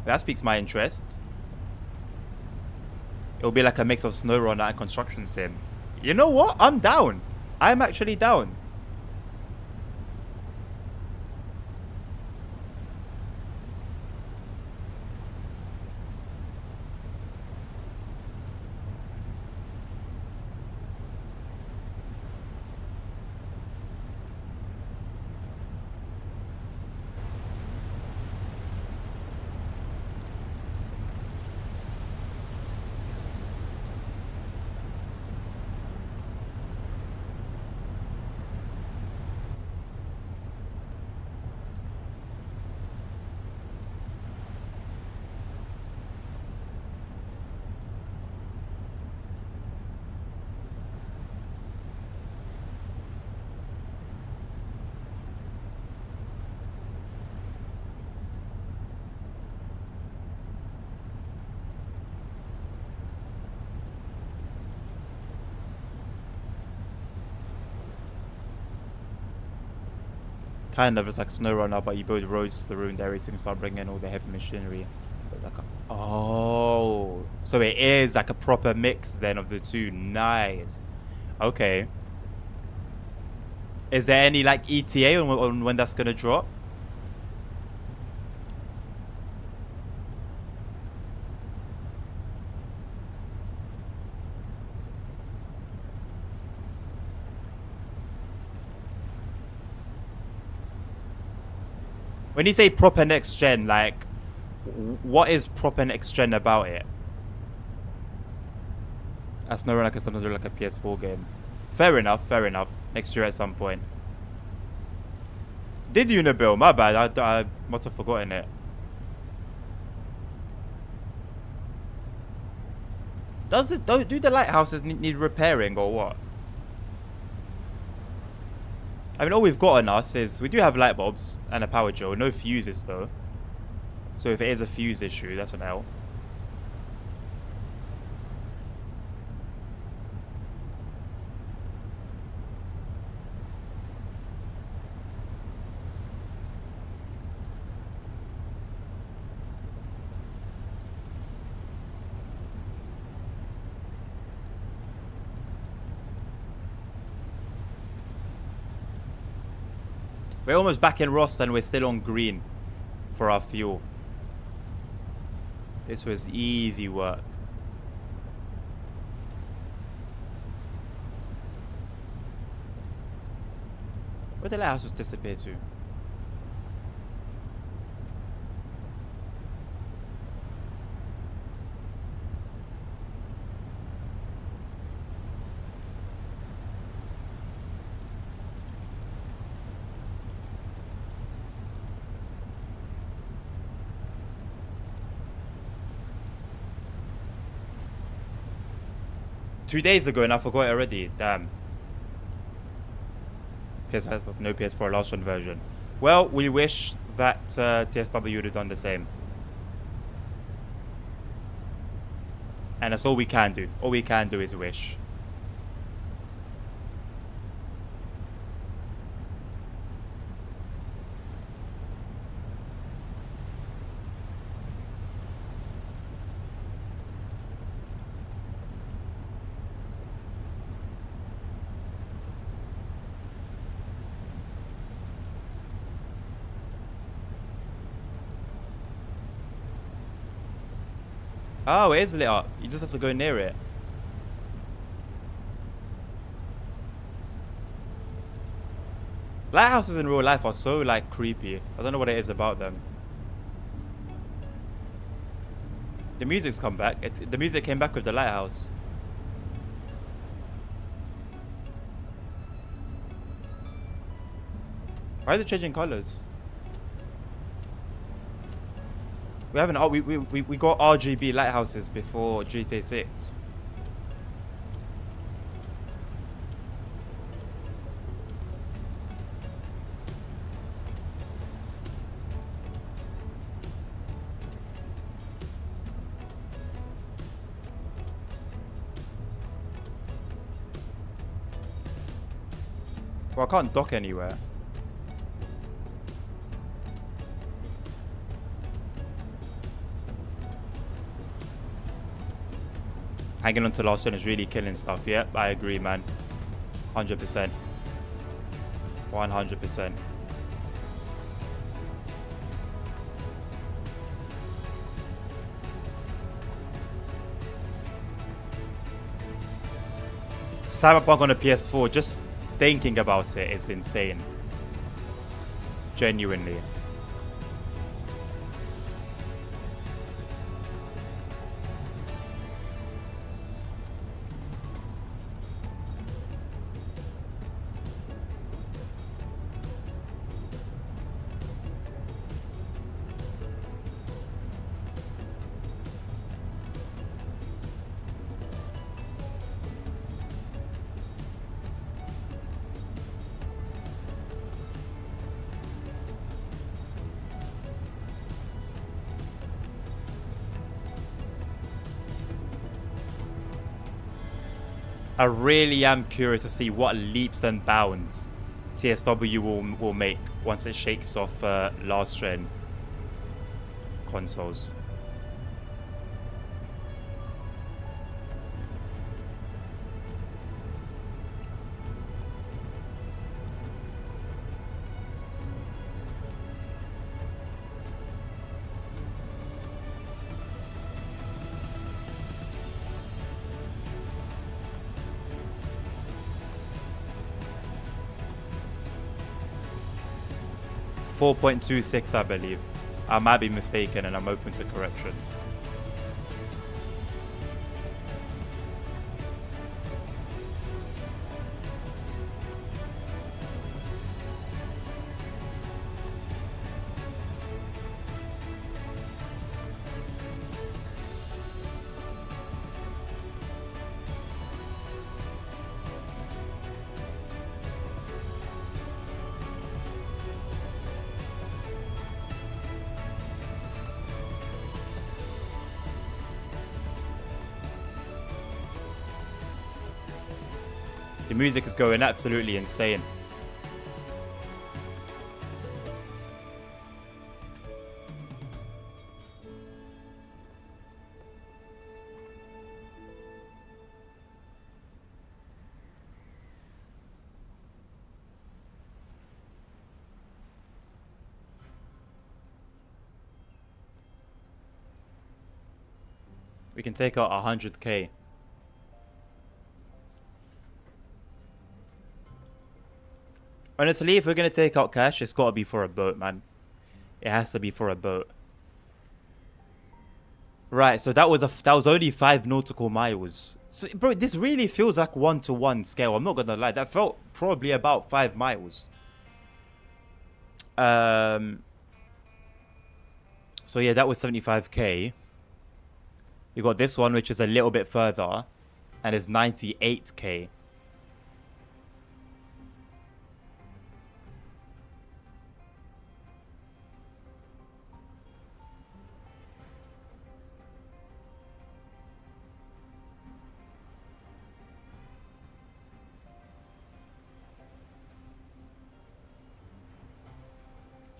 That speaks my interest. It'll be like a mix of SnowRunner and Construction Sim. You know what? I'm down. I'm actually down. Kind of, it's like SnowRunner, but you build roads to the ruined areas, so you can start bringing in all the heavy machinery. Oh, so it is like a proper mix then of the two. Nice. Okay. Is there any like ETA on when that's gonna drop? When you say proper next gen, like, what is proper next gen about it? That's no like sometimes like a PS4 game. Fair enough, fair enough. Next year at some point. Did Unibill? My bad. I must have forgotten it. Do the lighthouses need repairing or what? I mean, all we've got on us is we do have light bulbs and a power drill. No fuses though. So if it is a fuse issue, that's an L. We're almost back in Ross and we're still on green for our fuel. This was easy work. Where did the lighthouse just disappear to? Two days ago and I forgot it already. Damn. PS5 was no PS4 last run version. Well, we wish that TSW would have done the same. And that's all we can do. All we can do is wish. Oh, it is lit up. You just have to go near it. Lighthouses in real life are so, like, creepy. I don't know what it is about them. The music's come back. The music came back with the lighthouse. Why are they changing colors? We haven't. Oh, we got RGB lighthouses before GTA 6. Well, I can't dock anywhere. Hanging on to last one is really killing stuff. Yep, I agree, man. 100%. 100%. Cyberpunk on a PS4, just thinking about it is insane. Genuinely. I really am curious to see what leaps and bounds TSW will make once it shakes off last gen consoles. .26, I believe. I might be mistaken, and I'm open to correction. The music is going absolutely insane. We can take out 100k. Honestly, if we're going to take out cash, it's got to be for a boat, man. It has to be for a boat. Right, so that was only 5 nautical miles. So, bro, this really feels like 1-to-1 scale. I'm not going to lie. That felt probably about 5 miles. So, yeah, that was 75k. You got this one, which is a little bit further. And it's 98k.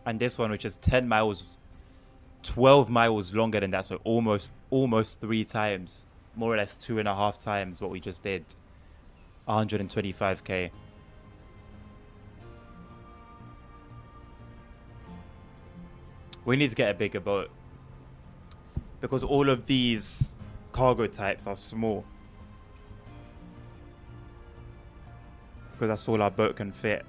And this one, which is 10 miles, 12 miles longer than that. So almost 3 times, more or less 2.5 times what we just did. 125k. We need to get a bigger boat, because all of these cargo types are small. Because that's all our boat can fit.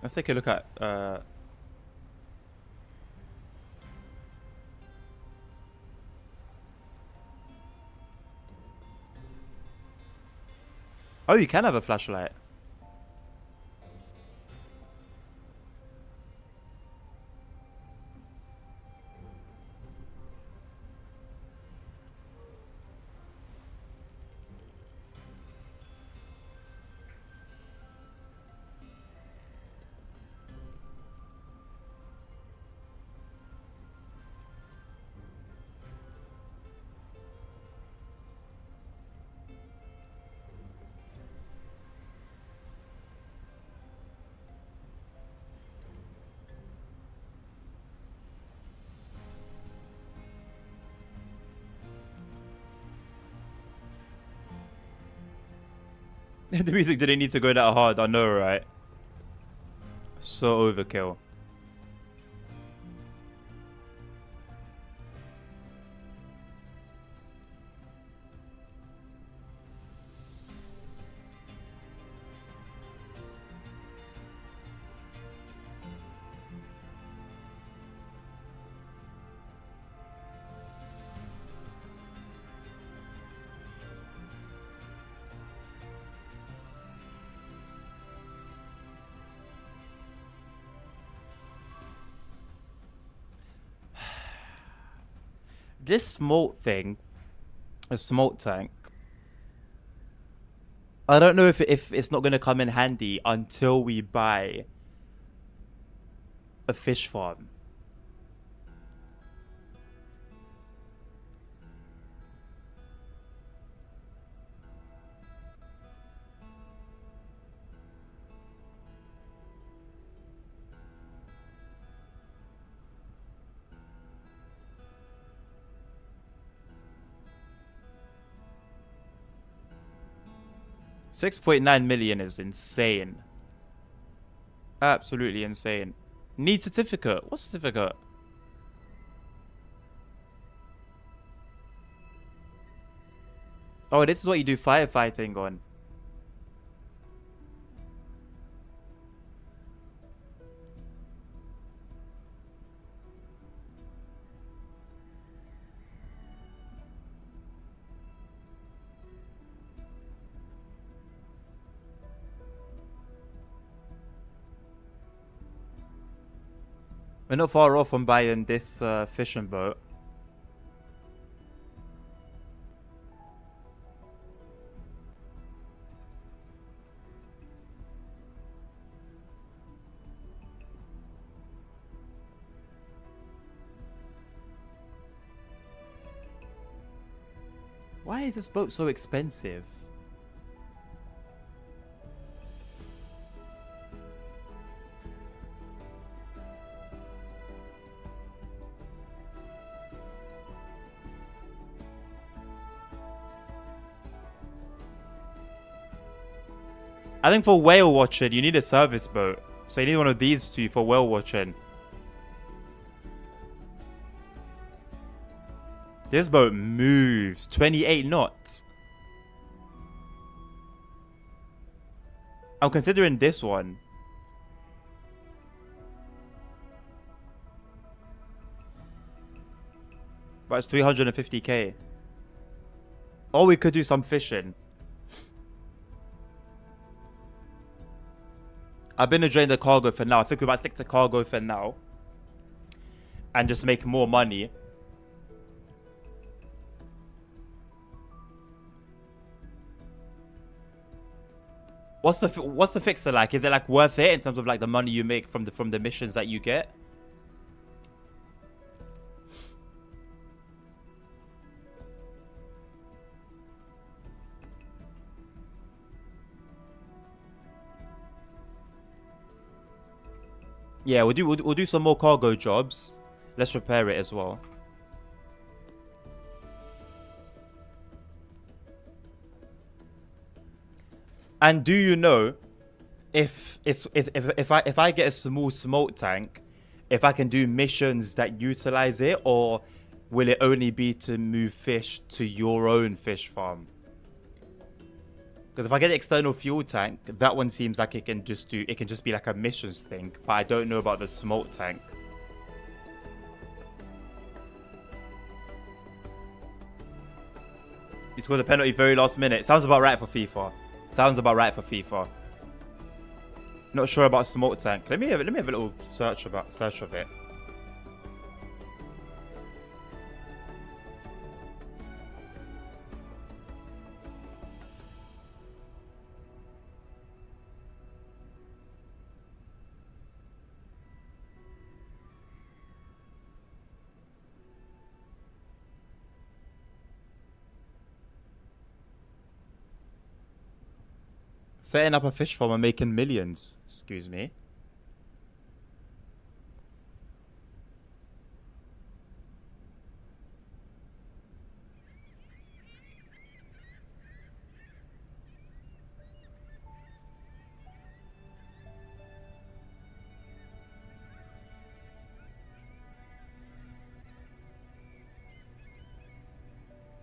Let's take a look at oh, you can have a flashlight. The music didn't need to go that hard, I know, right? So overkill. This smolt thing, a smolt tank, I don't know if it's not going to come in handy until we buy a fish farm. 6.9 million is insane. Absolutely insane. Need certificate. What certificate? Oh, this is what you do firefighting on. We're not far off from buying this fishing boat. Why is this boat so expensive? I think for whale watching, you need a service boat. So you need one of these two for whale watching. This boat moves 28 knots. I'm considering this one. But it's 350k. Or we could do some fishing. I've been enjoying the cargo for now. I think we might stick to cargo for now. And just make more money. What's the fixer like? Is it like worth it in terms of like the money you make from the missions that you get? Yeah, we'll do some more cargo jobs. Let's repair it as well. And do you know if I get a small smoke tank, if I can do missions that utilize it, or will it only be to move fish to your own fish farm? Because if I get the external fuel tank, that one seems like it can just be like a missions thing, but I don't know about the smoke tank. You scored a penalty very last minute. Sounds about right for FIFA. Sounds about right for FIFA. Not sure about smoke tank. Let me have a little search of it. Setting up a fish farm and making millions. Excuse me.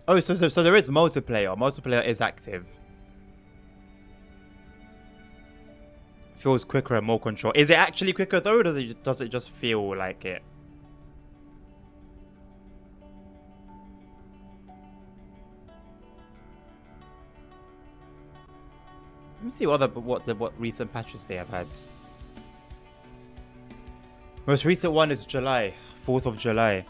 Oh, so there is multiplayer. Multiplayer is active. Feels quicker and more control. Is it actually quicker though, or does it just feel like it? Let me see what recent patches they have had. Most recent one is July, 4th of July.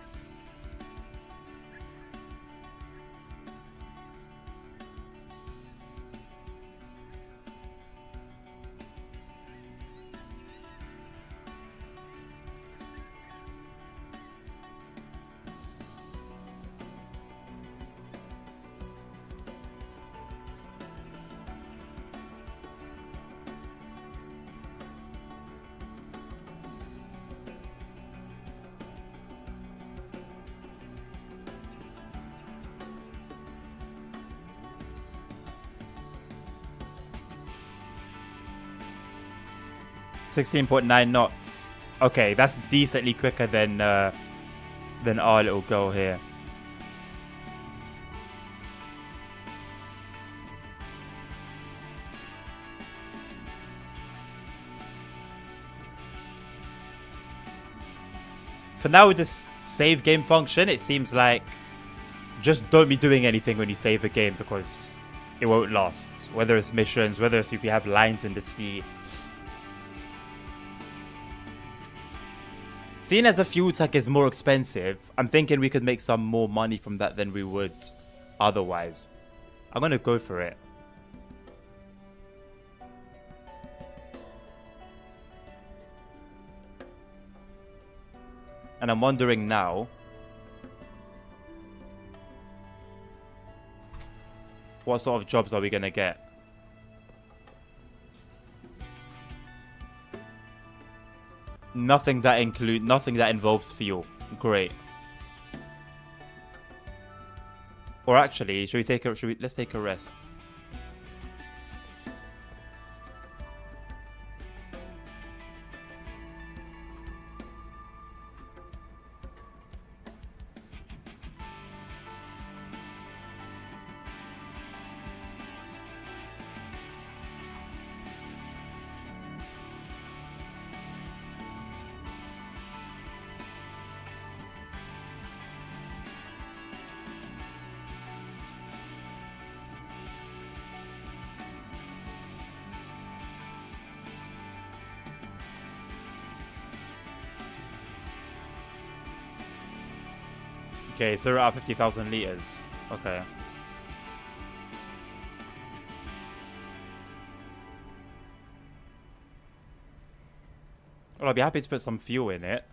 16.9 knots. Okay, that's decently quicker than our little girl here. For now, with this save game function, it seems like just don't be doing anything when you save a game because it won't last. Whether it's missions, whether it's if you have lines in the sea. Seeing as a fuel tank is more expensive, I'm thinking we could make some more money from that than we would otherwise. I'm going to go for it. And I'm wondering now, what sort of jobs are we going to get? Nothing that involves fuel. Great. Or actually, let's take a rest. Okay, so we're at 50,000 liters. Okay. Well, I'll be happy to put some fuel in it.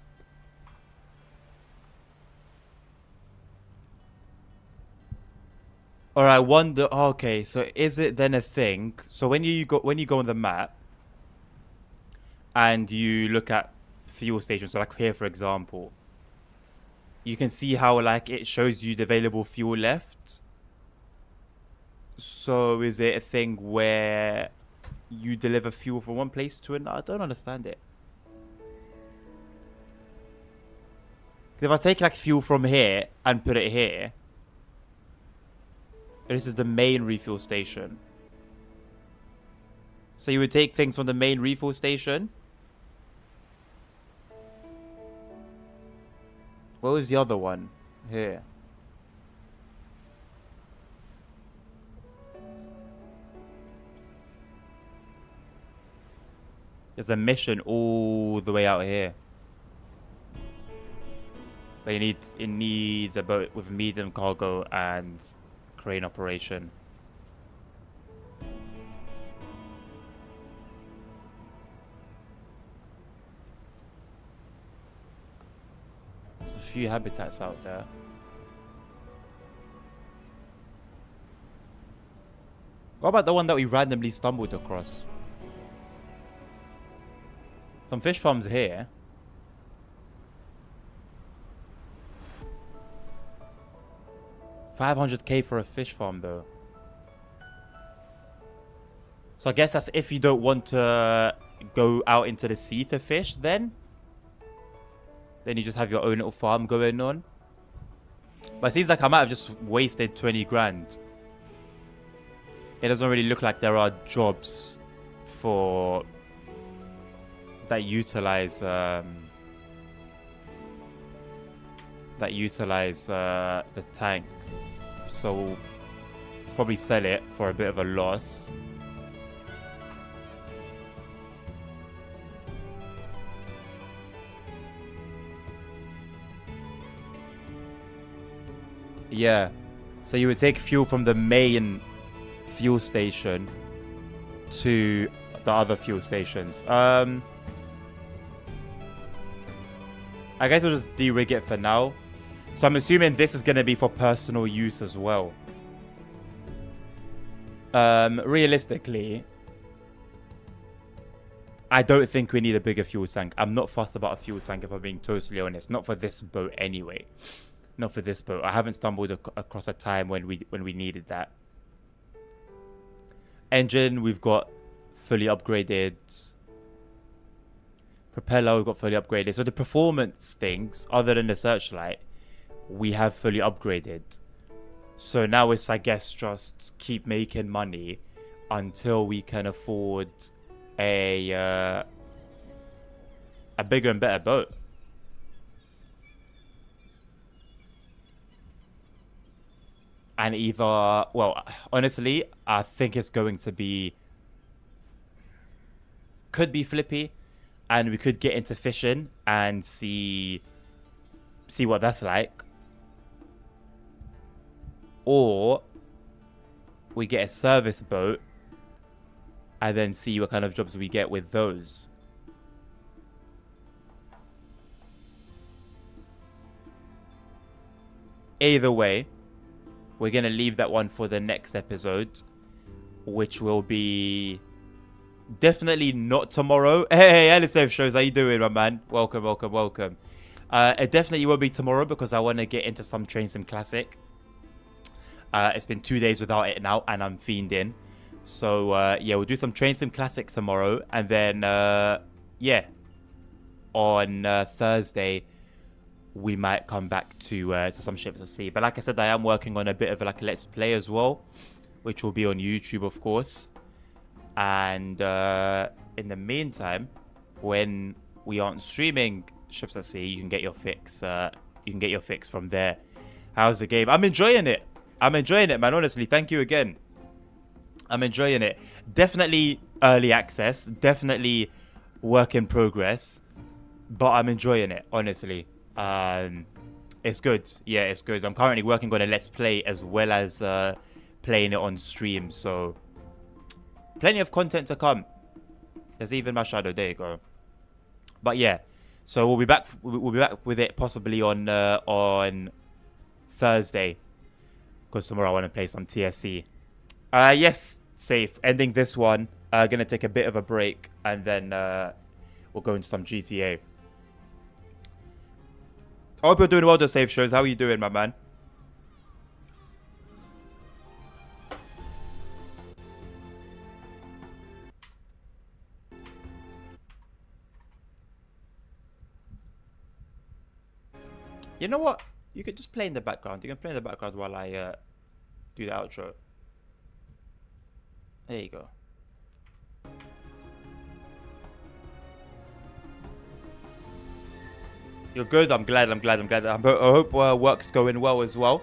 Or I wonder. Okay, so is it then a thing? So when you go on the map and you look at fuel stations, so like here for example, you can see how like it shows you the available fuel left. So is it a thing where you deliver fuel from one place to another? I don't understand it. If I take like fuel from here and put it here, this is the main refuel station. So you would take things from the main refuel station. What was the other one? Here. There's a mission all the way out here. But it needs a boat with medium cargo and crane operation. There's a few habitats out there. What about the one that we randomly stumbled across? Some fish farms here. $500K for a fish farm though. So I guess that's if you don't want to go out into the sea to fish then. Then you just have your own little farm going on. But it seems like I might have just wasted 20 grand. It doesn't really look like there are jobs for that utilize the tank. So we'll probably sell it for a bit of a loss. Yeah. So you would take fuel from the main fuel station to the other fuel stations. I guess we'll just de-rig it for now. So I'm assuming this is going to be for personal use as well. Realistically, I don't think we need a bigger fuel tank. I'm not fussed about a fuel tank if I'm being totally honest. Not for this boat anyway. Not for this boat. I haven't stumbled across a time when we needed that. Engine, we've got fully upgraded. Propeller, we've got fully upgraded. So the performance things, other than the searchlight, we have fully upgraded. So now it's, I guess, just keep making money until we can afford a bigger and better boat. And either, well, honestly, I think it's going to be, could be flippy, and we could get into fishing and see what that's like. Or we get a service boat and then see what kind of jobs we get with those. Either way, we're going to leave that one for the next episode, which will be definitely not tomorrow. Hey, LSF shows, how you doing, my man? Welcome, welcome, welcome. It definitely won't be tomorrow because I want to get into some Train Sim Classic. It's been 2 days without it now, and I'm fiending. So, yeah, we'll do some Train Sim Classic tomorrow. And then, yeah, on Thursday, we might come back to some Ships at Sea. But like I said, I am working on a bit of like a Let's Play as well, which will be on YouTube, of course. And in the meantime, when we aren't streaming Ships at Sea, you can get your fix. You can get your fix from there. How's the game? I'm enjoying it. I'm enjoying it, man. Honestly, thank you again. I'm enjoying it. Definitely early access. Definitely work in progress. But I'm enjoying it, honestly. It's good. Yeah, it's good. I'm currently working on a Let's Play as well as playing it on stream. So plenty of content to come. There's even my shadow. There you go. But yeah, so we'll be back. We'll be back with it possibly on Thursday, because tomorrow I want to play some TSC. Yes, safe. Ending this one. Gonna take a bit of a break, and then we'll go into some GTA. I hope you're doing well, the safe shows. How are you doing, my man? You know what? You could just play in the background. You can play in the background while I do the outro. There you go. You're good. I'm glad. I hope work's going well as well.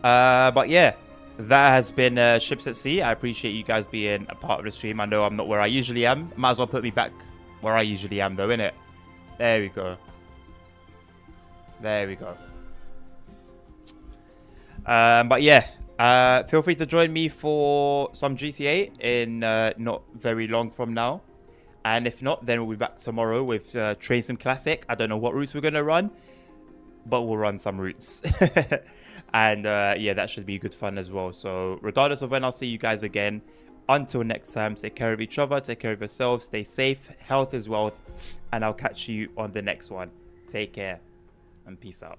But yeah, that has been Ships at Sea. I appreciate you guys being a part of the stream. I know I'm not where I usually am. Might as well put me back where I usually am, though, innit? There we go. There we go. But yeah, feel free to join me for some GTA in not very long from now. And if not, then we'll be back tomorrow with Train Sim Classic. I don't know what routes we're going to run, but we'll run some routes. And yeah, that should be good fun as well. So regardless of when I'll see you guys again, until next time, take care of each other, take care of yourselves, stay safe, health is wealth, and I'll catch you on the next one. Take care and peace out.